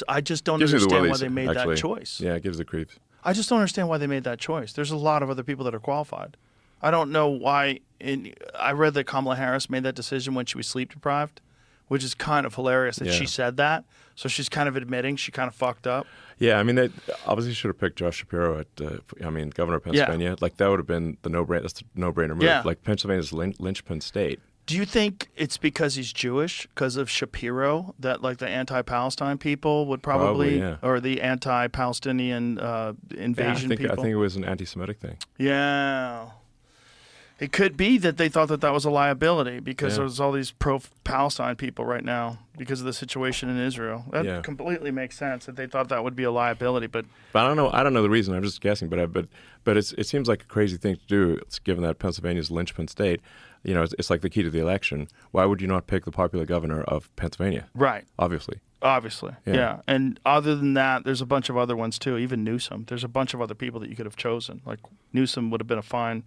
I just don't Gives me the understand why willies, they made actually. that choice. Yeah, it gives the creeps. I just don't understand why they made that choice. There's a lot of other people that are qualified. I don't know why. I read that Kamala Harris made that decision when she was sleep deprived, which is kind of hilarious that she said that. So she's kind of admitting she kind of fucked up. Yeah, I mean, they obviously should have picked Josh Shapiro at, governor of Pennsylvania. Like, that would have been the no-brainer. That's the no-brainer move. Yeah. Like, Pennsylvania's linchpin state. Do you think it's because he's Jewish, because of Shapiro, that like the anti-Palestine people would probably yeah. or the anti-Palestinian invasion people? I think it was an anti-Semitic thing. Yeah. It could be that they thought that was a liability because there's all these pro-Palestine people right now because of the situation in Israel. That completely makes sense that they thought that would be a liability. But I don't know. I don't know the reason. I'm just guessing. But it seems like a crazy thing to do. It's given that Pennsylvania's linchpin state. You know, it's like the key to the election. Why would you not pick the popular governor of Pennsylvania? Right. Obviously. Yeah. And other than that, there's a bunch of other ones too. Even Newsom. There's a bunch of other people that you could have chosen. Like Newsom would have been a fine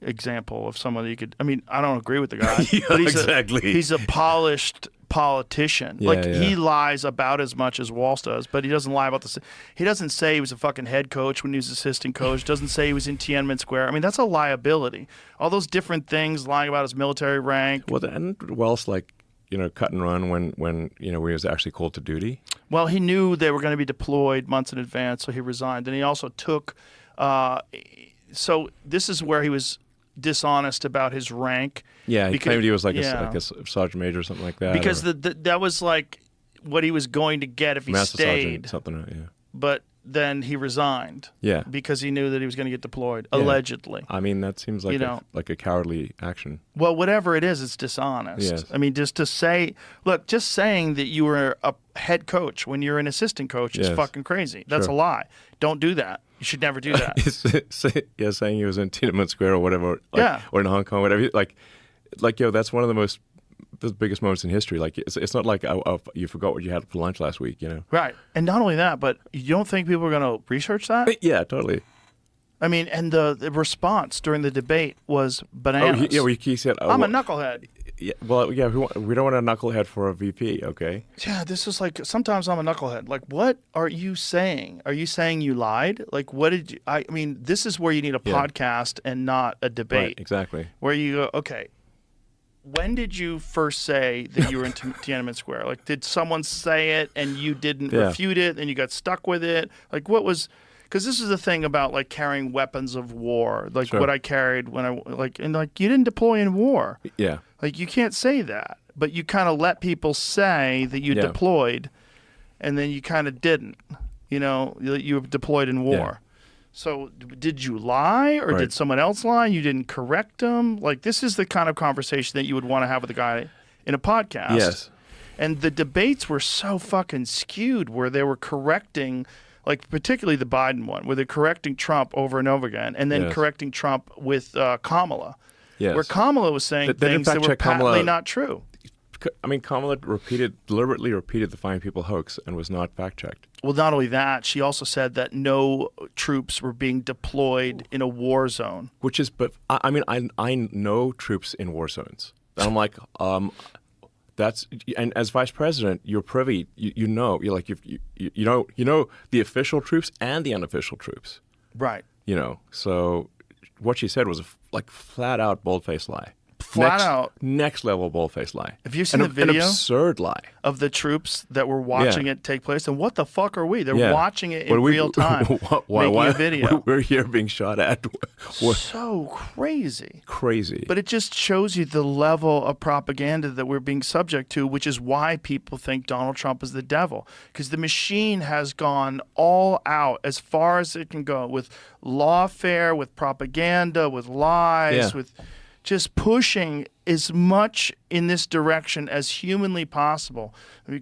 example of someone that you could. I mean, I don't agree with the guy, but he's a polished politician. He lies about as much as Walsh does, but he doesn't lie about the. He doesn't say he was a fucking head coach when he was assistant coach. Doesn't say he was in Tiananmen Square. I mean, that's a liability. All those different things, lying about his military rank. Well, and Wells cut and run when he was actually called to duty. Well, he knew they were going to be deployed months in advance, so he resigned. And he also took. So this is where he was dishonest about his rank. Yeah, he claimed he was like a sergeant major or something like that. Because that was like what he was going to get if he Master stayed. Sergeant, something, yeah. But then he resigned. Yeah. Because he knew that he was going to get deployed, allegedly. I mean, that seems like a cowardly action. Well, whatever it is, it's dishonest. Yes. I mean, just saying that you were a head coach when you're an assistant coach is fucking crazy. That's a lie. Don't do that. You should never do that. Saying he was in Tiananmen Square or whatever, or in Hong Kong, whatever. That's one of the biggest moments in history. Like, it's not like you forgot what you had for lunch last week, Right. And not only that, but you don't think people are going to research that? Yeah, totally. I mean, and the response during the debate was bananas. He said, I'm a knucklehead. Yeah, well, yeah, we don't want a knucklehead for a VP, okay? Yeah, this is like, sometimes I'm a knucklehead. Like, what are you saying? Are you saying you lied? Like, what did you, I mean, this is where you need a podcast and not a debate. Right, exactly. Where you go, okay, when did you first say that you were in Tiananmen Square? Like, did someone say it and you didn't refute it and you got stuck with it? Like, what was... Because this is the thing about like carrying weapons of war, like what I carried when you didn't deploy in war. Yeah. Like you can't say that, but you kind of let people say that you deployed, and then you kind of didn't. You were deployed in war. Yeah. So did you lie, or did someone else lie? You didn't correct them. Like this is the kind of conversation that you would want to have with a guy in a podcast. Yes. And the debates were so fucking skewed, where they were correcting. Like particularly the Biden one, where they're correcting Trump over and over again, and then correcting Trump with Kamala, where Kamala was saying things that were patently not true. I mean, Kamala deliberately repeated the Fine People hoax and was not fact-checked. Well, not only that, she also said that no troops were being deployed in a war zone. But I know troops in war zones. And I'm like, and as vice president, you're privy. You know the official troops and the unofficial troops. Right. So what she said was a flat out bold-faced lie. flat out next level bold-faced lie. Have you seen an, the video? An absurd lie. Of the troops that were watching it take place, and what the fuck are we? They're watching it in real time, making a video. We're here being shot at. So crazy. Crazy. But it just shows you the level of propaganda that we're being subject to, which is why people think Donald Trump is the devil. Because the machine has gone all out as far as it can go with lawfare, with propaganda, with lies, with just pushing as much in this direction as humanly possible,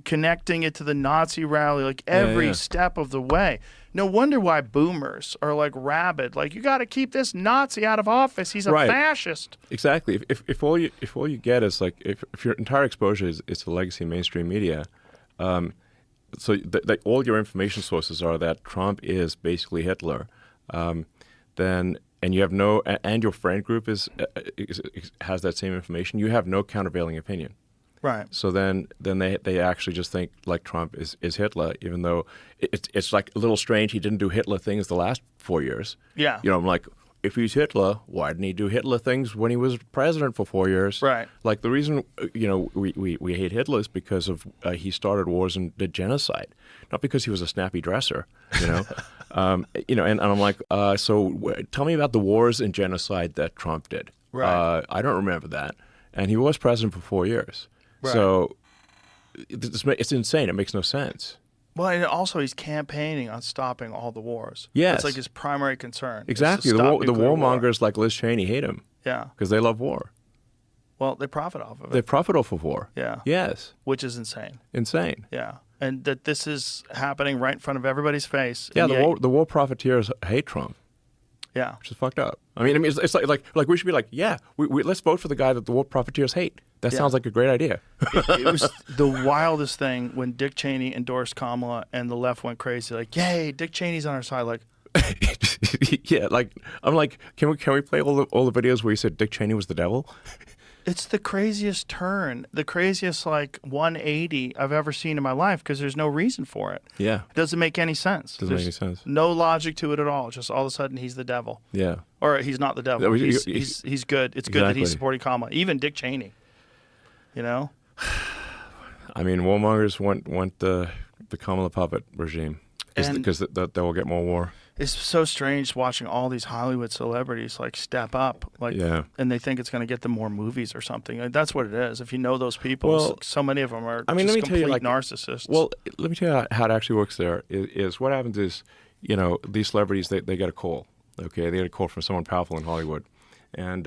connecting it to the Nazi rally, like every step of the way. No wonder why boomers are like rabid. Like, you got to keep this Nazi out of office. He's a fascist. Exactly. If all you get is like if your entire exposure is to legacy mainstream media, so all your information sources are that Trump is basically Hitler, then. And you have and your friend group has that same information. You have no countervailing opinion, right? So then they actually just think like Trump is Hitler, even though it's like a little strange. He didn't do Hitler things the last 4 years. Yeah, I'm like, if he's Hitler, why didn't he do Hitler things when he was president for 4 years? Right. Like the reason we hate Hitler is because of he started wars and did genocide, not because he was a snappy dresser. And I'm like, so tell me about the wars and genocide that Trump did. Right. I don't remember that, and he was president for 4 years. Right. So it's insane. It makes no sense. Well, and also he's campaigning on stopping all the wars. Yes. That's like his primary concern. Exactly. The warmongers like Liz Cheney hate him. Yeah. Because they love war. Well, they profit off of it. They profit off of war. Yeah. Yes. Which is insane. Insane. Yeah. And that this is happening right in front of everybody's face. Yeah, the war profiteers hate Trump. Yeah. Which is fucked up. I mean, it's like we should be like, let's vote for the guy that the war profiteers hate. That sounds like a great idea. It was the wildest thing when Dick Cheney endorsed Kamala and the left went crazy. Like, yay, Dick Cheney's on our side. Like, yeah, like I'm like, can we play all the videos where you said Dick Cheney was the devil? It's the craziest turn, the craziest like 180 I've ever seen in my life because there's no reason for it. Yeah. It doesn't make any sense. Doesn't make any sense. No logic to it at all. Just all of a sudden he's the devil. Yeah. Or he's not the devil. He's good. It's good that he's supporting Kamala. Even Dick Cheney. You know? I mean, warmongers want the Kamala puppet regime because they will get more war. It's so strange watching all these Hollywood celebrities like step up, and they think it's going to get them more movies or something. Like, that's what it is. If you know those people, so many of them are just complete narcissists. Well, let me tell you how it actually works. There is what happens is, these celebrities they get a call. Okay, they get a call from someone powerful in Hollywood, and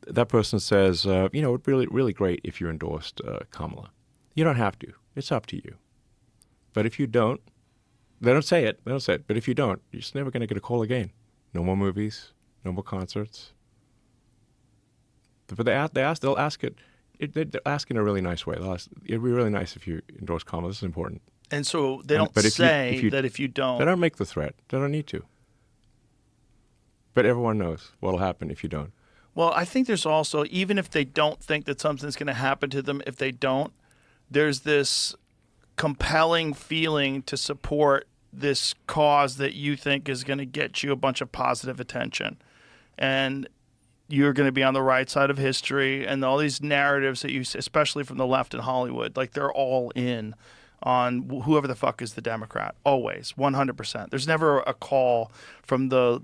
that person says, it'd be really really great if you endorsed Kamala. You don't have to. It's up to you. But if you don't. They don't say it. But if you don't, you're just never going to get a call again. No more movies. No more concerts. But they'll ask it. They're asking in a really nice way. It'd be really nice if you endorse Kamala. This is important. And so they don't say that if you don't. They don't make the threat. They don't need to. But everyone knows what'll happen if you don't. Well, I think there's also, even if they don't think that something's going to happen to them, if they don't, there's this compelling feeling to support this cause that you think is going to get you a bunch of positive attention. And you're going to be on the right side of history, and all these narratives that you, especially from the left in Hollywood, like they're all in on whoever the fuck is the Democrat. Always, 100%. There's never a call from the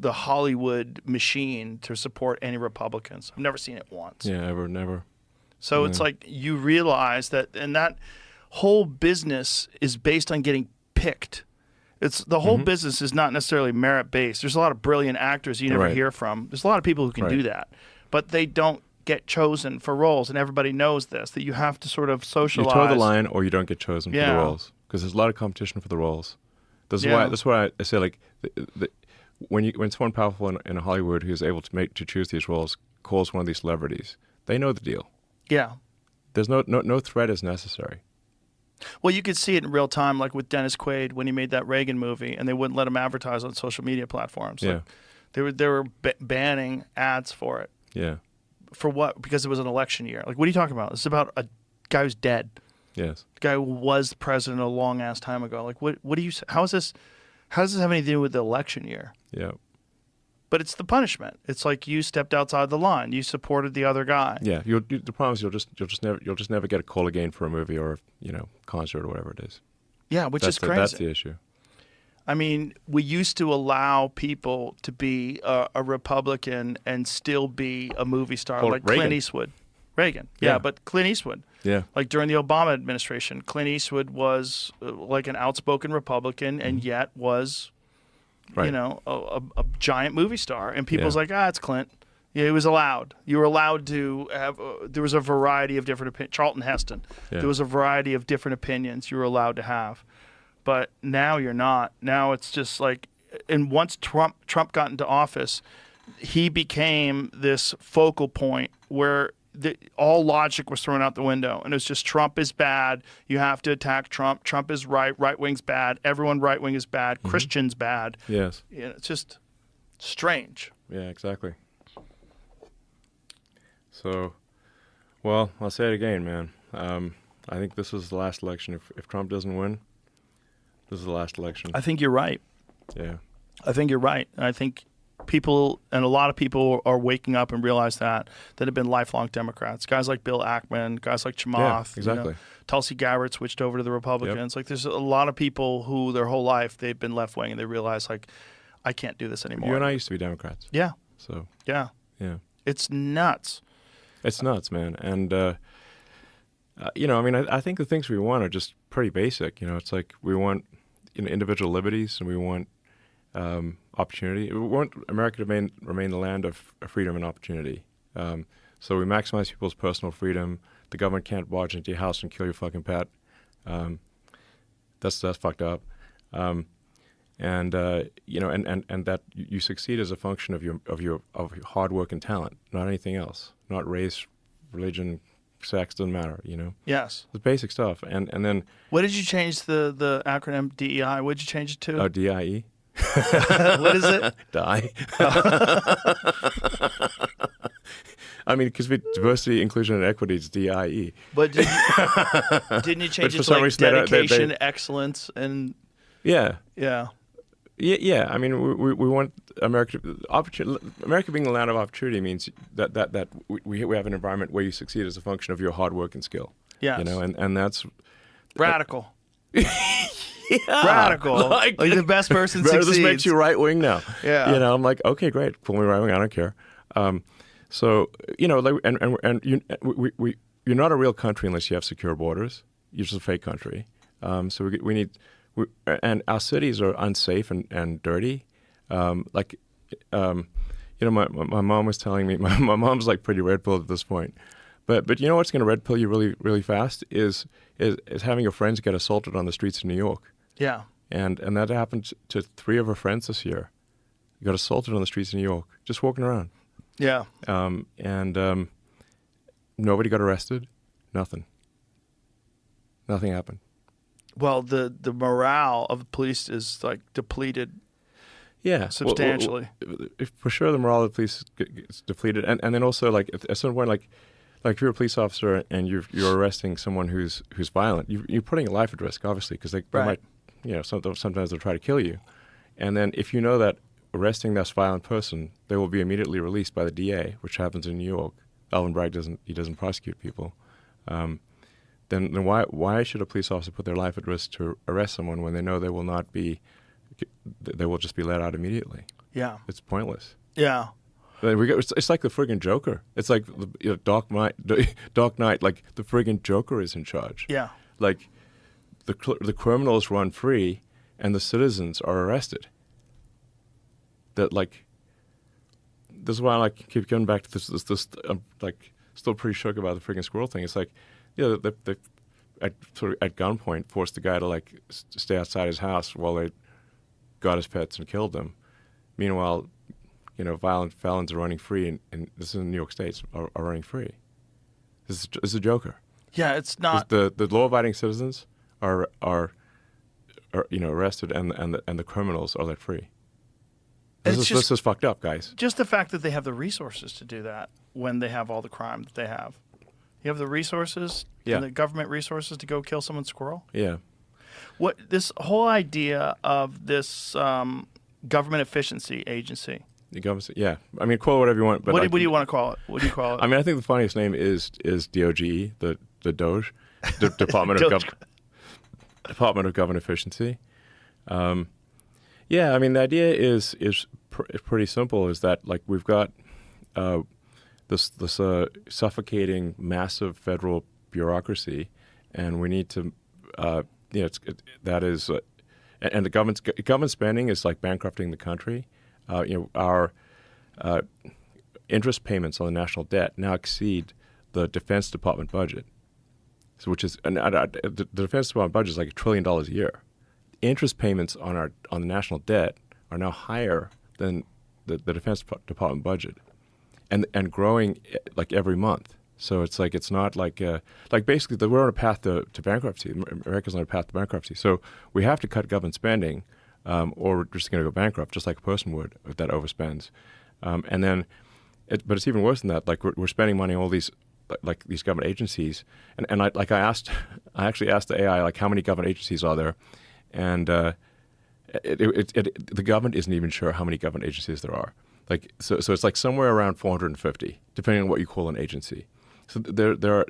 Hollywood machine to support any Republicans. I've never seen it once. Yeah, never. So it's like you realize that, and that whole business is based on getting picked. It's the whole business is not necessarily merit based. There's a lot of brilliant actors you never hear from. There's a lot of people who can do that, but they don't get chosen for roles, and everybody knows this, that you have to sort of socialize. You toe the line, or you don't get chosen for the roles, because there's a lot of competition for the roles. That's why I say, like, when someone powerful in Hollywood who's able to choose these roles calls one of these celebrities, they know the deal. Yeah. There's no threat is necessary. Well, you could see it in real time, like with Dennis Quaid when he made that Reagan movie, and they wouldn't let him advertise on social media platforms. Yeah. Like, they were banning ads for it. Yeah. For what? Because it was an election year. Like, what are you talking about? This is about a guy who's dead. Yes. The guy who was president a long ass time ago. Like, what do you? How does this have anything to do with the election year? Yeah. But it's the punishment. It's like you stepped outside the line. You supported the other guy. Yeah, the problem is you'll just never get a call again for a movie or concert or whatever it is. Yeah, which is crazy. That's the issue. I mean, we used to allow people to be a Republican and still be a movie star, like Reagan. Clint Eastwood. Reagan. Yeah, but Clint Eastwood. Yeah. Like during the Obama administration, Clint Eastwood was like an outspoken Republican and yet was, Right. a giant movie star. And people's like, it's Clint. Yeah, he was allowed. You were allowed to have, there was a variety of different opinions. Charlton Heston. Yeah. There was a variety of different opinions you were allowed to have. But now you're not. Now it's just like, and once Trump got into office, he became this focal point where all logic was thrown out the window. And it's just Trump is bad. You have to attack Trump. Trump is right. Right wing's bad. Everyone right wing is bad. Mm-hmm. Christian's bad. Yes. It's just strange. Yeah, exactly. So, well, I'll say it again, man. I think this is the last election. If Trump doesn't win, this is the last election. I think you're right. Yeah. I think you're right. And I think people, and a lot of people are waking up and realize that have been lifelong Democrats. Guys like Bill Ackman, guys like Chamath. Yeah, exactly. Tulsi Gabbard switched over to the Republicans. Yep. Like there's a lot of people who their whole life they've been left-wing and they realize like, I can't do this anymore. You and I used to be Democrats. Yeah. So, Yeah. yeah. It's nuts. It's nuts, man. And, I think the things we want are just pretty basic. It's like we want individual liberties and we want opportunity. We want America to remain the land of freedom and opportunity. So we maximize people's personal freedom. The government can't barge into your house and kill your fucking pet. That's fucked up. And that you succeed as a function of your hard work and talent, not anything else, not race, religion, sex, doesn't matter. Yes. It's basic stuff. And then What did you change the acronym DEI? What did you change it to? DIE. What is it? Die. I mean, because diversity, inclusion, and equity is DIE. But didn't you change for it to some like reason dedication, excellence, and Yeah. yeah? Yeah. I mean, we want America. America being the land of opportunity means that we have an environment where you succeed as a function of your hard work and skill. Yes. And that's Radical. yeah, Radical. Like the best person succeeds. This makes you right wing now. Yeah. I'm like, okay, great, pull me right wing. I don't care. So you're not a real country unless you have secure borders. You're just a fake country. So we need. And our cities are unsafe and dirty. My mom was telling me, my mom's like pretty red pilled at this point. But you know what's going to red pill you really, really fast is having your friends get assaulted on the streets of New York. Yeah. And that happened to 3 of her friends this year. Got assaulted on the streets of New York, just walking around. Yeah. Nobody got arrested. Nothing happened. Well, the morale of the police is like depleted. Yeah, substantially. For sure, the morale of the police gets depleted, and then also like at some point, like if you're a police officer and you're arresting someone who's violent, you're putting your life at risk, obviously, because they Right. might, sometimes they'll try to kill you, and then if you know that arresting this violent person, they will be immediately released by the DA, which happens in New York. Alvin Bragg doesn't prosecute people. Then why should a police officer put their life at risk to arrest someone when they know they will just be let out immediately? Yeah. It's pointless. Yeah. It's like the friggin' Joker. It's like Dark Knight. Like the friggin' Joker is in charge. Yeah. Like the criminals run free and the citizens are arrested. That like. This is why I keep coming back to this. I'm still pretty shook about the friggin' squirrel thing. It's like, they at gunpoint forced the guy to stay outside his house while they got his pets and killed them. Meanwhile, violent felons are running free, and this is in New York State, are running free. This is a Joker. Yeah, it's not. The law-abiding citizens are arrested, and the criminals are let free. This is fucked up, guys. Just the fact that they have the resources to do that when they have all the crime that they have. You have the resources, Yeah. the government resources to go kill someone's squirrel. Yeah. What this whole idea of this government efficiency agency, The government, yeah. I mean, call it whatever you want. But What do you want to call it? What do you call it? I mean, I think the funniest name is DOGE, the Doge, the Department of Department of Government Efficiency. Yeah, I mean, the idea is pretty simple. Is that like we've got this suffocating, massive federal bureaucracy, and we need to, and the government spending is like bankrupting the country. Our interest payments on the national debt now exceed the Defense Department budget, which is the Defense Department budget is like $1 trillion a year. Interest payments on the national debt are now higher than the Defense Department budget, and growing like every month. So it's not like basically we're on a path to bankruptcy. America's on a path to bankruptcy. So we have to cut government spending, or we're just going to go bankrupt, just like a person would if that overspends. But it's even worse than that. Like we're spending money on all these these government agencies, and I actually asked the AI like how many government agencies are there, and the government isn't even sure how many government agencies there are. So it's like somewhere around 450, depending on what you call an agency. So they're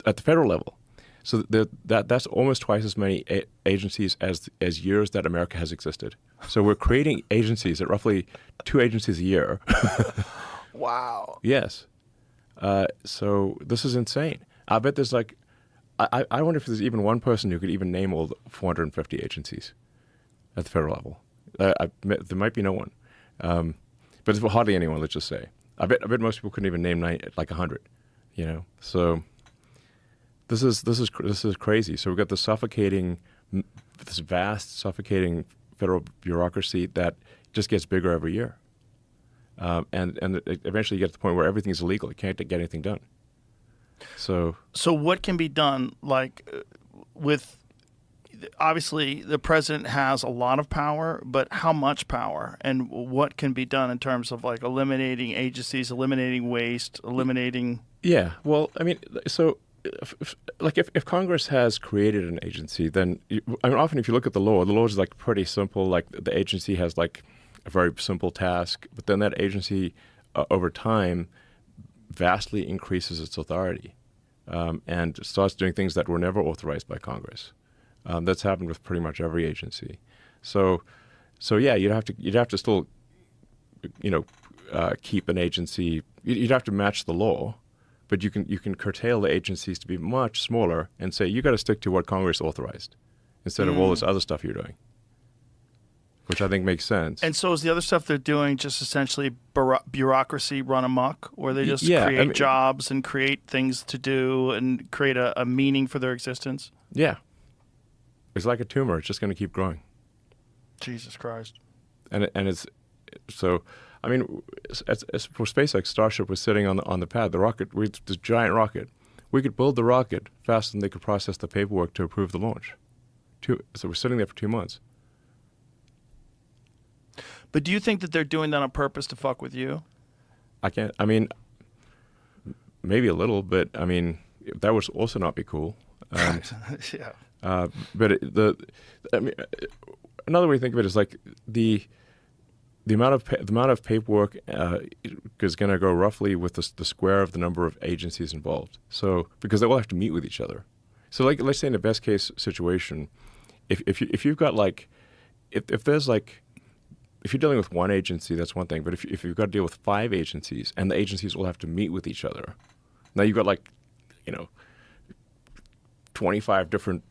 at the federal level. So that's almost twice as many agencies as years that America has existed. So we're creating agencies at roughly 2 agencies a year. Wow. Yes. So this is insane. I bet there's like, I wonder if there's even one person who could even name all the 450 agencies at the federal level. There might be no one. But it's hardly anyone, let's just say. I bet most people couldn't even name like 100, So this is crazy. So we've got this vast suffocating federal bureaucracy that just gets bigger every year, and eventually you get to the point where everything's illegal. You can't get anything done. So what can be done? Like with obviously the president has a lot of power, but how much power, and what can be done in terms of like eliminating agencies, eliminating waste, eliminating? Yeah. Well, I mean, so. If Congress has created an agency, then often if you look at the law is like pretty simple. Like the agency has like a very simple task, but then that agency over time vastly increases its authority and starts doing things that were never authorized by Congress. That's happened with pretty much every agency. So yeah, you'd have to still keep an agency. You'd have to match the law. But you can curtail the agencies to be much smaller and say you got to stick to what Congress authorized instead of all this other stuff you're doing, which I think makes sense. And so is the other stuff they're doing just essentially bureaucracy run amok, where they just create jobs and create things to do and create a meaning for their existence? Yeah. It's like a tumor. It's just going to keep growing. Jesus Christ. And it's so. I mean, as for SpaceX, Starship was sitting on the pad. The rocket, this giant rocket. We could build the rocket faster than they could process the paperwork to approve the launch. So we're sitting there for 2 months. But do you think that they're doing that on purpose to fuck with you? I mean, maybe a little, but I mean, that would also not be cool. Yeah. But another way to think of it is like the amount of paperwork is going to go roughly with the square of the number of agencies involved. So because they all have to meet with each other. So like let's say in the best case situation, if you've got like if there's like if you're dealing with one agency, that's one thing. But if you've got to deal with 5 agencies and the agencies all have to meet with each other, now you've got like 25 different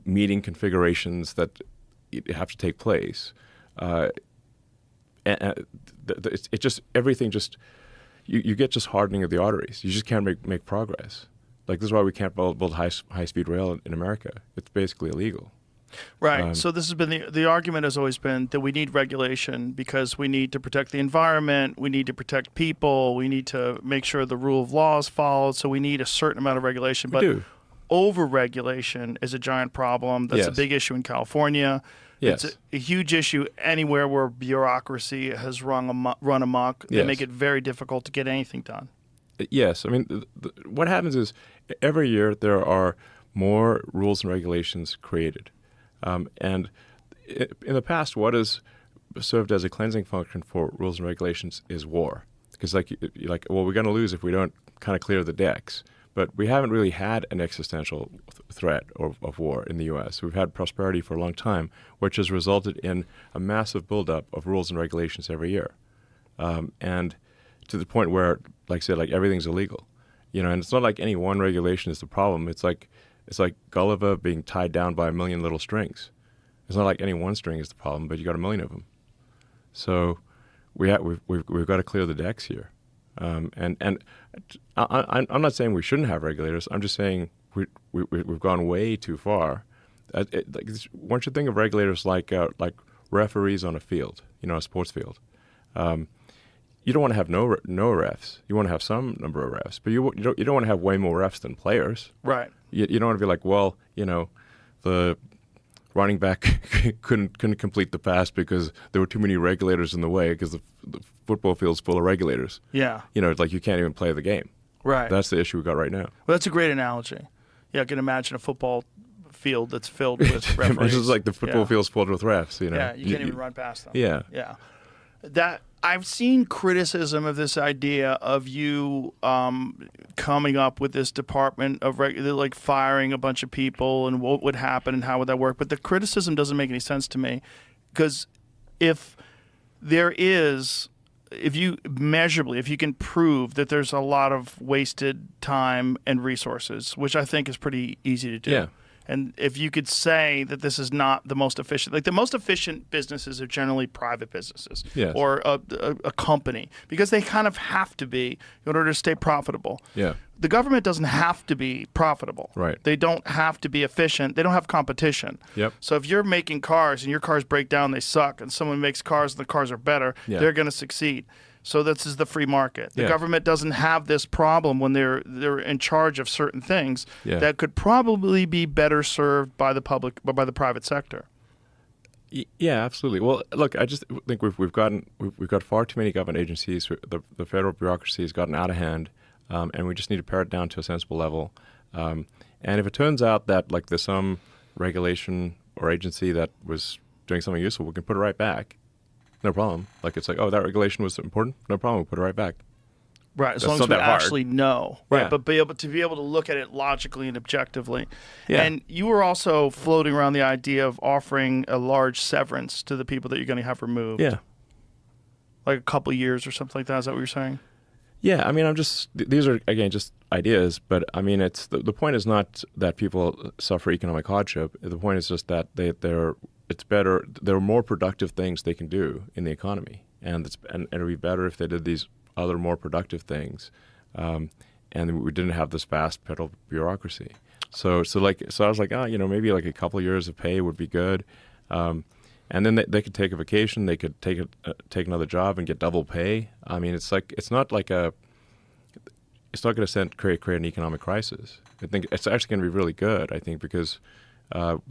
meeting configurations that have to take place, and it just everything just you get just hardening of the arteries. You just can't make progress. Like this is why we can't build high speed rail in America. It's basically illegal. Right. So this has been the argument has always been that we need regulation because we need to protect the environment, we need to protect people, we need to make sure the rule of law is followed. So we need a certain amount of regulation. We do. Over-regulation is a giant problem. That's a big issue in California. Yes. It's a huge issue anywhere where bureaucracy has run amok. They make it very difficult to get anything done. Yes. I mean, what happens is every year there are more rules and regulations created. And in the past, what has served as a cleansing function for rules and regulations is war. Because well, we're going to lose if we don't kind of clear the decks. But we haven't really had an existential threat of war in the U.S. We've had prosperity for a long time, which has resulted in a massive buildup of rules and regulations every year. And to the point where, like I said, like everything's illegal. And it's not like any one regulation is the problem. It's like Gulliver being tied down by a million little strings. It's not like any one string is the problem, but you got a million of them. So we've got to clear the decks here. And I'm not saying we shouldn't have regulators. I'm just saying we've gone way too far. One should think of regulators like referees on a field, a sports field. You don't want to have no refs. You want to have some number of refs, but you don't want to have way more refs than players. Right. You don't want to be like, well, the running back couldn't complete the pass because there were too many regulators in the way because the football field's full of regulators. Yeah. It's like you can't even play the game. Right. That's the issue we got right now. Well, that's a great analogy. Yeah, I can imagine a football field that's filled with referees. It's like the football field's filled with refs. Yeah, you can't even run past them. Yeah. Yeah. That I've seen criticism of this idea of you coming up with this department of like firing a bunch of people and what would happen and how would that work. But the criticism doesn't make any sense to me because if you can prove that there's a lot of wasted time and resources, which I think is pretty easy to do. Yeah. And if you could say that this is not the most efficient, like the most efficient businesses are generally private businesses Yes. or a company because they kind of have to be in order to stay profitable. Yeah. The government doesn't have to be profitable. Right. They don't have to be efficient. They don't have competition. Yep. So if you're making cars and your cars break down, they suck, and someone makes cars and the cars are better, Yeah. they're going to succeed. So this is the free market. The Yeah. government doesn't have this problem when they're in charge of certain things Yeah. that could probably be better served by the public, but by the private sector. Yeah, absolutely. Well, look, I just think we've got far too many government agencies. The federal bureaucracy has gotten out of hand, and we just need to pare it down to a sensible level. And if it turns out that like there's some regulation or agency that was doing something useful, we can put it right back. No problem. Like it's like, oh, that regulation was important. No problem. We'll put it right back. Right, as That's long as not we that hard. actually know. Right, Yeah. but be able to look at it logically and objectively. Yeah. And you were also floating around the idea of offering a large severance to the people that you're going to have removed. Yeah. Like a couple years or something like that. Is that what you're saying? Yeah, I mean, these are, again, just ideas, but I mean, it's the point is not that people suffer economic hardship. The point is just that there are more productive things they can do in the economy. And it would be better if they did these other more productive things. And we didn't have this vast federal bureaucracy. So I was like, maybe like a couple of years of pay would be good. And then they could take a vacation. They could take another job and get double pay. I mean, it's not going to create an economic crisis. I think it's actually going to be really good. I think because people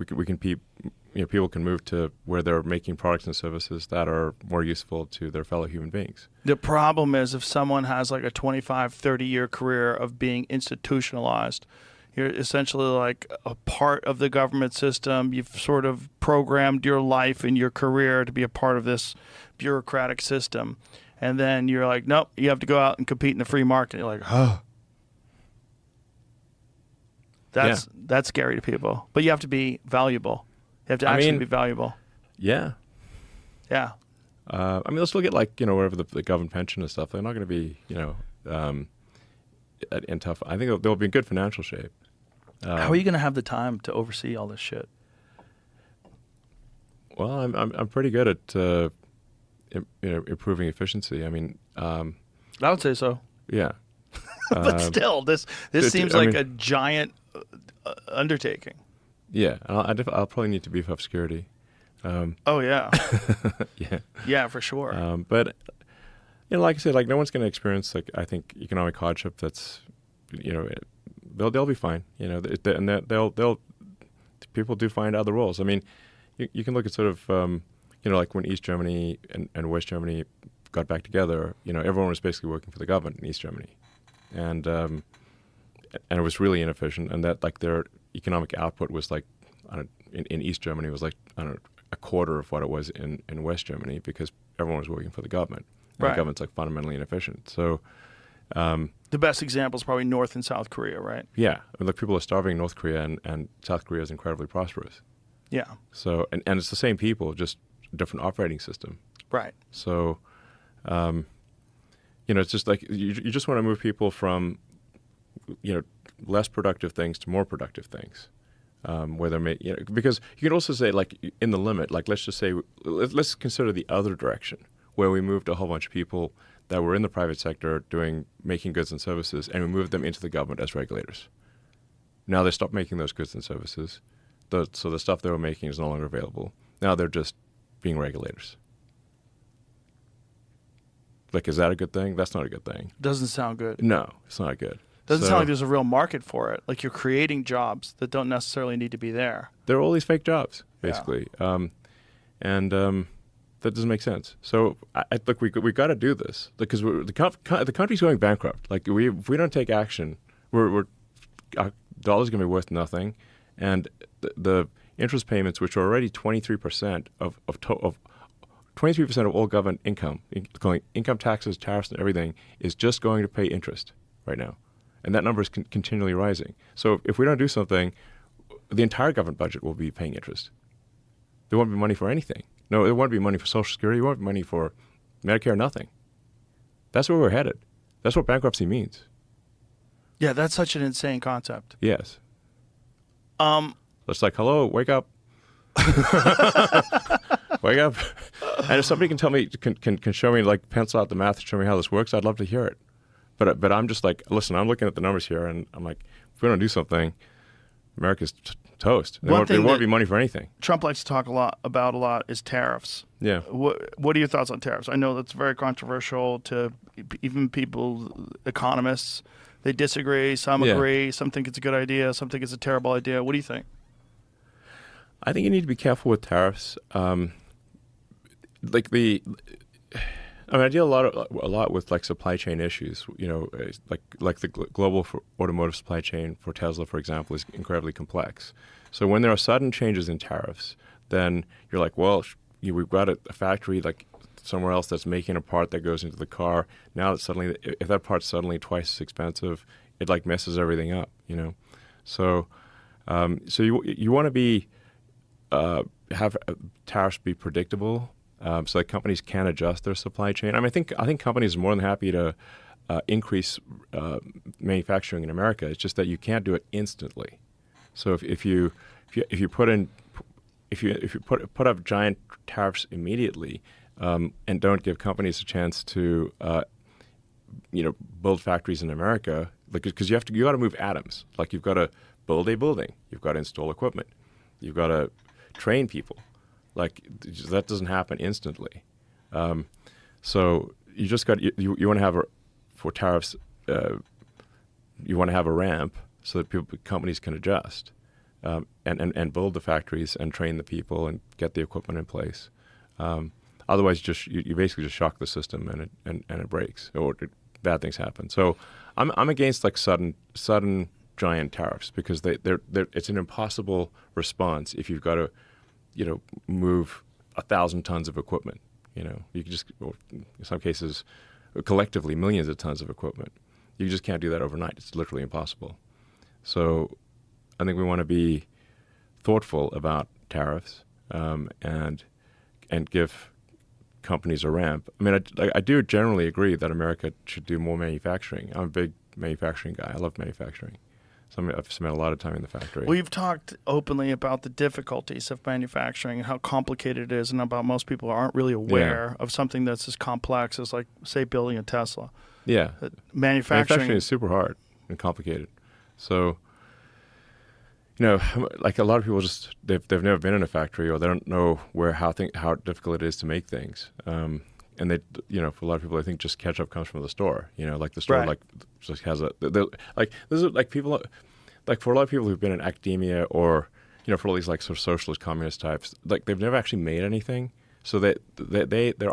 can move to where they're making products and services that are more useful to their fellow human beings. The problem is if someone has like a 25, 30-year career of being institutionalized, you're essentially like a part of the government system. You've sort of programmed your life and your career to be a part of this bureaucratic system. And then you're like, nope, you have to go out and compete in the free market. You're like, huh. That's scary to people. But you have to be valuable. You have to actually be valuable. Yeah. Yeah. I mean, let's look at whatever the government pension and stuff. They're not going to be, in tough. I think they'll be in good financial shape. How are you going to have the time to oversee all this shit? Well, I'm pretty good at improving efficiency. I mean, I would say so. Yeah. But still, this seems like a giant undertaking. Yeah, I'll probably need to beef up security. Oh yeah. Yeah. Yeah, for sure. But like I said, like no one's going to experience I think economic hardship. That's they'll be fine. And they'll people do find other roles. I mean, you can look at sort of like when East Germany and West Germany got back together. Everyone was basically working for the government in East Germany, and it was really inefficient. And that like their economic output was like in East Germany was like a quarter of what it was in West Germany because everyone was working for the government. And Right. the government's like fundamentally inefficient. So, The best example is probably North and South Korea, right? yeah, I mean, like people are starving in North Korea, and South Korea is incredibly prosperous. Yeah. So, and it's the same people, just a different operating system. Right. So, it's just like you just want to move people from, less productive things to more productive things. Where they're because you can also say, like, in the limit, like, let's just say, let's consider the other direction, where we moved a whole bunch of people that were in the private sector making goods and services, and we moved them into the government as regulators. Now they stopped making those goods and services, so the stuff they were making is no longer available. Now they're just being regulators. Like, is that a good thing? That's not a good thing. Doesn't sound good. No, it's not good. Doesn't sound like there's a real market for it. Like, you're creating jobs that don't necessarily need to be there. There are all these fake jobs, basically. That doesn't make sense. So I look, we got to do this because the country's going bankrupt. Like, if we don't take action, our dollar's going to be worth nothing, and the interest payments, which are already 23% of 23% of all government income, income taxes, tariffs, and everything, is just going to pay interest right now, and that number is continually rising. So if we don't do something, the entire government budget will be paying interest. There won't be money for anything. No, there won't be money for Social Security. There won't be money for Medicare, nothing. That's where we're headed. That's what bankruptcy means. Yeah, that's such an insane concept. Yes. It's like, hello, wake up. Wake up. And if somebody can tell me, can show me, like, pencil out the math and show me how this works, I'd love to hear it. But I'm just like, listen, I'm looking at the numbers here, and I'm like, if we don't do something, America's toast. There won't be money for anything. Trump likes to talk a lot is tariffs. Yeah. What are your thoughts on tariffs? I know that's very controversial to even economists. They disagree. Some agree. Some think it's a good idea. Some think it's a terrible idea. What do you think? I think you need to be careful with tariffs. I deal a lot with, like, supply chain issues. Like the global automotive supply chain for Tesla, for example, is incredibly complex. So when there are sudden changes in tariffs, then you're like, well, we've got a factory like somewhere else that's making a part that goes into the car. Now that suddenly, if that part's suddenly twice as expensive, it, like, messes everything up. So you want to have tariffs be predictable. So that companies can adjust their supply chain. I mean, I think companies are more than happy to increase manufacturing in America. It's just that you can't do it instantly. So if you put up giant tariffs immediately and don't give companies a chance to build factories in America, like, because you got to move atoms. Like, you've got to build a building, you've got to install equipment, you've got to train people. Like, that doesn't happen instantly. So you just you want to have for tariffs, you want to have a ramp so that companies can adjust and build the factories and train the people and get the equipment in place. Otherwise, you basically just shock the system and it breaks, or bad things happen. So I'm against, like, sudden giant tariffs, because it's an impossible response if you've got to move 1,000 tons of equipment. You can just, or in some cases, collectively millions of tons of equipment. You just can't do that overnight. It's literally impossible. So I think we want to be thoughtful about tariffs and give companies a ramp. I mean, I do generally agree that America should do more manufacturing. I'm a big manufacturing guy. I love manufacturing. So I've spent a lot of time in the factory. Well, you've talked openly about the difficulties of manufacturing and how complicated it is, and about most people aren't really aware of something that's as complex as, like, say, building a Tesla. Yeah. Manufacturing is super hard and complicated. So, like, a lot of people they've never been in a factory, or they don't know how difficult it is to make things. And they, for a lot of people, I think just ketchup comes from the store. Like, the store, Right. like, just has like, this is, like, people, like, for a lot of people who've been in academia, or, for all these, like, sort of socialist communist types, like, they've never actually made anything. So they're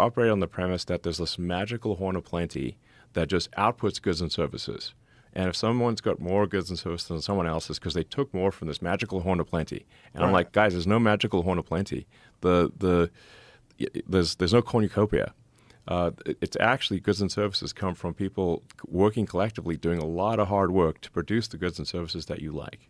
operating on the premise that there's this magical horn of plenty that just outputs goods and services. And if someone's got more goods and services than someone else, it's because they took more from this magical horn of plenty. And I'm like, guys, there's no magical horn of plenty. There's no cornucopia. It's actually goods and services come from people working collectively, doing a lot of hard work to produce the goods and services that you like,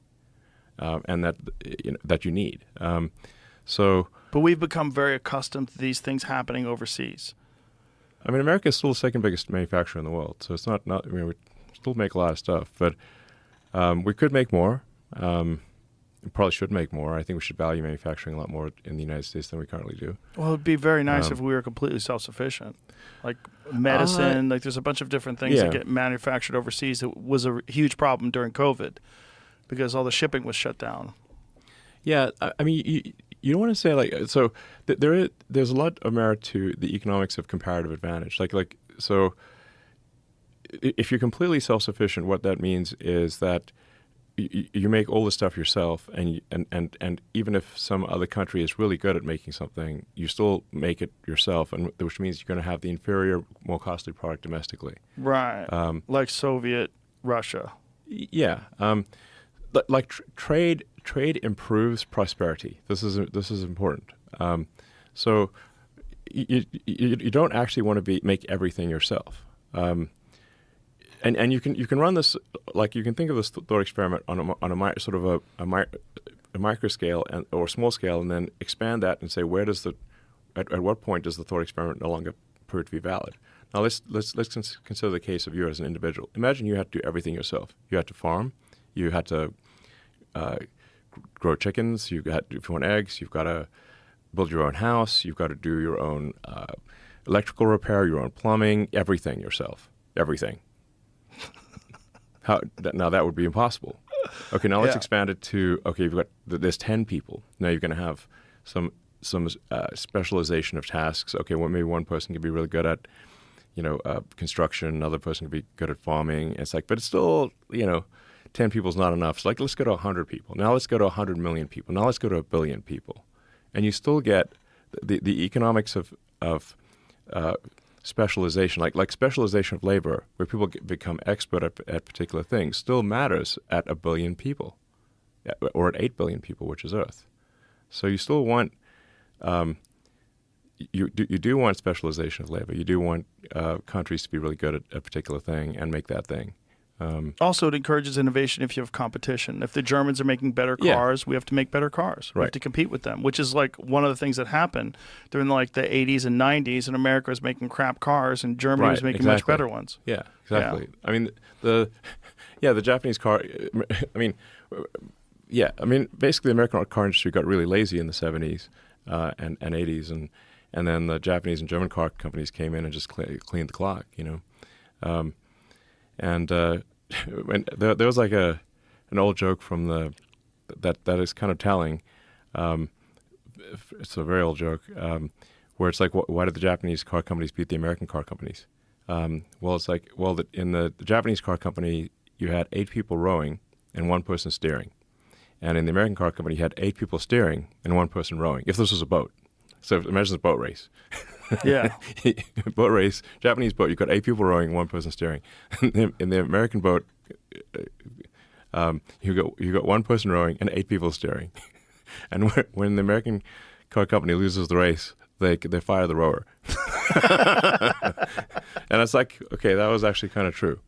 and that you need. But we've become very accustomed to these things happening overseas. I mean, America is still the second biggest manufacturer in the world, so it's not. I mean, we still make a lot of stuff, but we could make more. We probably should make more. I think we should value manufacturing a lot more in the United States than we currently do. Well, it'd be very nice if we were completely self-sufficient. Like medicine, like there's a bunch of different things that get manufactured overseas. It was a huge problem during COVID because all the shipping was shut down. Yeah, I mean, you don't want to say like so. There's a lot of merit to the economics of comparative advantage. So, if you're completely self-sufficient, what that means is that you make all the stuff yourself, and even if some other country is really good at making something, you still make it yourself, and which means you're going to have the inferior, more costly product domestically. Right. Like Soviet Russia. Yeah. Trade improves prosperity. This is important. So you don't actually want to make everything yourself. And you can run this, like you can think of this thought experiment on a micro scale or small scale, and then expand that and say at what point does the thought experiment no longer prove to be valid? Now let's consider the case of you as an individual. Imagine you had to do everything yourself. You had to farm, you had to grow chickens. If you want eggs, you've got to build your own house. You've got to do your own electrical repair, your own plumbing, everything yourself. Everything. Now that would be impossible. Okay, now let's expand it to there's 10 people. Now you're going to have some specialization of tasks. Okay, well, maybe one person could be really good at construction, another person could be good at farming. It's like, but it's still 10 people is not enough. So let's go to 100 people. Now let's go to 100 million people. Now let's go to 1 billion people, and you still get the economics of specialization, like specialization of labor, where people become expert at particular things, still matters at 1 billion people, or at 8 billion people, which is Earth. So you still want you do want specialization of labor. You do want countries to be really good at a particular thing and make that thing. Also, it encourages innovation if you have competition. If the Germans are making better cars, we have to make better cars. We have to compete with them, which is like one of the things that happened during like the 80s and 90s, and America was making crap cars and Germany was making much better ones. Yeah, exactly. Yeah. I mean, the Japanese car, basically the American car industry got really lazy in the 70s and 80s, and then the Japanese and German car companies came in and just cleaned the clock, And when there was like an old joke from that is kind of telling. It's a very old joke where it's like, why did the Japanese car companies beat the American car companies? It's like, in the Japanese car company you had 8 people rowing and 1 person steering, and in the American car company you had 8 people steering and 1 person rowing. If this was a boat, so imagine a boat race. Yeah. Boat race, Japanese boat, you've got 8 people rowing, 1 person steering. In the American boat, you got 1 person rowing and 8 people steering. And when the American car company loses the race, they fire the rower. And it's like, okay, that was actually kind of true.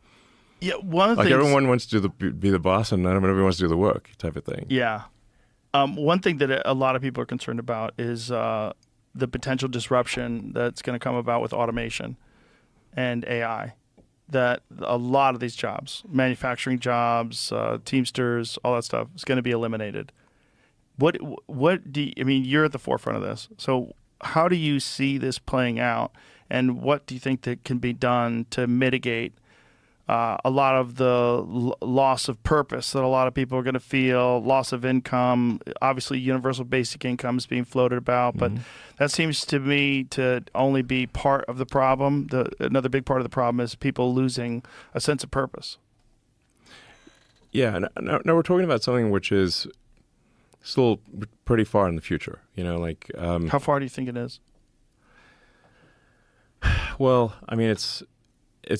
Yeah, one of the things, things, everyone wants to be the boss, and not everyone wants to do the work, type of thing. Yeah. One thing that a lot of people are concerned about is the potential disruption that's going to come about with automation and AI. That a lot of these jobs, manufacturing jobs, Teamsters, all that stuff, is going to be eliminated. What do you, I mean? You're at the forefront of this, so how do you see this playing out, and what do you think that can be done to mitigate a lot of the loss of purpose that a lot of people are going to feel, loss of income? Obviously, universal basic income is being floated about, but that seems to me to only be part of the problem. Another big part of the problem is people losing a sense of purpose. Yeah, no, we're talking about something which is still pretty far in the future. How far do you think it is? Well, I mean, it's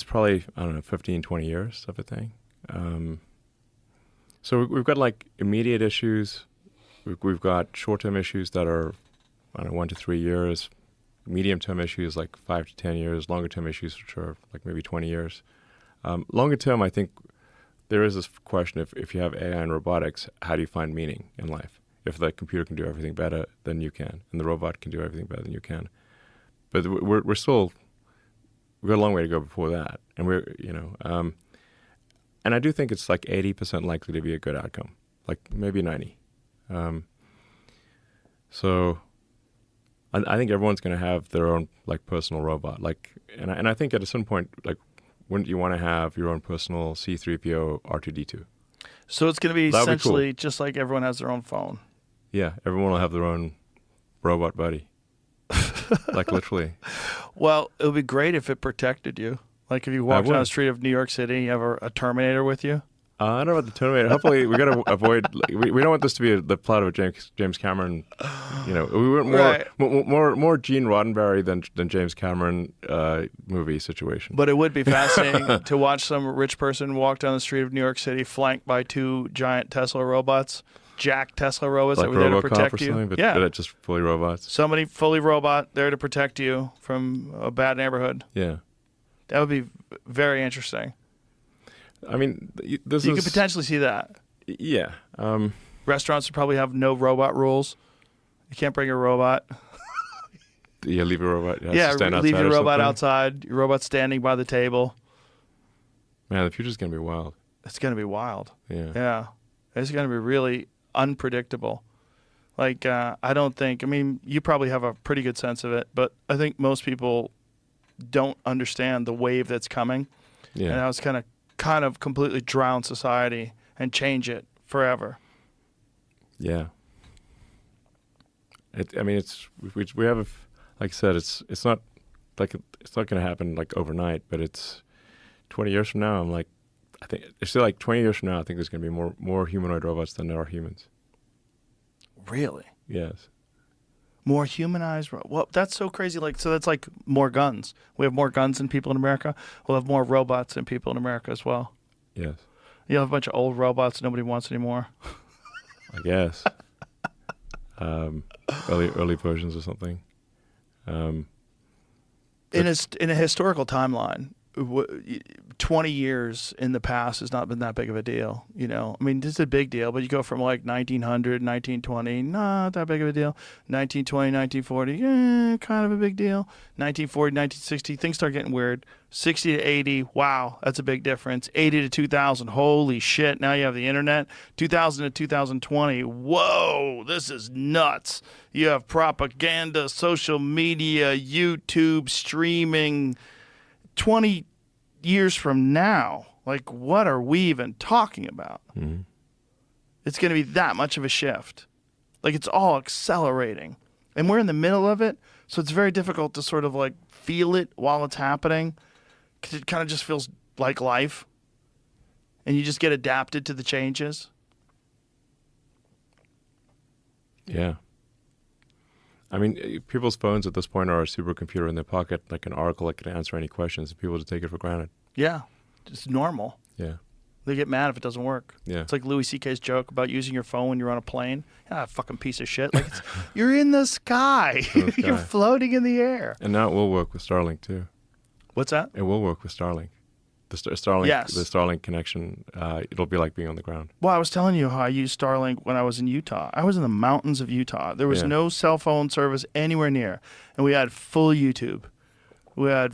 probably, I don't know, 15, 20 years type of thing. So we've got like immediate issues. We've got short-term issues that are, I don't know, 1 to 3 years. Medium-term issues like 5 to 10 years. Longer-term issues which are like maybe 20 years. Longer-term, I think there is this question: if you have AI and robotics, how do you find meaning in life? If the computer can do everything better than you can, and the robot can do everything better than you can, but we've got a long way to go before that, and and I do think it's like 80% likely to be a good outcome, like maybe 90. So I think everyone's going to have their own like personal robot, like, and I think at a certain point, like, wouldn't you want to have your own personal C-3PO R2-D2? So it's going to be That would be essentially just like everyone has their own phone. Yeah, everyone will have their own robot buddy, like literally. Well, it would be great if it protected you. Like if you walk down would. the street of New York City, you have a Terminator with you. I don't know about the Terminator. Hopefully, we got to avoid. Like, we don't want this to be the plot of a James Cameron. We want more Gene Roddenberry than James Cameron movie situation. But it would be fascinating to watch some rich person walk down the street of New York City flanked by 2 giant Tesla robots, Jack Tesla robots like that were there to RoboCop protect or you. something, but Yeah, just fully robots. somebody fully robot there to protect you from a bad neighborhood. Yeah, That would be very interesting. I mean, this You is could potentially see that. yeah. Restaurants would probably have no robot rules. You can't bring a robot. Yeah, leave a robot. It has Yeah, to stand leave outside your or robot something. outside. Your robot standing by the table. Man, the future's gonna be wild. It's going to be wild. Yeah. Yeah. It's going to be really unpredictable. Like, I don't think, I mean, you probably have a pretty good sense of it, but I think most people don't understand the wave that's coming. Yeah. And how it's kind of completely drown society and change it forever. Yeah. We have, like I said, it's not like it's not going to happen like overnight, but it's 20 years from now. I think it's still like 20 years from now. I think there's going to be more humanoid robots than there are humans. Really? Yes. More humanized? Well, that's so crazy. Like, so that's like more guns. We have more guns than people in America. We'll have more robots than people in America as well. Yes. You'll have a bunch of old robots nobody wants anymore. I guess. Early versions or something. In a historical timeline, 20 years in the past has not been that big of a deal. You know, I mean, this is a big deal, but you go from like 1900, 1920, not that big of a deal. 1920, 1940, kind of a big deal. 1940, 1960, things start getting weird. 60 to 80, wow, that's a big difference. 80 to 2000, holy shit, now you have the internet. 2000 to 2020, whoa, this is nuts. You have propaganda, social media, YouTube, streaming. 20 years from now, like, what are we even talking about? Mm-hmm. It's going to be that much of a shift. Like, it's all accelerating. And we're in the middle of it, so it's very difficult to sort of, like, feel it while it's happening, because it kind of just feels like life. And you just get adapted to the changes. Yeah. I mean, people's phones at this point are a supercomputer in their pocket, like an oracle that can answer any questions, and people just take it for granted. Yeah, it's normal. Yeah. They get mad if it doesn't work. Yeah. It's like Louis C.K.'s joke about using your phone when you're on a plane. Ah, fucking piece of shit. Like, you're in the sky. In the You're sky. floating in the air. And now it will work with Starlink too. What's that? It will work with Starlink. Starlink, Yes. the Starlink connection, it'll be like being on the ground. Well, I was telling you how I used Starlink when I was in Utah. I was in the mountains of Utah. There was Yeah. no cell phone service anywhere near. And we had full YouTube. We had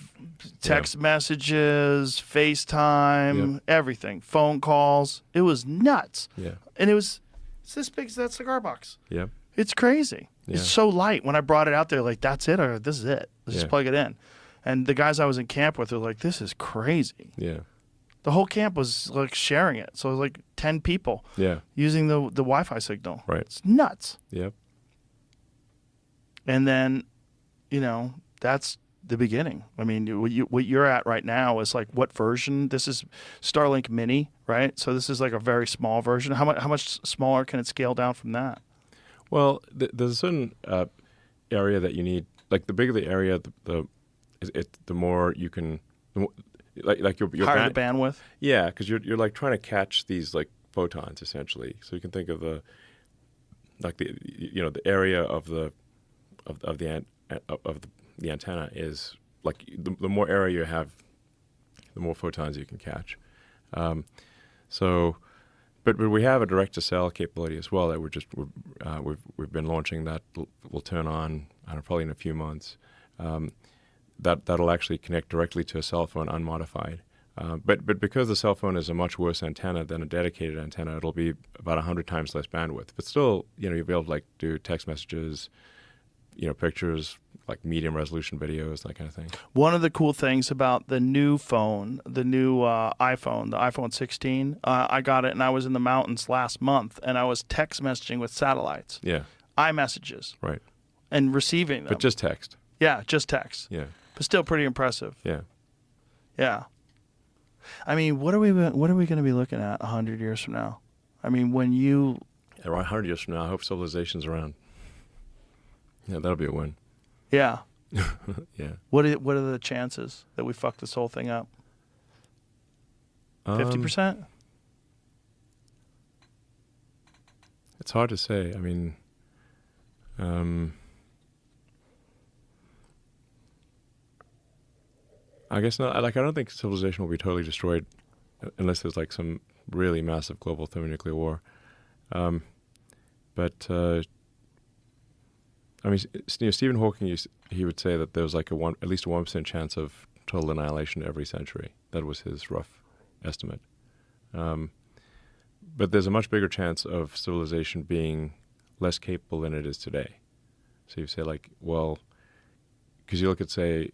text messages, FaceTime, everything, phone calls. It was nuts. Yeah. And it's this big as that cigar box. Yep. It's crazy. Yeah. It's so light. When I brought it out there, like, that's it, or this is it. Let's just Yeah. plug it in. And the guys I was in camp with were like, this is crazy. Yeah. The whole camp was like sharing it. So it was like 10 people Yeah. using the Wi-Fi signal. Right. It's nuts. Yep. And then, that's the beginning. I mean, what you're at right now is like what version? This is Starlink Mini, right? So this is like a very small version. How much smaller can it scale down from that? Well, there's a certain area that you need. Like the bigger the area, the more you can. like your Higher the bandwidth. Yeah, because you're like trying to catch these like photons essentially. So you can think of the the area of the antenna is like the more area you have, the more photons you can catch. But we have a direct-to-cell capability as well that we've been launching that will turn on probably in a few months. That'll actually connect directly to a cell phone unmodified. But because the cell phone is a much worse antenna than a dedicated antenna, it'll be about 100 times less bandwidth. But still, you'll be able to like do text messages, pictures, like medium resolution videos, that kind of thing. One of the cool things about the new phone, the new iPhone, the iPhone 16, I got it and I was in the mountains last month and I was text messaging with satellites. Yeah. iMessages. Right. And receiving them. But just text. Yeah, just text. Yeah. But still pretty impressive. Yeah. Yeah. I mean, what are we going to be looking at 100 years from now? I mean, when you... Around 100 years from now, I hope civilization's around. Yeah, that'll be a win. Yeah. Yeah. What are the chances that we fuck this whole thing up? 50%? It's hard to say. I mean, I guess not. Like, I don't think civilization will be totally destroyed unless there's like some really massive global thermonuclear war. But I mean, Stephen Hawking, he would say that there was like at least a 1% chance of total annihilation every century. That was his rough estimate. But there's a much bigger chance of civilization being less capable than it is today. So you say like, well, because you look at, say,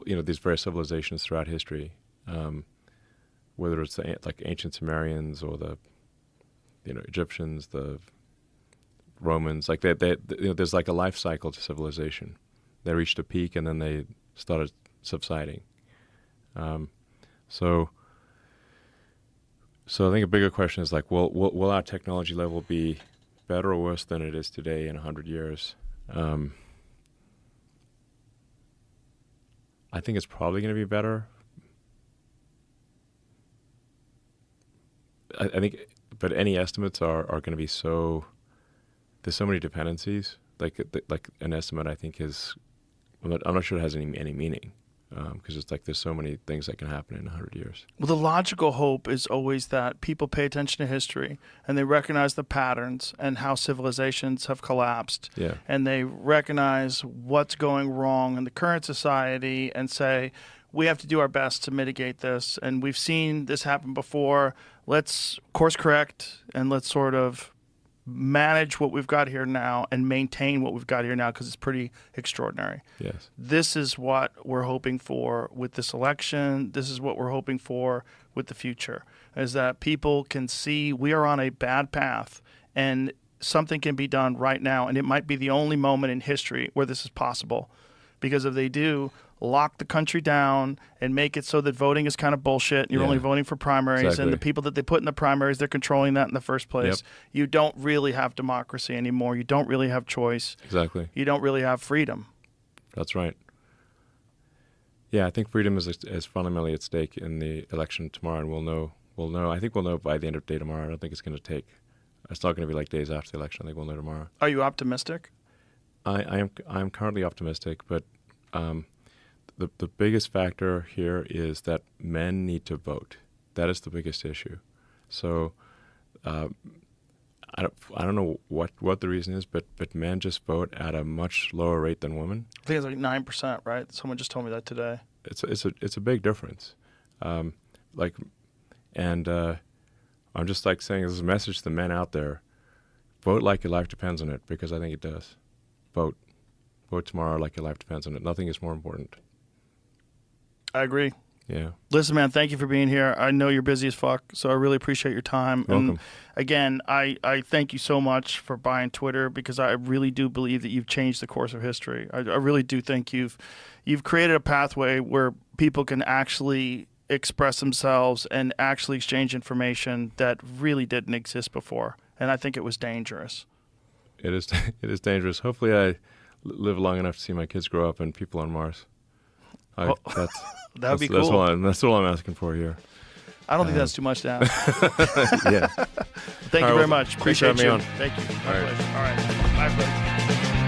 these various civilizations throughout history, whether it's like ancient Sumerians or the, Egyptians, the Romans, like there's like a life cycle to civilization. They reached a peak and then they started subsiding. So I think a bigger question is like, will our technology level be better or worse than it is today in 100 years? I think it's probably going to be better. I think, but any estimates are going to be so. There's so many dependencies. Like an estimate, I think is. I'm not sure it has any meaning because it's like there's so many things that can happen in 100 years. Well, the logical hope is always that people pay attention to history and they recognize the patterns and how civilizations have collapsed. Yeah. And they recognize what's going wrong in the current society and say, we have to do our best to mitigate this. And we've seen this happen before. Let's course correct and let's sort of manage what we've got here now and maintain what we've got here now because it's pretty extraordinary. Yes. This is what we're hoping for with this election. This is what we're hoping for with the future, is that people can see we are on a bad path and something can be done right now. And it might be the only moment in history where this is possible. Because if they do lock the country down and make it so that voting is kind of bullshit and you're only voting for primaries, exactly. and the people that they put in the primaries, they're controlling that in the first place. Yep. You don't really have democracy anymore. You don't really have choice. Exactly. You don't really have freedom. That's right. Yeah, I think freedom is fundamentally at stake in the election tomorrow, and we'll know. I think we'll know by the end of the day tomorrow. I don't think it's going to take. It's not going to be like days after the election. I think we'll know tomorrow. Are you optimistic? I am currently optimistic, but the biggest factor here is that men need to vote. That is the biggest issue. So I don't know what the reason is, but men just vote at a much lower rate than women. I think it's like 9%, right? Someone just told me that today. It's a big difference. I'm just like saying this is a message to the men out there: vote like your life depends on it, because I think it does. Vote tomorrow like your life depends on it. Nothing is more important. I agree. Yeah. Listen, man, thank you for being here. I know you're busy as fuck, so I really appreciate your time. Welcome. And again, I thank you so much for buying Twitter, because I really do believe that you've changed the course of history. I really do think you've created a pathway where people can actually express themselves and actually exchange information that really didn't exist before. And I think it was dangerous. It is dangerous. Hopefully I live long enough to see my kids grow up and people on Mars. That's, That would be that's cool. That's all I'm asking for here. I don't think that's too much to ask. Yeah. Thank you All right, very well, much. thanks for Appreciate having me you. on. Thank you. My All right. pleasure. All right. Bye, folks.